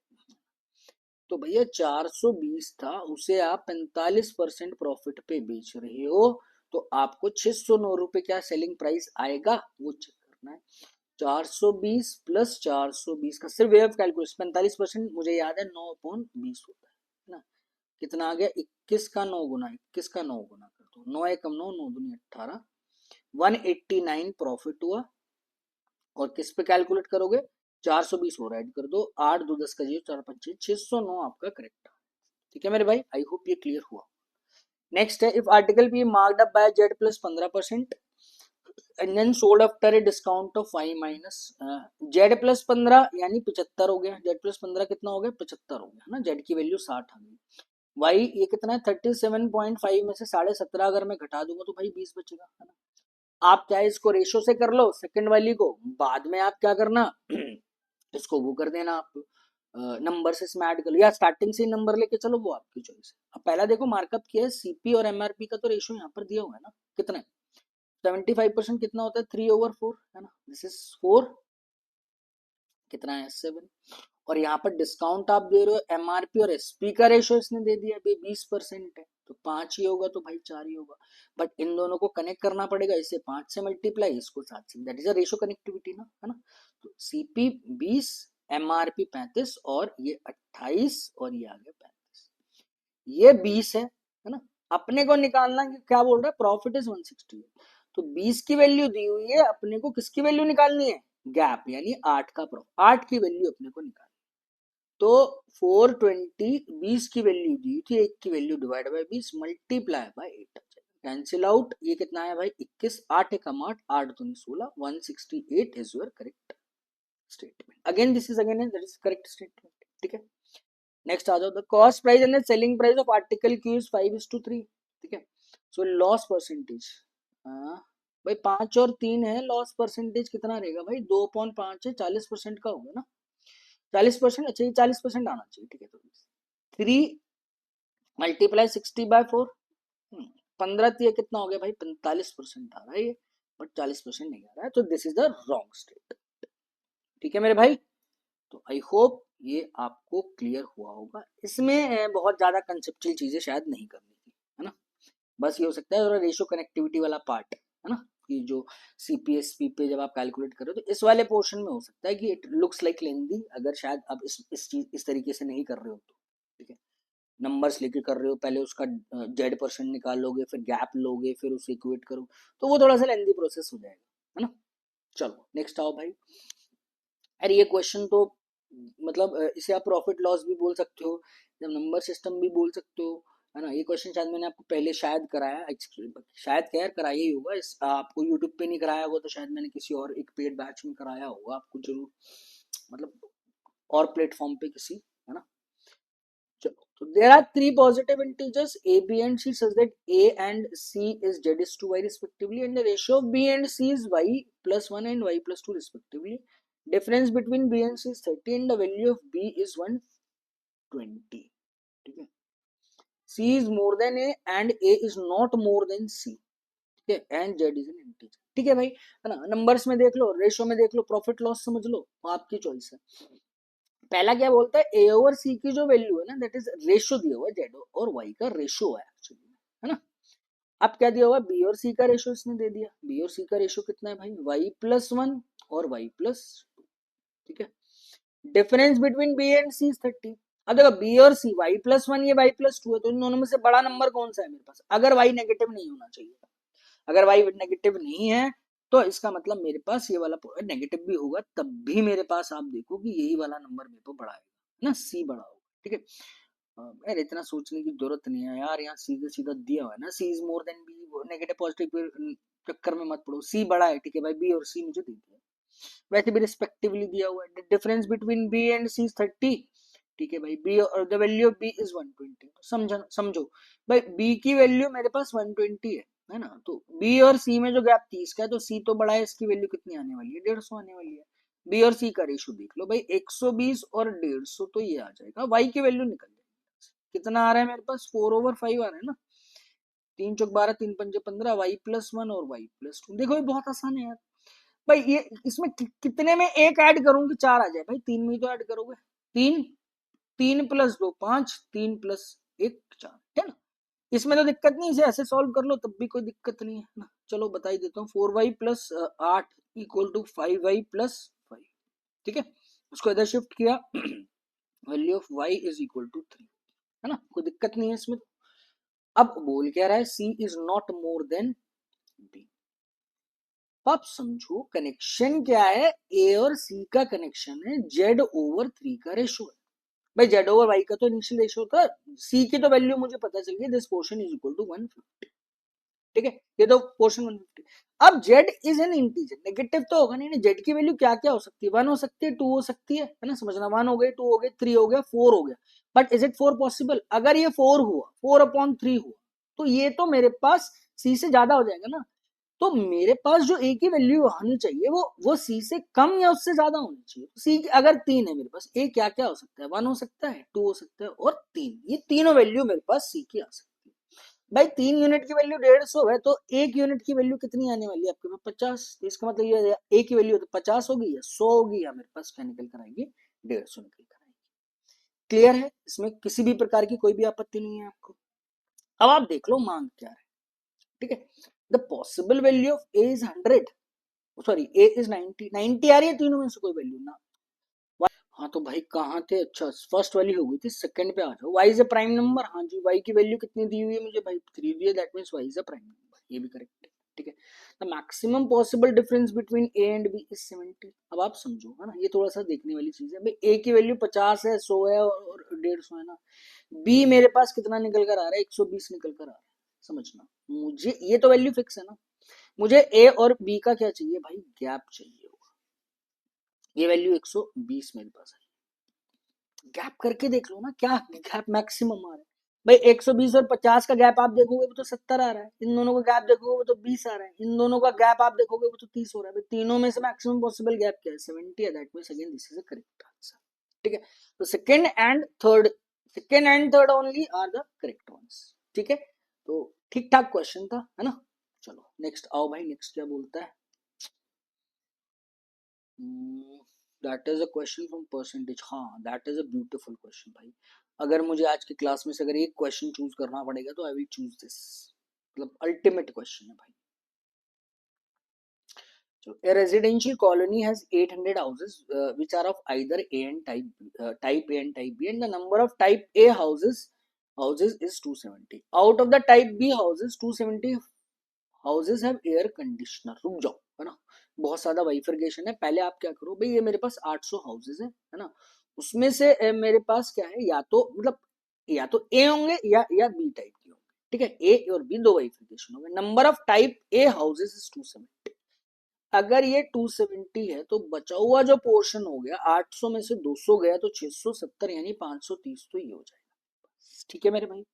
तो भैया 420 था, उसे आप 45% प्रॉफिट पे बेच रहे हो, तो आपको 609 रुपए क्या सेलिंग प्राइस आएगा वो चेक करना है। 420 प्लस 420 का सिर्फ वे ऑफ कैलकुलेशन 45%, मुझे याद है 9/20 होता है ना। कितना आ गया 21 का 9 गुना, 21 का 9 गुना कर दो, 9 एकम 9, 9 दूनी 18, 189 प्रॉफिट हुआ। और किस पे कैलकुलेट करोगे, 420 और ऐड कर दो, 8 2 10 का 0, 4 5 609 आपका करेक्ट है। ठीक है मेरे भाई, आई होप ये क्लियर हुआ। नेक्स्ट है, if article B marked up by Z plus 15% and then sold after a discount of Y minus Z plus 15 यानी 75 हो गया, जेड प्लस 15 कितना हो गया 75 हो गया, है ना, जेड की वैल्यू 60 आ गई। वाई ये कितना है 37.5 में से 17.5 अगर मैं घटा दूंगा तो भाई 20 बचेगा, है ना। आप चाहे इसको रेशो से कर लो सेकंड वाली को, बाद में आप क्या करना इसको वो कर देना आप नंबर से इसमें ऐड कर लो, या स्टार्टिंग से ही नंबर लेके चलो, वो आपकी चॉइस है। अब पहला देखो मार्कअप किया है, सीपी और एमआरपी का तो रेशियो यहाँ पर दिया हुआ है ना, कितना है 75% कितना होता है 3/4, है ना, दिस इज 4, कितना है 7। और यहाँ पर डिस्काउंट आप दे रहे हो, एमआरपी और एसपी का रेशियो इसने दे दिया अभी 20% है, तो 5 ही होगा तो भाई 4 ही होगा। बट इन दोनों को कनेक्ट करना पड़ेगा, इसे 5 से मल्टीप्लाई, इसको 7 से, that is a ratio connectivity ना, है ना। तो सीपी 20, एमआरपी 35 और ये 28 और ये आ गया 35, ये 20 है ना। अपने को निकालना क्या बोल रहा है, प्रॉफिट इज 160, तो 20 की वैल्यू दी हुई है, अपने को किसकी वैल्यू निकालनी है, गैप यानी 8 का प्रॉफिट, 8 की वैल्यू अपने को निकालनी। तो 420, 20 की वैल्यू दी थी, एक की value divide by 20 multiply by 8, cancel out, ये कितना है भाई 21, 8 एकम 8, 8 दूनी 16, 168 is your correct statement. Again this is again that is correct statement. ठीक है, नेक्स्ट आ जाओ, the cost price and selling price of article Q is 5:3। ठीक है, सो लॉस परसेंटेज, भाई 5 और 3 है, लॉस परसेंटेज कितना रहेगा भाई, 2/5 है, 40% का होगा ना, 40%, अच्छा ये 40% आना चाहिए, ठीक है। तो 3 × 60/4, 15 कितना हो गया भाई, 45% आ रहा है ये, बट 40% नहीं आ रहा है, तो this is the wrong state. ठीक है मेरे भाई, तो आई होप ये आपको क्लियर हुआ होगा। इसमें बहुत ज्यादा कंसेप्चुअल चीजें शायद नहीं करनी थी, है ना, बस ये हो सकता है रेशियो कनेक्टिविटी वाला पार्ट, है ना, कि जो सीपीएसपी पे जब आप कैलकुलेट करो तो इस वाले पोर्शन में हो सकता है कि इट लुक्स लाइक लेंदी, अगर शायद आप इस चीज इस तरीके से नहीं कर रहे हो तो, ठीक है, नंबर्स लेके कर रहे हो, पहले उसका Z% निकालोगे, फिर गैप लोगे, फिर उसे इक्वेट करो, तो वो थोड़ा सा लेंदी प्रोसेस हो जाएगा, है ना। चलो नेक्स्ट आओ भाई। अरे ये क्वेश्चन तो मतलब इसे आप प्रॉफिट लॉस भी बोल सकते हो, जब नंबर सिस्टम भी बोल सकते हो, है ना। ये क्वेश्चन शायद मैंने आपको पहले शायद कराया, शायद खैर कराया ही होगा, इस आपको यूट्यूब पे नहीं कराया होगा तो शायद मैंने किसी और एक पेड बैच में कराया होगा आपको जरूर, मतलब और प्लेटफॉर्म पे किसी, है ना। चलो, तो there are three positive integers a, b and c such that a and c is z/y respectively, and the ratio of b and c is y+1 and y+2 respectively. Difference between b and c is 30 and the value of b is 120. ठीक है, c is more than a and a is not more than c, ठीक है, and z is an integer। ठीक है भाई, है ना, numbers में देख लो, रेशो में देख लो, प्रॉफिट लॉस समझ लो, आपकी चॉइस है। पहला क्या बोलता है, ए ओवर सी की जो वैल्यू है ना, दैट इज रेशियो दिया हुआ है, जेड और वाई का रेशियो है एक्चुअली, है ना। अब क्या दिया हुआ, बी और सी का रेशियो इसने दे दिया, बी और सी का रेशियो कितना है भाई, y+1 और y+2, ठीक है। Difference between B and C is 30। अब देखो बी और सी y+1 ये y+2 है, तो इन दोनों में से बड़ा नंबर कौन सा है मेरे पास, अगर y नेगेटिव नहीं होना चाहिए, अगर y नेगेटिव नहीं है तो इसका मतलब मेरे पास ये वाला नेगेटिव भी होगा, तब भी मेरे पास आप देखो कि यही वाला नंबर मेरे को बड़ा है ना, सी बड़ा होगा, ठीक है। यार इतना सोचने की जरूरत नहीं है यार, यहाँ सीधे सीधा दिया हुआ है ना, C is more than B, negative positive चक्कर में मत पड़ो, सी बड़ा है, ठीक है भाई, बी और सी मुझे दे दिया, वैसे भी रिस्पेक्टिवली दिया हुआ है, difference between B and C is 30, ठीक है भाई, बी और the value of B is 120, समझो समझो भाई, बी की वैल्यू मेरे पास 120 है ना, तो बी और सी में जो गैप 30 का है, तो सी तो बड़ा है, इसकी वैल्यू कितनी आने वाली है, 150 आने वाली है। बी और सी का रेशो देख लो भाई, 120 और 150, तो ये आ जाएगा, वाई की वैल्यू निकल जाएगी, कितना आ रहा है मेरे पास, 4/5 आ रहा है ना, 3×4 = 12, 3×5 = 15, y+1 और y+2, देखो ये बहुत आसान है यार भाई, ये इसमें कितने में एक ऐड करूं कि 4 आ जाए भाई, 3 में ही तो ऐड करोगे, 3, 3+2 5, 3+1 4, है ना, इसमें तो दिक्कत नहीं, इसे ऐसे सॉल्व कर लो तब भी कोई दिक्कत नहीं है ना। चलो बता ही देता हूँ, 4y+8 = 5y+5, ठीक है, उसको इधर शिफ्ट किया, value of y is equal to 3, है ना, कोई दिक्कत नहीं है इसमें। अब बोल क्या रहा है, c is not more than b, तो आप समझो कनेक्शन क्या है, ए और सी का कनेक्शन है, Z/3 का रेशो है भाई, Z/Y का तो इनिशियल रेशो था, सी की तो वैल्यू मुझे पता चल गई, this portion is equal to 150, ठीक है, ये तो पोर्शन 150। अब z is an integer, negative तो होगा नहीं ना, z की वैल्यू क्या क्या हो सकती है, 1 हो सकती है, 2 हो सकती है ना, समझना, 1 हो गई, 2 हो गई, 3 हो गया, 4 हो गया, बट इज इट 4 पॉसिबल, अगर ये 4 हुआ, 4/3 हुआ, तो ये तो मेरे पास सी से ज्यादा हो जाएगा ना, तो मेरे पास जो ए की वैल्यू आनी चाहिए वो सी से कम या उससे ज्यादा होनी चाहिए, सी अगर 3 है मेरे पास, ए क्या क्या हो सकता है, 1 हो सकता है, 2 हो सकता है और 3, ये तीनों वैल्यू मेरे पास सी की आ सकती है भाई। 3 यूनिट की वैल्यू 150 है, तो 1 यूनिट की वैल्यू कितनी आने वाली है आपके पास, 50, तो इसका मतलब ये ए की वैल्यू तो 50 होगी या 100 होगी, या मेरे पास क्या निकल कर आएगी, 150 निकल कर आएगी। क्लियर है, इसमें किसी भी प्रकार की कोई भी आपत्ति नहीं है आपको। अब आप देख लो मांग क्या है, ठीक है, the possible value of A is 100, sorry A is 90, 90 आ रही है तीनों में से कोई वैल्यू ना। हाँ तो भाई कहाँ थे, अच्छा फर्स्ट वाली हो गई थी, सेकंड पे आ जाओ, y is a prime number, हाँ जी, y की वैल्यू कितनी दी हुई है मुझे भाई, 3 दी है, that means y is a prime number, ये भी करेक्ट है, ठीक है। The maximum possible difference between a and b is 70। अब आप समझो, है ना, ये थोड़ा सा देखने वाली चीज है भाई, a की वैल्यू 50 है, 100 है और 150 है ना, b मेरे पास कितना निकल कर आ रहा है, 120 निकल कर आ रहा है, समझना, मुझे ये तो वैल्यू फिक्स है ना, मुझे a और b का क्या चाहिए भाई, गैप चाहिए होगा, ये वैल्यू 120 मेरे पास है, गैप करके देख लो ना, क्या गैप मैक्सिमम आ रहा है, भाई 120 और 50 का गैप आप देखोगे वो तो 70 आ रहा है, इन दोनों का गैप देखोगे वो तो 20 आ रहा है, इन दोनों का गैप आप देखोगे वो तो 30 हो रहा है। भाई तीनों में से मैक्सिमम पॉसिबल गैप क्या है? 70 है। That means again this is a correct answer. ठीक है, तो second and third only are the correct ones. ठीक है, तो ठीक ठाक क्वेश्चन था, है ना। चलो नेक्स्ट आओ भाई, नेक्स्ट क्या बोलता है। That is a question from percentage. हाँ that is a beautiful question भाई। अगर मुझे आज की क्लास में से अगर एक क्वेश्चन चूज करना पड़ेगा तो आई विल चूज दिस। मतलब अल्टीमेट क्वेश्चन है भाई। So a residential colony has 800 houses which are of either A and type A and type B, and the number of type A houses is 270. Out of the type B houses, 270 houses have air conditioner. रुक जाओ, है ना, बहुत सारा bifurcation है। पहले आप क्या करो भाई, ये मेरे पास 800 हाउसेज है ना, उसमें से मेरे पास क्या है, या तो मतलब या तो ए होंगे या बी टाइप के होंगे। ठीक है, ए और बी दो बाइफरकेशन होंगे। Number of type A houses is 270। अगर ये 270 है तो बचा हुआ जो पोर्शन हो गया 800 में से 200 गया तो 670 यानी 530, तो ये हो जाएगा। ठीक है मेरे भाई।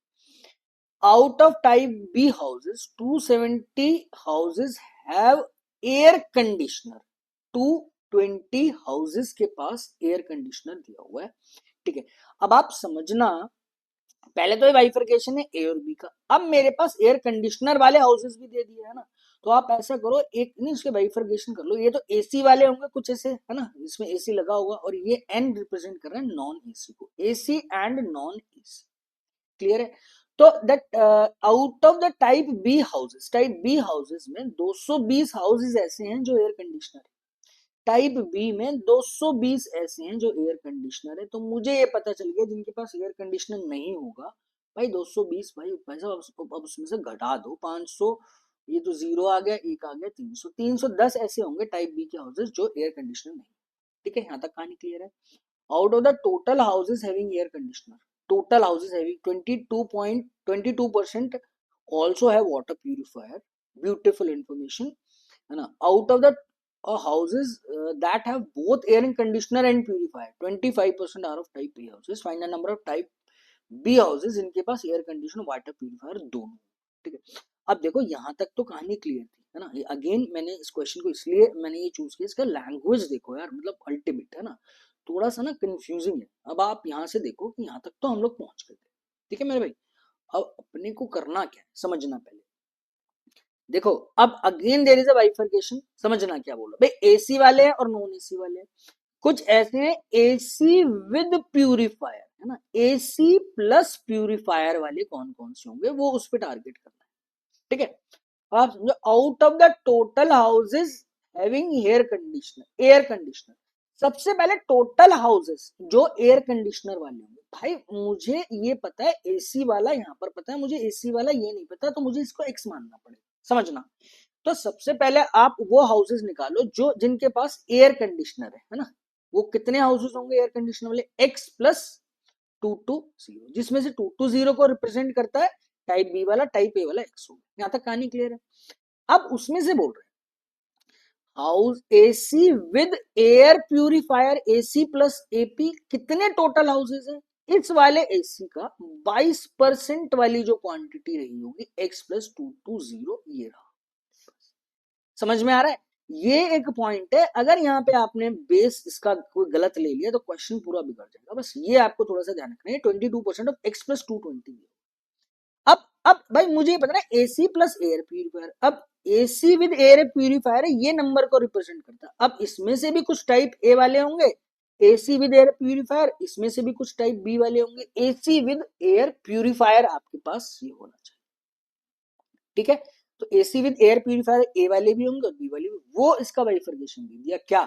Out of type B houses 270 houses have air conditioner. 220 houses के पास एयर कंडीशनर दिया हुआ है। ठीक है, अब आप समझना, पहले तो ये बाइफरकेशन है ए और बी का। अब मेरे पास एयर कंडीशनर वाले हाउसेस भी दे दिए है ना, तो आप ऐसा करो, एक नहीं उसके बाइफरकेशन कर लो। ये तो एसी वाले होंगे कुछ ऐसे, है ना, इसमें एसी लगा होगा, और ये एन रिप्रेजेंट कर रहा है नॉन एसी को, AC and non AC. Clear है। तो that out of the type B houses में 220 हाउसेस ऐसे हैं जो एयर कंडीशनर है। टाइप बी में 220 ऐसे हैं जो एयर कंडीशनर है। तो मुझे ये पता चल गया जिनके पास एयर कंडीशनर नहीं होगा भाई 220, भाई भाई साहब अब उसमें से घटा दो 500, ये तो जीरो आ गया, एक आ गया 300, 310 ऐसे होंगे टाइप बी के हाउसेस जो एयर कंडीशनर नहीं। ठीक है, यहाँ तक कहानी क्लियर है। Out of the total houses having air conditioner, total houses having 22.22% also have water purifier। Beautiful information, है ना। Out of the houses that have both air and conditioner and purifier, 25% are of type A houses। Find the number of type B houses इनके पास air conditioner water purifier दोनों। ठीक है, अब देखो यहाँ तक तो कहानी क्लियर थी, है ना। अगेन मैंने इस क्वेश्चन को इसलिए मैंने ये चूज किया, इसका लैंग्वेज देखो यार, मतलब अल्टीमेट, है ना। थोड़ा सा ना कंफ्यूजिंग है। अब आप यहाँ से देखो कि यहाँ तक तो हम लोग पहुंच गए थे। ठीक है मेरे भाई, अब अपने को करना क्या है समझना पहले। देखो अब again there is a bifurcation, समझना क्या बोल रहा भाई। एसी वाले हैं और नॉन एसी वाले हैं। कुछ ऐसे हैं एसी विद प्यूरिफायर, है ना, एसी प्लस प्यूरिफायर वाले कौन कौन से होंगे वो उस पर टारगेट करना है। ठीक है, आप समझो, out of the total houses having air conditioner, सबसे पहले टोटल हाउसेस जो एयर कंडीशनर वाले होंगे। भाई मुझे ये पता है एसी वाला यहाँ पर पता है, मुझे एसी वाला ये नहीं पता, तो मुझे इसको एक्स मानना पड़ेगा, समझना। तो सबसे पहले आप वो हाउसेस निकालो जो जिनके पास एयर कंडीशनर है ना। वो कितने हाउसेस होंगे एयर कंडीशनर वाले? एक्स प्लस 220, जिसमें से 220 को रिप्रेजेंट करता है टाइप बी वाला, टाइप ए वाला एक्स होगा। यहां तक कहानी क्लियर है। अब उसमें से बोल रहे हैं house AC with air purifier, AC plus AP, कितने टोटल हाउसेस हैं? इस वाले एसी का 22% वाली जो क्वांटिटी रही होगी एक्स प्लस 220, ये रहा। समझ में आ रहा है? ये एक पॉइंट है। अगर यहाँ पे आपने बेस इसका कोई गलत ले लिया तो क्वेश्चन पूरा बिगड़ जाएगा। बस ये आपको थोड़ा सा ध्यान रखना है। 22% ऑफ एक्स प्लस 220। अब भाई मुझे ये पता है एसी प्लस एयर प्यूरिफायर, अब एसी विद एयर प्यूरिफायर ये नंबर को रिप्रेजेंट करता है। अब इसमें से भी कुछ टाइप ए वाले होंगे एसी विद एयर प्यूरिफायर, इसमें से भी कुछ टाइप बी वाले होंगे एसी विद एयर प्यूरिफायर, आपके पास ये होना चाहिए। ठीक है, तो एसी विद एयर प्यूरिफायर ए वाले भी होंगे और बी वाले भी। वो इसका बाइफरकेशन दे दिया क्या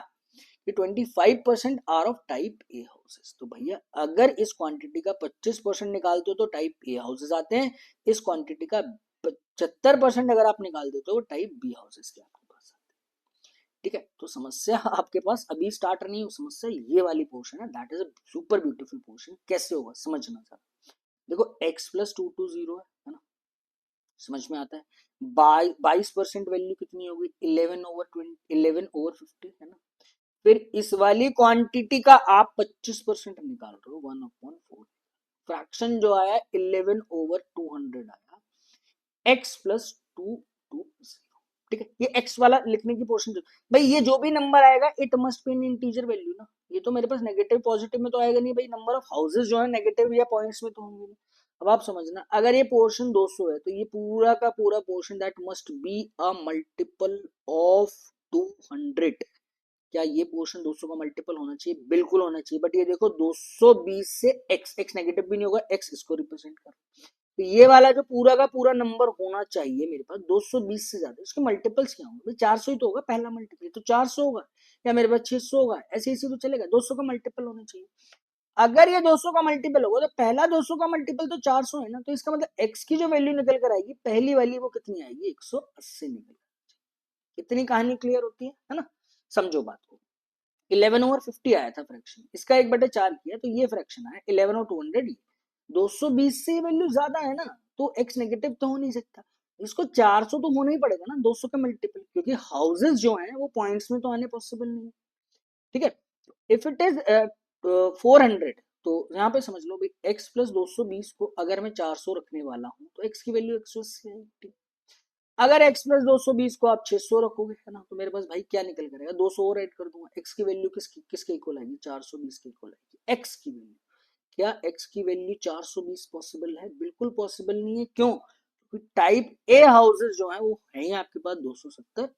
कि 25% are of type A houses. तो भैया अगर इस क्वांटिटी का 25% निकालते हो तो टाइप ए हाउसेस आते हैं, इस क्वांटिटी का 75% अगर आप निकाल देते हो टाइप बी हाउसेस के आपके पास आते हैं। ठीक है, तो समस्या आपके पास अभी स्टार्ट नहीं हो, समस्या ये वाली पोर्शन है। That is a super beautiful portion. कैसे होगा समझना सर। देखो x प्लस 220 है ना, समझ में आता है। 22% वैल्यू कितनी होगी? 11/20, 11/50, है ना। फिर इस वाली क्वांटिटी का आप 25% निकाल रहे हो, 1/4, फ्रैक्शन जो आया 11/200 आया, x प्लस 220। ठीक है, ये x वाला लिखने की पोर्शन जो भाई, ये जो भी नंबर आएगा it must be in integer value ना। ये तो मेरे पास नेगेटिव पॉजिटिव में तो आएगा नहीं भाई, नंबर ऑफ हाउसेस जो है नेगेटिव या पॉइंट्स में तो होंगे नहीं। अब आप समझना, अगर ये पोर्शन 200 है तो ये पूरा का पूरा portion that must be a multiple of 200। क्या ये पोर्शन 200 का मल्टीपल होना चाहिए? बिल्कुल होना चाहिए। बट ये देखो 220 से x नेगेटिव भी नहीं होगा, x इसको रिप्रेजेंट कर, तो ये वाला जो पूरा का पूरा नंबर होना चाहिए मेरे पास 220 से ज्यादा, इसके मल्टीपल्स क्या होंगे? 400 ही तो होगा पहला मल्टीपल, तो 400 होगा, या मेरे पास 600 होगा, ऐसे ऐसे तो चलेगा। 200 का मल्टीपल होना चाहिए। अगर ये 200 का मल्टीपल होगा तो पहला 200 का मल्टीपल तो 400 है ना, तो इसका मतलब x की जो वैल्यू निकल कर आएगी पहली वाली वो कितनी आएगी? 180 निकल। इतनी कहानी क्लियर होती है ना? समझो बात को। 11/50 आया था फ्रैक्शन, इसका 1/4 किया तो ये फ्रैक्शन आया 11/200। 220 से वैल्यू ज्यादा है ना, तो x नेगेटिव तो हो नहीं सकता, इसको 400 तो होना ही पड़ेगा ना 200 का मल्टीपल, क्योंकि हाउसेस जो हैं वो पॉइंट्स में तो आने पॉसिबल नहीं है। ठीक है, इफ इट इज 400, तो यहाँ पे समझ लो भाई x प्लस 220 को अगर मैं 400 रखने वाला हूँ तो x की वैल्यू 180 है। अगर x प्लस 220 को आप 600 रखोगे है ना, तो मेरे पास भाई क्या निकल करेगा? 200 और ऐड कर दूंगा, x की वैल्यू किसके इक्वल आएगी? 420 के इक्वल आएगी। x की वैल्यू, क्या x की वैल्यू 420 पॉसिबल है? बिल्कुल पॉसिबल नहीं है। क्यों? क्योंकि टाइप ए हाउसेस जो है वो है ही आपके पास 270।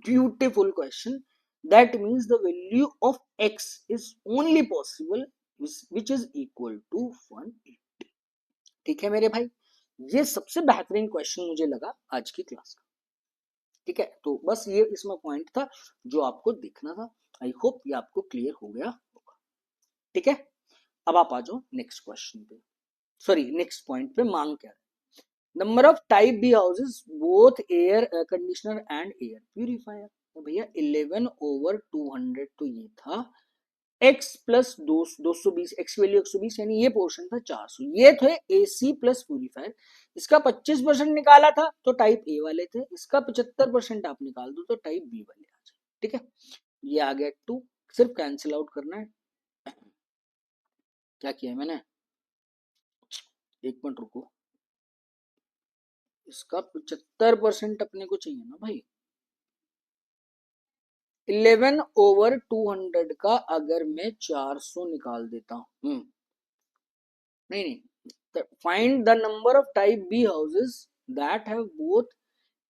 Beautiful question. That means the value of x is only possible which is equal to 180। ठीक है मेरे भाई, ये सबसे बेहतरीन क्वेश्चन मुझे लगा आज की क्लास का। ठीक है, तो बस ये इसमें पॉइंट था जो आपको देखना था। आई होप ये आपको क्लियर हो गया होगा। ठीक है, अब आप आ जाओ नेक्स्ट क्वेश्चन पे, सॉरी नेक्स्ट पॉइंट पे। मांग क्या है? Number of type B houses both air conditioner and air purifier. तो भैया 11/200 तो ये था x प्लस 220, x वैल्यू 120 यानी ये पोर्शन था 400, ये थे AC प्लस प्यूरिफायर। इसका 25% निकाला था तो टाइप ए वाले थे, इसका 75% आप निकाल दो तो टाइप बी वाले आ जाए। ठीक है, ये आ गया 2, सिर्फ कैंसिल आउट करना है। क्या किया है मैंने? एक मिनट रुको, इसका 75% अपने को चाहिए ना भाई। 11/200 का अगर मैं 400 निकाल देता हूं, नहीं नहीं, find the number of type B houses that have both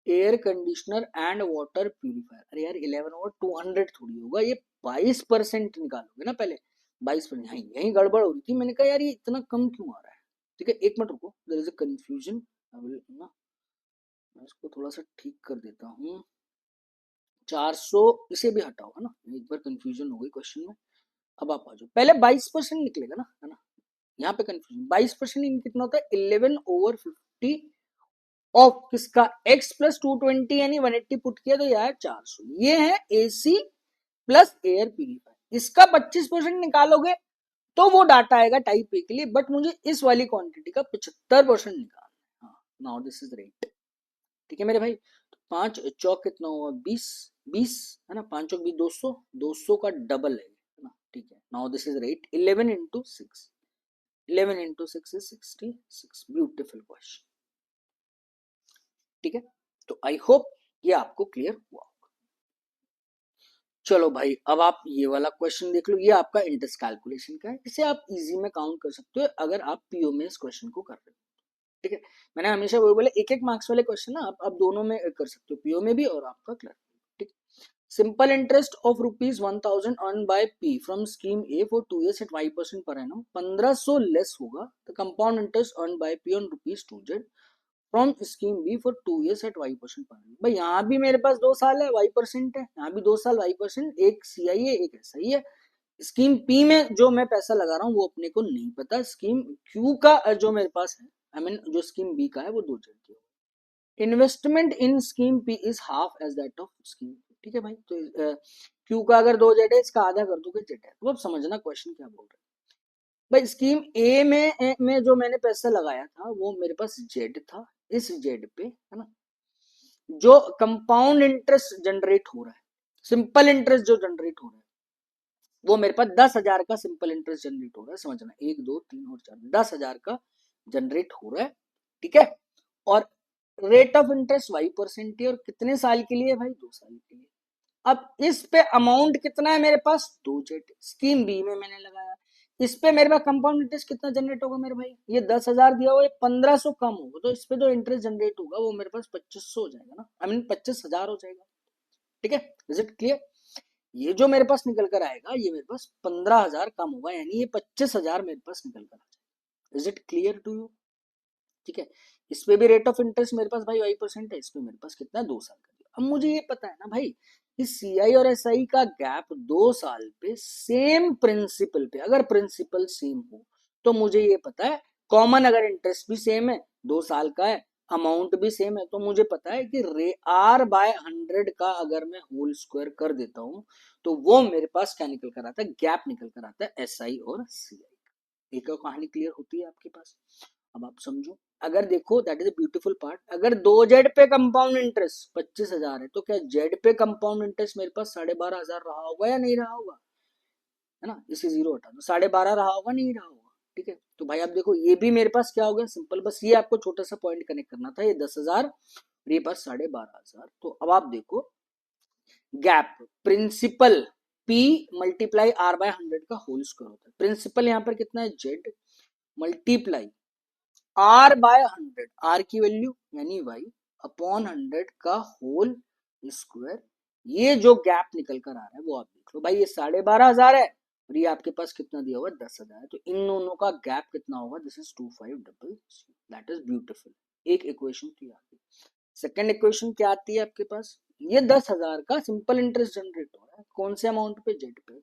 air conditioner and water purifier. अरे यार 11/200 थोड़ी होगा, ये 22% निकालोगे ना पहले। 22%, हाँ यही गड़बड़ हो रही थी। मैंने कहा यार ये इतना कम क्यों आ रहा है। ठीक है, एक मिनट रुको, देयर इज अ कंफ्यूजन। ना मैं इसको थोड़ा सा ठीक कर देता हूँ। 400 इसे भी हटाओ है ना, एक बार कंफ्यूजन हो गई क्वेश्चन में। अब आप आ जाओ, पहले 22% निकलेगा ना, है ना। यहाँ पे कंफ्यूजन, 22% कितना होता है? 11/50 ऑफ किसका? x प्लस 220 यानी 180 पुट किया तो यह है 400। ये है AC प्लस एयर प्यूरिफायर। इसका 25% निकालोगे तो वो डाटा आएगा टाइप ए के लिए, बट मुझे इस वाली क्वांटिटी का 75% निकालना है। Now this is right. ठीक है मेरे भाई, तो 5 चौक कितना हुआ? 20, 20 है ना, 5 चौक 20, 200, 200 का डबल है ना। ठीक है, now this is right. 11 into 6, 11 into 6 is 66। Beautiful question. ठीक है, तो आई होप ये आपको क्लियर हुआ। चलो भाई, अब आप ये वाला क्वेश्चन देख लो। ये आपका इंटरेस्ट कैलकुलेशन का है, इसे आप इजी में काउंट कर सकते हो अगर आप पीओ में इस क्वेश्चन को कर रहे हो। ठीक है, मैंने हमेशा वो बोले एक एक मार्क्स वाले क्वेश्चन ना आप दोनों में कर सकते हो, पीओ में भी और आपका क्लर्क। ठीक, simple interest of ₹1000 earn by P from scheme A for 2 years at 5% per annum 1500 less होगा the compound interest earn by P on ₹200 from scheme B for 2 years at y% पर annum। भाई यहाँ भी मेरे पास 2 साल है, y% है, यहाँ भी 2 साल y%, एक CI है एक SI है। स्कीम पी में जो मैं पैसा लगा रहा हूँ वो अपने को नहीं पता। स्कीम क्यू का जो मेरे पास है, आई मीन जो स्कीम बी का है वो 2 जेड की है। Investment in scheme P is half as that of scheme. ठीक है भाई, तो क्यू का अगर 2 जेड है, इसका आधा कर दोगे जेड है। तो अब समझना क्वेश्चन क्या बोल रहे हैं भाई। स्कीम ए में जो मैंने पैसा लगाया था वो मेरे पास जेड था, इस जेड पे है ना जो कंपाउंड इंटरेस्ट जनरेट हो रहा है, सिंपल इंटरेस्ट जो जनरेट हो रहा है वो मेरे पास 10,000 का सिंपल इंटरेस्ट जनरेट हो रहा है, समझना, 1 2 3 और 4, 10,000 का जनरेट हो रहा है, ठीक है। और रेट ऑफ इंटरेस्ट y% है, और कितने साल के लिए भाई, 2 साल के लिए। अब इस पे अमाउंट कितना है मेरे पास, 2z, स्कीम बी में मैंने लगाया। इस पे मेरे पास कंपाउंड इंटरेस्ट कितना जनरेट होगा मेरे भाई, ये 10,000 दिया हुआ, ये 1,500 कम होगा, तो इस पे जो इंटरेस्ट जनरेट होगा वो मेरे पास 2,500 हो जाएगा ना, आई मीन 25,000 हो जाएगा, ठीक है। Is it clear? ये जो मेरे पास निकल कर आएगा ये मेरे पास 15,000 कम होगा, यानी ये 25,000 मेरे पास निकल कर आ जाएगा। Is it clear to you? ठीक है। इस पे भी रेट ऑफ इंटरेस्ट मेरे पास भाई y% है, इस पे मेरे पास कितना है, 2 साल का दिया। अब मुझे ये पता है ना भाई कि CI और SI का गैप 2 साल पे सेम प्रिंसिपल पे, अगर प्रिंसिपल सेम हो तो मुझे ये पता है, कॉमन अगर इंटरेस्ट भी सेम है, 2 साल का है, अमाउंट भी सेम है, तो मुझे पता है कि R/100 का अगर मैं होल स्क्वायर कर देता हूं तो वो मेरे पास क्या निकल कर आता है, गैप निकल कर आता है SI और CI। एक और कहानी क्लियर होती है आपके पास? अब आप समझो, अगर देखो, that is a beautiful part, अगर 2z पे कंपाउंड इंटरेस्ट 25,000 है, तो क्या z पे कंपाउंड इंटरेस्ट मेरे पास 12,500 रहा होगा या नहीं रहा होगा, है ना, इसे जीरो हटा दो, 12,500 रहा होगा नहीं रहा होगा, ठीक है। तो भाई आप देखो, ये भी मेरे पास क्या हो गया, सिंपल, बस ये आपको छोटा सा पॉइंट कनेक्ट करना था, ये 10,000 और ये पास 12,500। तो अब आप देखो, gap principal P multiply R/100 का होल स्क्वायर होता है। प्रिंसिपल यहाँ पर कितना है, z मल्टीप्लाई R/100, R की वैल्यू यानी y अपॉन 100 का होल स्क्वायर। ये जो गैप निकल कर आ रहा है वो आप देख लो भाई, ये 12,500 है और ये आपके पास कितना दिया हुआ, 10,000 है, तो इन दोनों का गैप कितना होगा, this is 2500, that is beautiful. एक इक्वेशन की आती है। सेकेंड इक्वेशन क्या आती है आपके पास, ये 10,000 का सिंपल इंटरेस्ट जनरेट हो रहा है, कौन से अमाउंट पे, जेड पे,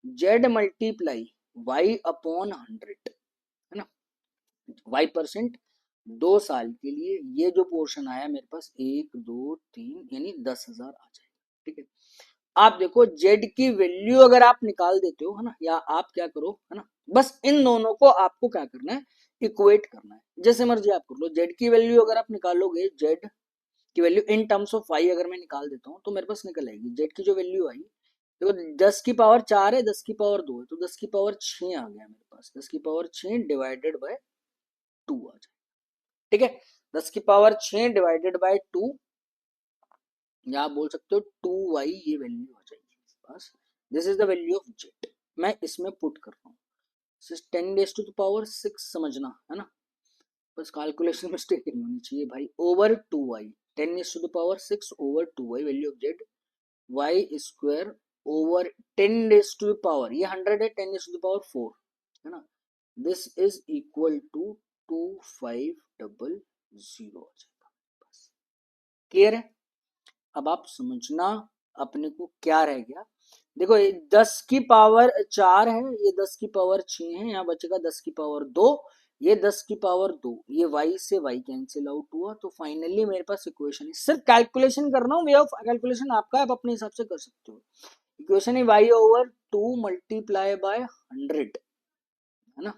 जेड मल्टीप्लाई वाई अपॉन 100, है ना, y%, 2 साल के लिए। ये जो पोर्शन आया मेरे पास 1 2 3, यानी 10,000 आ जाएगा, ठीक है। आप देखो, जेड की वैल्यू अगर आप निकाल देते हो, है ना, या आप क्या करो, है ना, बस इन दोनों को आपको क्या करना है, इक्वेट करना है, जैसे मर्जी आप कर लो। जेड की वैल्यू अगर आप निकालोगे, जेड की value in terms of Y अगर मैं निकाल देता हूँ तो मेरे पास निकल आएगी, जेड की जो वैल्यू आई, देखो 10 की पावर 4 है, 10 की पावर 2 है, तो 10 की पावर 6 आ गया मेरे पास, 10 की पावर 6 डिवाइडेड बाय 2 आ जाए, ठीक है। 10 की पावर 6 डिवाइडेड बाय 2, या आप बोल सकते हो 2y, ये वैल्यू आ जाएगी मेरे पास, this is the value of z. मैं इसमें पुट कर रहा हूँ, 10 to the power 6 समझना, है ना, बस कैलकुलेशन मिस्टेक नहीं होनी चाहिए भाई, over 2y, 10 to the power 6 over 2y value of Z, Y square over 10 to the power, ये 100 है, 10 to the power 4, है ना, दिस इज इक्वल टू 2500 आ जाएगा, बस क्लियर है। अब आप समझना अपने को क्या रह गया, देखो ये 10 की पावर 4 है, ये 10 की पावर 6 है, यहाँ बचेगा 10 की पावर 2, ये 10 की पावर 2, ये y से y कैंसिल आउट हुआ, तो फाइनली मेरे पास इक्वेशन है, सिर्फ कैलकुलेशन करना हो, वे ऑफ कैलकुलेशन आपका, आप अपने हिसाब से कर सकते हो। इक्वेशन है y/2 मल्टीप्लाई बाय 100, है ना,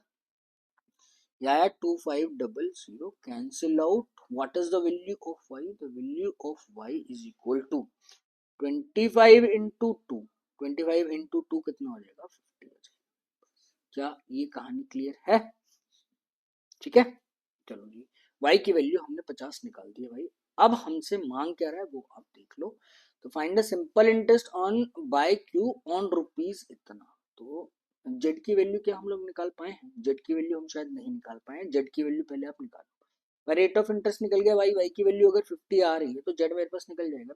या 2500 cancel out, what is the value of y, the value of y is equal to 25 into 2, 25 into 2 कितना हो जाएगा, 50 हो जाएगा। क्या ये कहानी क्लियर है? ठीक है, चलो जी, y की वैल्यू हमने 50 निकाल दी है भाई। अब हमसे मांग क्या रहा है वो आप देख लो, तो find the simple interest on by Q on rupees इतना। तो जेड की वैल्यू क्या हम लोग निकाल पाए हैं, जेड की वैल्यू हम शायद नहीं निकाल पाए, जेड की वैल्यू पहले आप निकालो। रेट ऑफ इंटरेस्ट निकल गया भाई, वाई की वैल्यू अगर 50 आ रही है तो जेड मेरे पास निकल जाएगा ना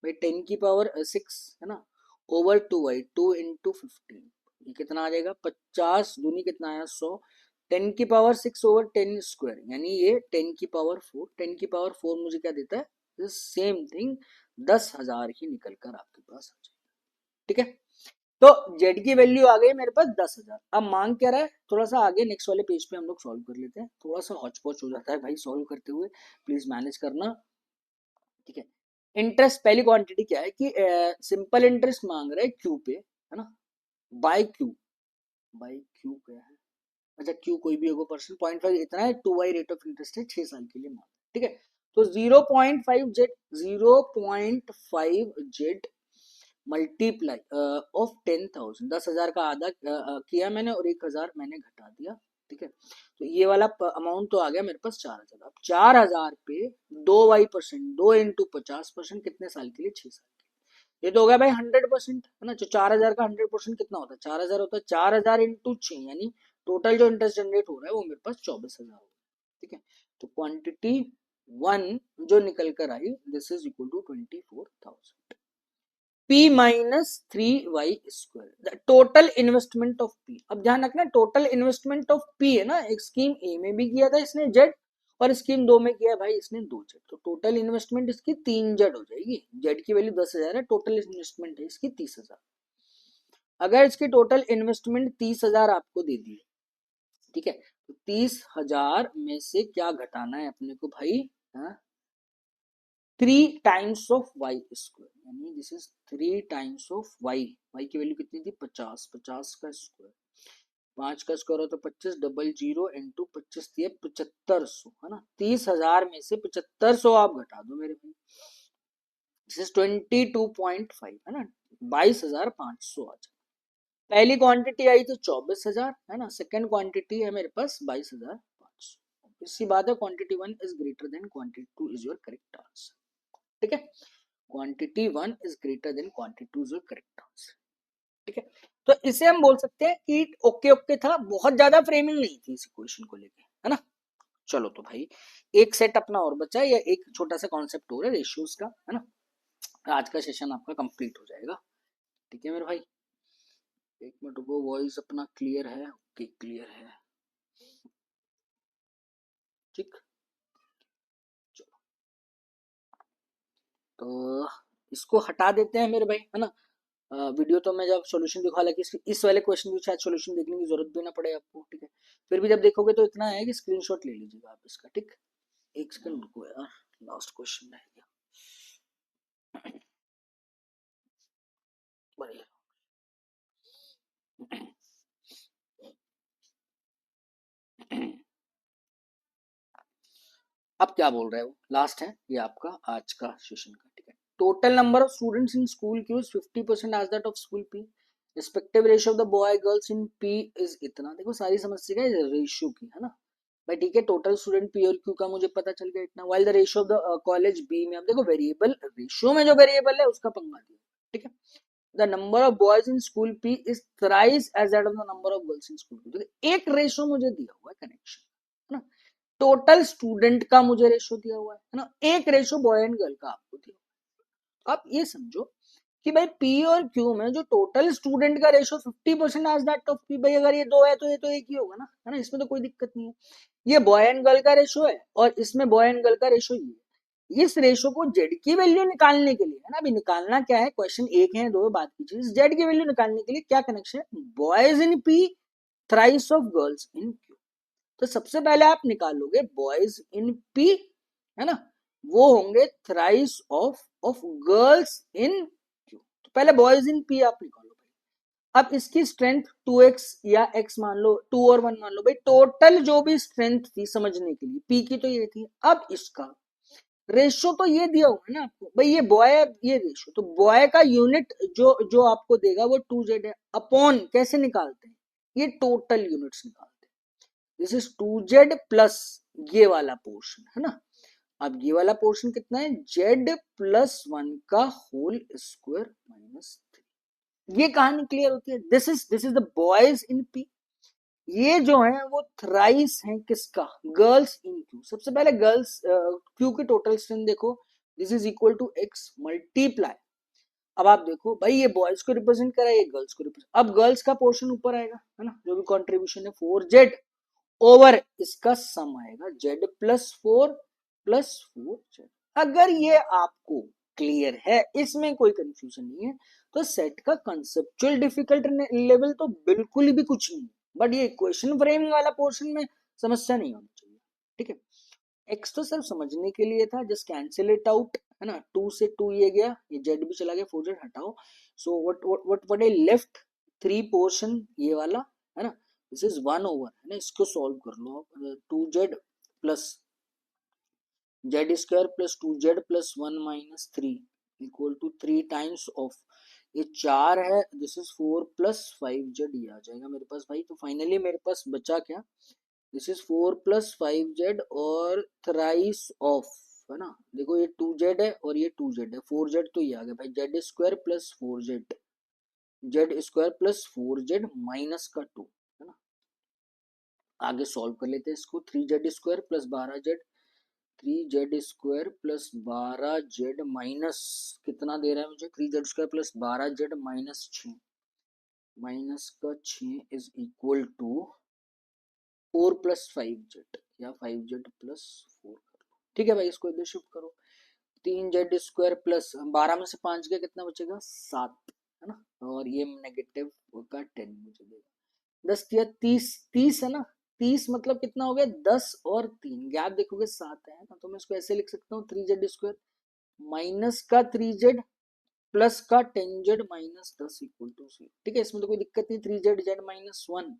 भाई, 10 की पावर 6, है ना, ओवर 2y, 2 into 15, ये कितना आ जाएगा, 50 दूनी कितना आया, 100, 10 की पावर 6 ओवर 10 स्क्वायर, यानी ये 10 की पावर 4, 10 की पावर 4 मुझे क्या देता है, सेम थिंग, 10,000 ही निकल कर आपके पास आ जाएगा, ठीक है। तो जेड की वैल्यू आ गई मेरे पास 10,000। अब मांग क्या रहा है, थोड़ा सा आगे नेक्स्ट वाले पेज पे हम लोग सॉल्व कर लेते हैं, थोड़ा सा हौच पौच हो जाता है भाई सॉल्व करते हुए, प्लीज मैनेज करना, ठीक है। इंटरेस्ट पहली क्वांटिटी क्या है कि सिंपल इंटरेस्ट मांग रहा है क्यू पे, है ना, बाय क्यू, बाय क्यू क्या है, अच्छा क्यू कोई भी होगा पर्सन, 0.5 इतना है, 2y रेट ऑफ इंटरेस्ट है, 6 साल के लिए मांग, ठीक है। तो 0.5 जेड, 0.5 जेड मल्टीप्लाई ऑफ 10,000, 10,000 का आधा किया मैंने और 1,000 मैंने घटा दिया, ठीक है। तो ये वाला अमाउंट तो आ गया मेरे पास 4,000। अब 4,000 पे 2y%, 2 × 50% कितने साल के लिए? 6 साल के लिए। ये तो हो गया भाई 100%, है ना। जो 4,000 का 100% कितना होता है? 4,000 होता है। 4,000 × 6, यानी टोटल जो इंटरेस्ट जनरेट हो रहा है वो मेरे पास 24,000 होगा, ठीक है। तो क्वांटिटी 1 जो निकल कर आई, this is equal to 24,000। P minus 3y², total investment of P। अब ध्यान रखना, टोटल इन्वेस्टमेंट ऑफ P है ना, एक स्कीम ए में भी किया था इसने जेड, और स्कीम 2 में किया भाई इसने 2 जेड। तो टोटल इन्वेस्टमेंट इसकी 3 जेड हो जाएगी। जेड की वैल्यू 10,000 है, टोटल इन्वेस्टमेंट है इसकी 30,000। अगर इसकी टोटल इन्वेस्टमेंट 30,000 आपको दे दी, ठीक है, तो 30,000 में से क्या घटाना है अपने को भाई? 3 टाइम्स ऑफ y², यानी this is 3 times of y। y की वैल्यू कितनी थी? 50, 50 का स्क्वायर, 5 का स्क्वायर हो तो 25, 00 इंटू 25 दिए 7500, है ना। 30,000 में से 7500 आप घटा दो मेरे भाई, दिस इज 22.5, है ना। 22,500 आ जाए। पहली क्वांटिटी आई थी 24,000, है ना। सेकंड क्वांटिटी है मेरे पास 22,500। इसी बात है, quantity 1 is greater then quantity 2 is your correct answer, ठीक है। Quantity 1 is greater then quantity 2 is your correct answer, ठीक है। तो इसे हम बोल सकते हैं कि ओके ओके था, बहुत ज्यादा फ्रेमिंग नहीं थी इस इक्वेशन को लेके, है ना। चलो तो भाई एक सेट अपना और बचा है, या एक छोटा सा कॉन्सेप्ट और है रेशियोज का, है ना। आज का सेशन आपका कंप्लीट हो जाएगा, ठीक है मेरे भाई। एक मिनट रुको, वॉइस अपना क्लियर है? ओके क्लियर है, ठीक। चलो तो इसको हटा देते हैं मेरे भाई, है ना। वीडियो तो मैं जब सॉल्यूशन दिखा, हालांकि इस वाले क्वेश्चन की शायद सॉल्यूशन देखने की जरूरत भी ना पड़े आपको, ठीक है। फिर भी जब देखोगे तो इतना है कि स्क्रीनशॉट ले लीजिएगा आप इसका, ठीक। एक सेकंड रुको यार, लास्ट क्वेश्चन रह गया। बढ़िया। अब क्या बोल रहे हो? लास्ट है ये आपका आज का सेशन का, ठीक है। Total number of students in school Q is 50% as that of school P. Respective ratio of the boy girls in P is इतना। देखो सारी समस्या है रेशियो की, है ना भाई, ठीक है। टोटल स्टूडेंट P और Q का मुझे पता चल गया इतना। While the ratio of the college B में, अब देखो वेरिएबल रेशियो में जो वेरिएबल है उसका पंगा दिया, ठीक है। The number of boys in school P is thrice as that of the number of girls in school P। एक रेशियो मुझे दिया हुआ है कनेक्शन, है ना। टोटल स्टूडेंट का मुझे रेशो दिया हुआ है ना, एक रेशो बॉय एंड गर्ल का आपको दिया हुआ है। आप ये समझो कि भाई पी और क्यू में जो टोटल स्टूडेंट का रेशो 50% आज दैट ऑफ पी, भाई अगर ये दो है तो ये तो एक ही होगा ना, है ना। इसमें तो कोई दिक्कत नहीं है। ये बॉय एंड गर्ल का रेशो है और इसमें बॉय एंड गर्ल का रेशो ये है। इस रेशो को जेड की वैल्यू निकालने के लिए, है ना, अभी निकालना क्या है, क्वेश्चन एक है दो बात की चीज, जेड की वैल्यू निकालने के लिए क्या कनेक्शन है? Boys in P thrice of girls in Q. तो सबसे पहले आप निकालोगे बॉयज इन पी, है ना, वो होंगे thrice of girls in Q. तो पहले बॉयज इन पी आप निकालो भाई। अब इसकी स्ट्रेंथ 2x या x मान लो, 2 और 1 मान लो भाई, टोटल जो भी स्ट्रेंथ थी समझने के लिए, पी की तो ये थी। अब इसका रेशो तो ये दिया हुआ है ना आपको भाई, ये बॉय ये रेशो, तो बॉय का यूनिट जो जो आपको देगा वो 2z है। अपॉन कैसे निकालते हैं? ये टोटल यूनिट्स निकालते हैं। दिस इज 2z प्लस ये वाला पोर्शन, है ना। अब ये वाला पोर्शन कितना है? z प्लस 1 का होल स्क्वायर माइनस 3। ये कहानी क्लियर होती है। This is the boys in P. ये जो है वो थ्राइस है किसका? Girls in Q. सबसे पहले गर्ल्स क्यू की टोटल स्ट्रेंथ देखो, this is equal to x multiply. अब आप देखो भाई, ये बॉयज को रिप्रेजेंट करा है, ये गर्ल्स को रिप्रेजेंट। अब गर्ल्स का पोर्शन ऊपर आएगा, है ना, जो भी कंट्रीब्यूशन है 4z ओवर इसका सम आएगा z प्लस 4 प्लस 4z। अगर ये आपको क्लियर है, इसमें कोई कंफ्यूजन नहीं है, तो सेट का कंसेप्चुअल डिफिकल्ट लेवल तो बिल्कुल भी कुछ नहीं, बट ये इक्वेशन फ्रेमिंग वाला पोर्शन में समस्या नहीं होनी चाहिए, ठीक है। एक्स तो सिर्फ समझने के लिए था, जस्ट कैंसिल इट आउट, है ना। 2 से 2 ये गया, ये जेड भी चला गया, 4z हटाओ। So what I left 3 portion ये वाला, है ना, दिस इज 1 ओवर, है ना। इसको सॉल्व कर लो, 2z plus Z square plus 2z plus 1 minus 3 equal to 3 times of ये 4 है, दिस इज 4 प्लस 5z, ये आ जाएगा मेरे पास भाई। तो फाइनली मेरे पास बचा क्या, दिस इज 4 प्लस 5z और थ्राइस ऑफ, है ना। देखो ये 2z है और ये 2z है, 4z तो ये आ गया भाई, Z square plus 4z, Z square plus 4z minus का 2, है ना। आगे सॉल्व कर लेते हैं इसको, 3z square plus 12z, 3z square plus 12z minus कितना दे रहा है मुझे, 3z square plus 12z minus 6, minus का 6 is equal to 4 plus 5z या 5z प्लस 4 कर लो, ठीक है भाई। इसको इधर शिफ्ट करो, 3z स्क्वायर प्लस 12 में से 5 गया, कितना बचेगा 7, है ना। और ये नेगेटिव का 10 मुझे देगा, 10 या 30, 30 है ना, 30 मतलब कितना हो गया 10 और 3 गैप देखोगे 7 है ना। तो मैं इसको ऐसे लिख सकता हूँ, 3z स्क्वायर माइनस का 3z प्लस का 10z माइनस 10 इक्वल टू 0, ठीक है। इसमें तो कोई दिक्कत नहीं, 3z z माइनस 1,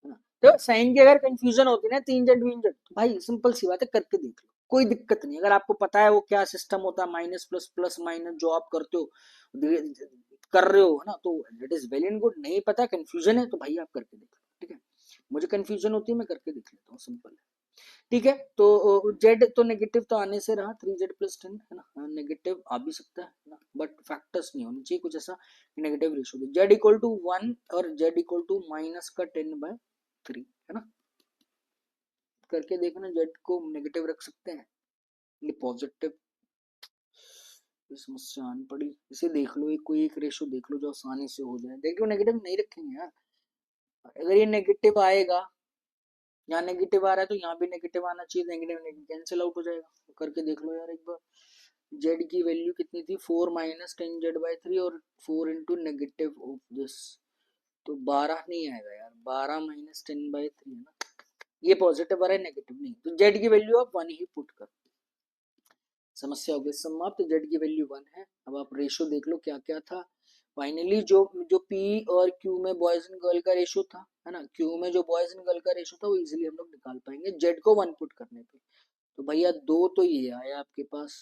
है ना। तो साइन की अगर कंफ्यूजन होती है ना, 3z वीन जेड, तो भाई सिंपल सी बात है, करके देख लो, कोई दिक्कत नहीं। अगर आपको पता है वो क्या सिस्टम होता है, माइनस प्लस प्लस माइनस जो आप करते हो, कर रहे हो, है ना, तो it is well and good. नहीं पता, कंफ्यूजन है, तो भाई आप करके देख लो, ठीक है। मुझे कंफ्यूजन होती है, मैं करके देख लेता हूँ, सिंपल है, ठीक है। तो जेड तो नेगेटिव तो आने से रहा, 3z प्लस 10, है ना, नेगेटिव आ भी सकता है ना, बट फैक्टर्स नहीं होनी चाहिए कुछ ऐसा negative ratio. Z equal to 1 और जेड इक्वल टू माइनस का 10/3, है ना। करके देखना, जेड को नेगेटिव रख सकते हैं, ये पॉजिटिव, समस्या आन पड़ी। इसे देख लो, एक कोई एक रेशियो देख लो जो आसानी से हो जाए, देखो नेगेटिव नहीं रखेंगे यार। अगर ये नेगेटिव आएगा, यहाँ नेगेटिव आ रहा है तो यहाँ भी नेगेटिव आना चाहिए, नेगेटिव नेगेटिव कैंसिल आउट हो जाएगा। तो करके देख लो यार एक बार, जेड की वैल्यू कितनी थी, 4 माइनस 10z/3 और 4 इंटू नेगेटिव ऑफ दिस, तो 12 नहीं आएगा यार, 12 माइनस 10/3 है ना, ये पॉजिटिव आ रहा है नेगेटिव नहीं, तो जेड की वैल्यू आप 1 ही पुट कर, समस्या हो गई समाप्त। जेड की वैल्यू 1 है। अब आप रेशो देख लो क्या क्या था। फाइनली जो जो पी और क्यू में बॉयज एंड गर्ल का रेशो था, है ना, क्यू में जो बॉयज एंड गर्ल का रेशो था वो इजीली हम लोग निकाल पाएंगे जेड को 1 पुट करने पे। तो भैया 2 तो ये आया आपके पास,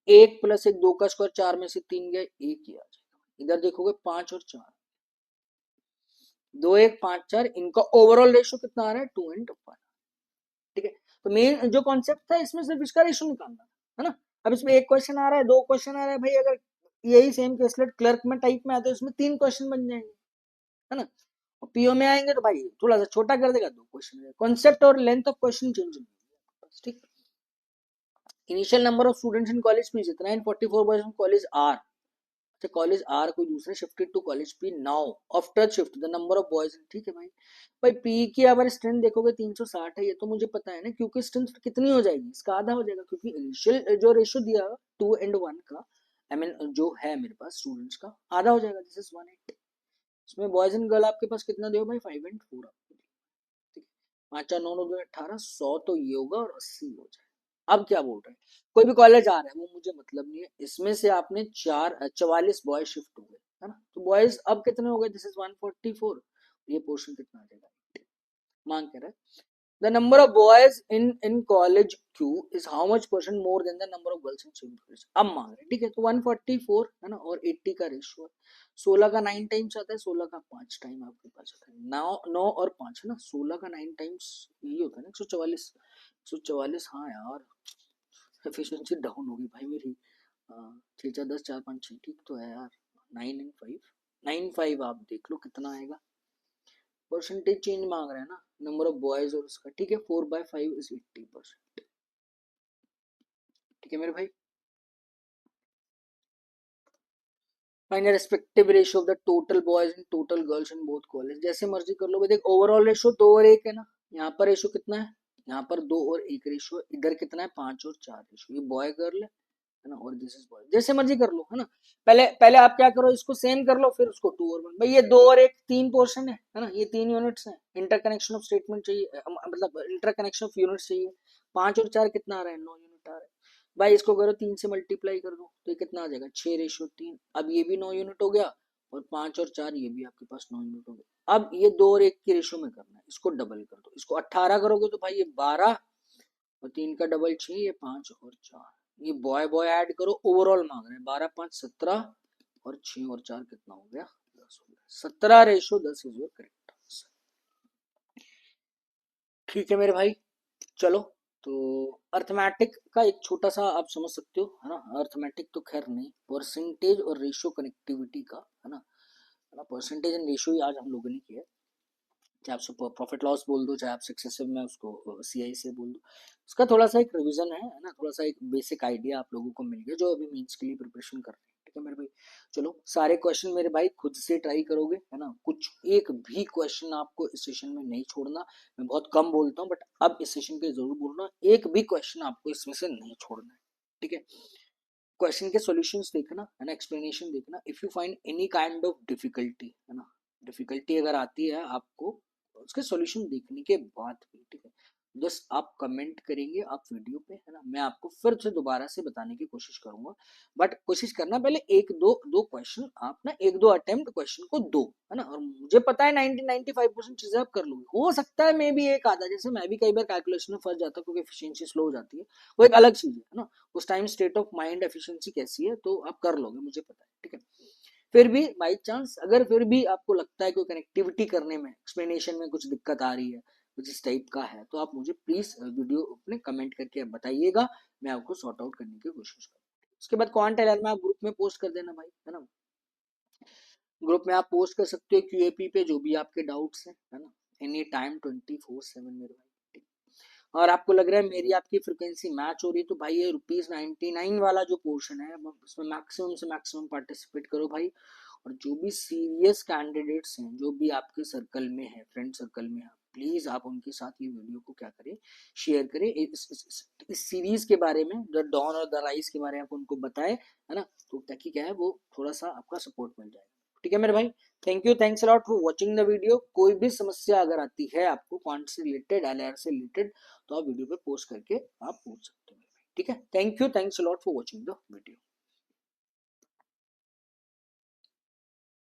1 प्लस 1 2 का स्क्वायर, 4 में से 3 गए, 1 ही आ जाएगा। इधर देखोगे 5 और 4, 2 1 5 4, इनका ओवरऑल रेशो कितना आ रहा है 2:1, ठीक है। तो मेन जो कॉन्सेप्ट था इसमें सिर्फ इसका रेशो निकालना, है ना। अब इसमें एक क्वेश्चन आ रहा है, 2 क्वेश्चन आ रहा है भाई, अगर यही सेम केसलेट क्लर्क में टाइप में आते तो इसमें 3 क्वेश्चन बन जाएंगे, है ना। और पीओ में आएंगे तो भाई थोड़ा सा छोटा कर देगा, 2 क्वेश्चन, कॉन्सेप्ट और लेंथ ऑफ क्वेश्चन चेंज नहीं, ठीक। Initial number of students in college P जितना है, 44 boys in college R, college R कोई दूसरे shifted to college P now after shift the number of boys, ठीक है भाई। भाई पी की अगर स्ट्रेंथ देखोगे 360 है, ये तो मुझे पता है ना, क्योंकि स्ट्रेंथ कितनी हो जाएगी, इसका आधा हो जाएगा, क्योंकि इनिशियल जो रेशियो दिया 2:1 का, आई मीन जो है मेरे पास स्टूडेंट्स का, आधा हो जाएगा, दिस इज 180। इसमें बॉयज एंड गर्ल आपके पास कितना दे भाई, 5 and 4 आपको, ठीक है। 5 4 9 9 18, 100 तो ये होगा और 80 हो जाए। अब क्या बोल रहे हैं, कोई भी कॉलेज आ रहा है वो मुझे मतलब नहीं है, इसमें से आपने 44 बॉयज शिफ्ट हो गए, है ना। तो बॉयज अब कितने हो गए, दिस इज 144, ये पोर्शन कितना आ जाएगा, मांग कर रहा है the number of boys in college Q is how much percent more than the number of girls in same college, अब मांग रहे, ठीक है। तो 144 है ना, और 80 का रेशियो है, 16 का 9 टाइम्स आता है, 16 का 5 टाइम आपके पास आता है, 9 और 5 है ना, 16 का 9 टाइम्स यही होता है ना 144, 144, हाँ यार एफिशिएंसी डाउन होगी भाई मेरी, 6 4 10 4 5 6, ठीक तो है यार, 9 and 5, 9 5 आप देख लो कितना आएगा, परसेंटेज चेंज मांग रहे हैं ना, नंबर ऑफ बॉयज और उसका, ठीक है। 4/5 इज 80%, ठीक है मेरे भाई। Find the respective ratio of the total boys and total girls in both college, जैसे मर्जी कर लो भाई। देख ओवरऑल रेशियो 2 और 1 है ना, यहाँ पर रेशियो कितना है, यहाँ पर 2 और 1 रेशियो, इधर कितना है 5 और 4 रेशियो, ये बॉय गर्ल है ना, और दिस इज बॉय, जैसे मर्जी कर लो, है ना। पहले पहले आप क्या करो, इसको सेम कर लो, फिर उसको 2 और 1, भाई ये 2 और 1 3 पोर्शन है ना, ये 3 यूनिट्स हैं, इंटरकनेक्शन ऑफ स्टेटमेंट चाहिए, मतलब इंटरकनेक्शन ऑफ यूनिट्स चाहिए। 5 और 4 कितना आ रहा है, 9 यूनिट आ रहा है भाई, इसको करो 3 से मल्टीप्लाई कर दो, तो ये कितना आ जाएगा 6:3, अब ये भी 9 यूनिट हो गया, और 5 और 4 ये भी आपके पास 9 यूनिट हो गया। अब ये 2 और 1 की रेशियो में करना है, इसको डबल कर दो, इसको 18 करोगे तो भाई ये 12, और 3 का डबल 6, ये 5 और 4, ये बॉय बॉय ऐड करो, ओवरऑल मांग रहे हैं 12 5 17, और 6 और 4 कितना हो गया, 10 हो गया। 17:10 इज योर करेक्ट आंसर। ठीक है मेरे भाई, चलो। तो अर्थमेटिक का एक छोटा सा आप समझ सकते हो, है ना। अर्थमेटिक तो खैर नहीं, परसेंटेज और रेशियो कनेक्टिविटी का, है ना। परसेंटेज एंड रेशियो ही आज हम लोगों ने किया है। चाहे आप प्रॉफिट लॉस बोल दो, चाहे आप सक्सेसिव में उसको सीआई से बोल दो, उसका थोड़ा सा एक रिवीजन है ना, थोड़ा सा एक बेसिक आइडिया आप लोगों को मिल गया जो अभी मीन्स के लिए प्रिपरेशन कर रहे हैं। ठीक है मेरे भाई, चलो सारे क्वेश्चन मेरे भाई खुद से ट्राई करोगे, है ना। कुछ एक भी क्वेश्चन आपको इस सेशन में नहीं छोड़ना। मैं बहुत कम बोलता हूँ बट अब इस सेशन के जरूर बोलना, एक भी क्वेश्चन आपको इसमें से नहीं छोड़ना है। ठीक है, क्वेश्चन के सॉल्यूशंस देखना, है ना, एक्सप्लेनेशन देखना। If you find any kind of difficulty, है ना, डिफिकल्टी अगर आती है आपको, उसके सॉल्यूशन देखने के बाद भी, ठीक है, जस्ट आप कमेंट करेंगे आप वीडियो पे, है ना। मैं आपको फिर से दोबारा से बताने की कोशिश करूंगा, बट कोशिश करना पहले एक दो दो क्वेश्चन आप ना, एक दो अटेम्प्ट क्वेश्चन को दो, है ना। और मुझे पता है 90-95% चीजें आप कर लोगे, हो सकता है मे भी एक आधा, जैसे मैं भी कई बार कैलकुलेशन में फंस जाता हूँ क्योंकि एफिशिएंसी स्लो हो जाती है, वो एक अलग चीज है ना। उस time state of mind efficiency कैसी है तो आप कर लोगे, मुझे पता है। ठीक है, फिर भी बाई चांस अगर फिर भी आपको लगता है कोई कनेक्टिविटी करने में, एक्सप्लेनेशन में कुछ दिक्कत आ रही है, कुछ इस टाइप का है, तो आप मुझे प्लीज वीडियो अपने कमेंट करके बताइएगा, मैं आपको सॉर्ट आउट करने की कोशिश करूँगा। उसके बाद क्वांट एलआर में आप ग्रुप में पोस्ट कर देना भाई, है ना। ग्रुप में आप पोस्ट कर सकते हो क्यूएपी पे जो भी आपके डाउट्स हैं, है ना, एनी टाइम 24/7 मेरे भाई। और आपको लग रहा है मेरी आपकी फ्रिक्वेंसी मैच हो रही है, तो भाई ये ₹99 वाला जो पोर्शन है उसमें मैक्सिमम से मैक्सिमम पार्टिसिपेट करो भाई। और जो भी सीरियस कैंडिडेट्स हैं, जो भी आपके सर्कल में है, फ्रेंड सर्कल में है, प्लीज आप उनके साथ ये वीडियो को क्या करें, शेयर करें। इस सीरीज के बारे में, द डॉन और द राइज के बारे में आप उनको बताएं, है ना, तो ताकि क्या है वो थोड़ा सा आपका सपोर्ट मिल जाए। ठीक है मेरे भाई, thank you, thanks a lot for watching the video. कोई भी समस्या अगर आती है आपको क्वांट से रिलेटेड, एलआर से रिलेटेड, तो आप वीडियो पे पोस्ट करके आप पूछ सकते हो। ठीक है, thank you, thanks a lot for watching the video.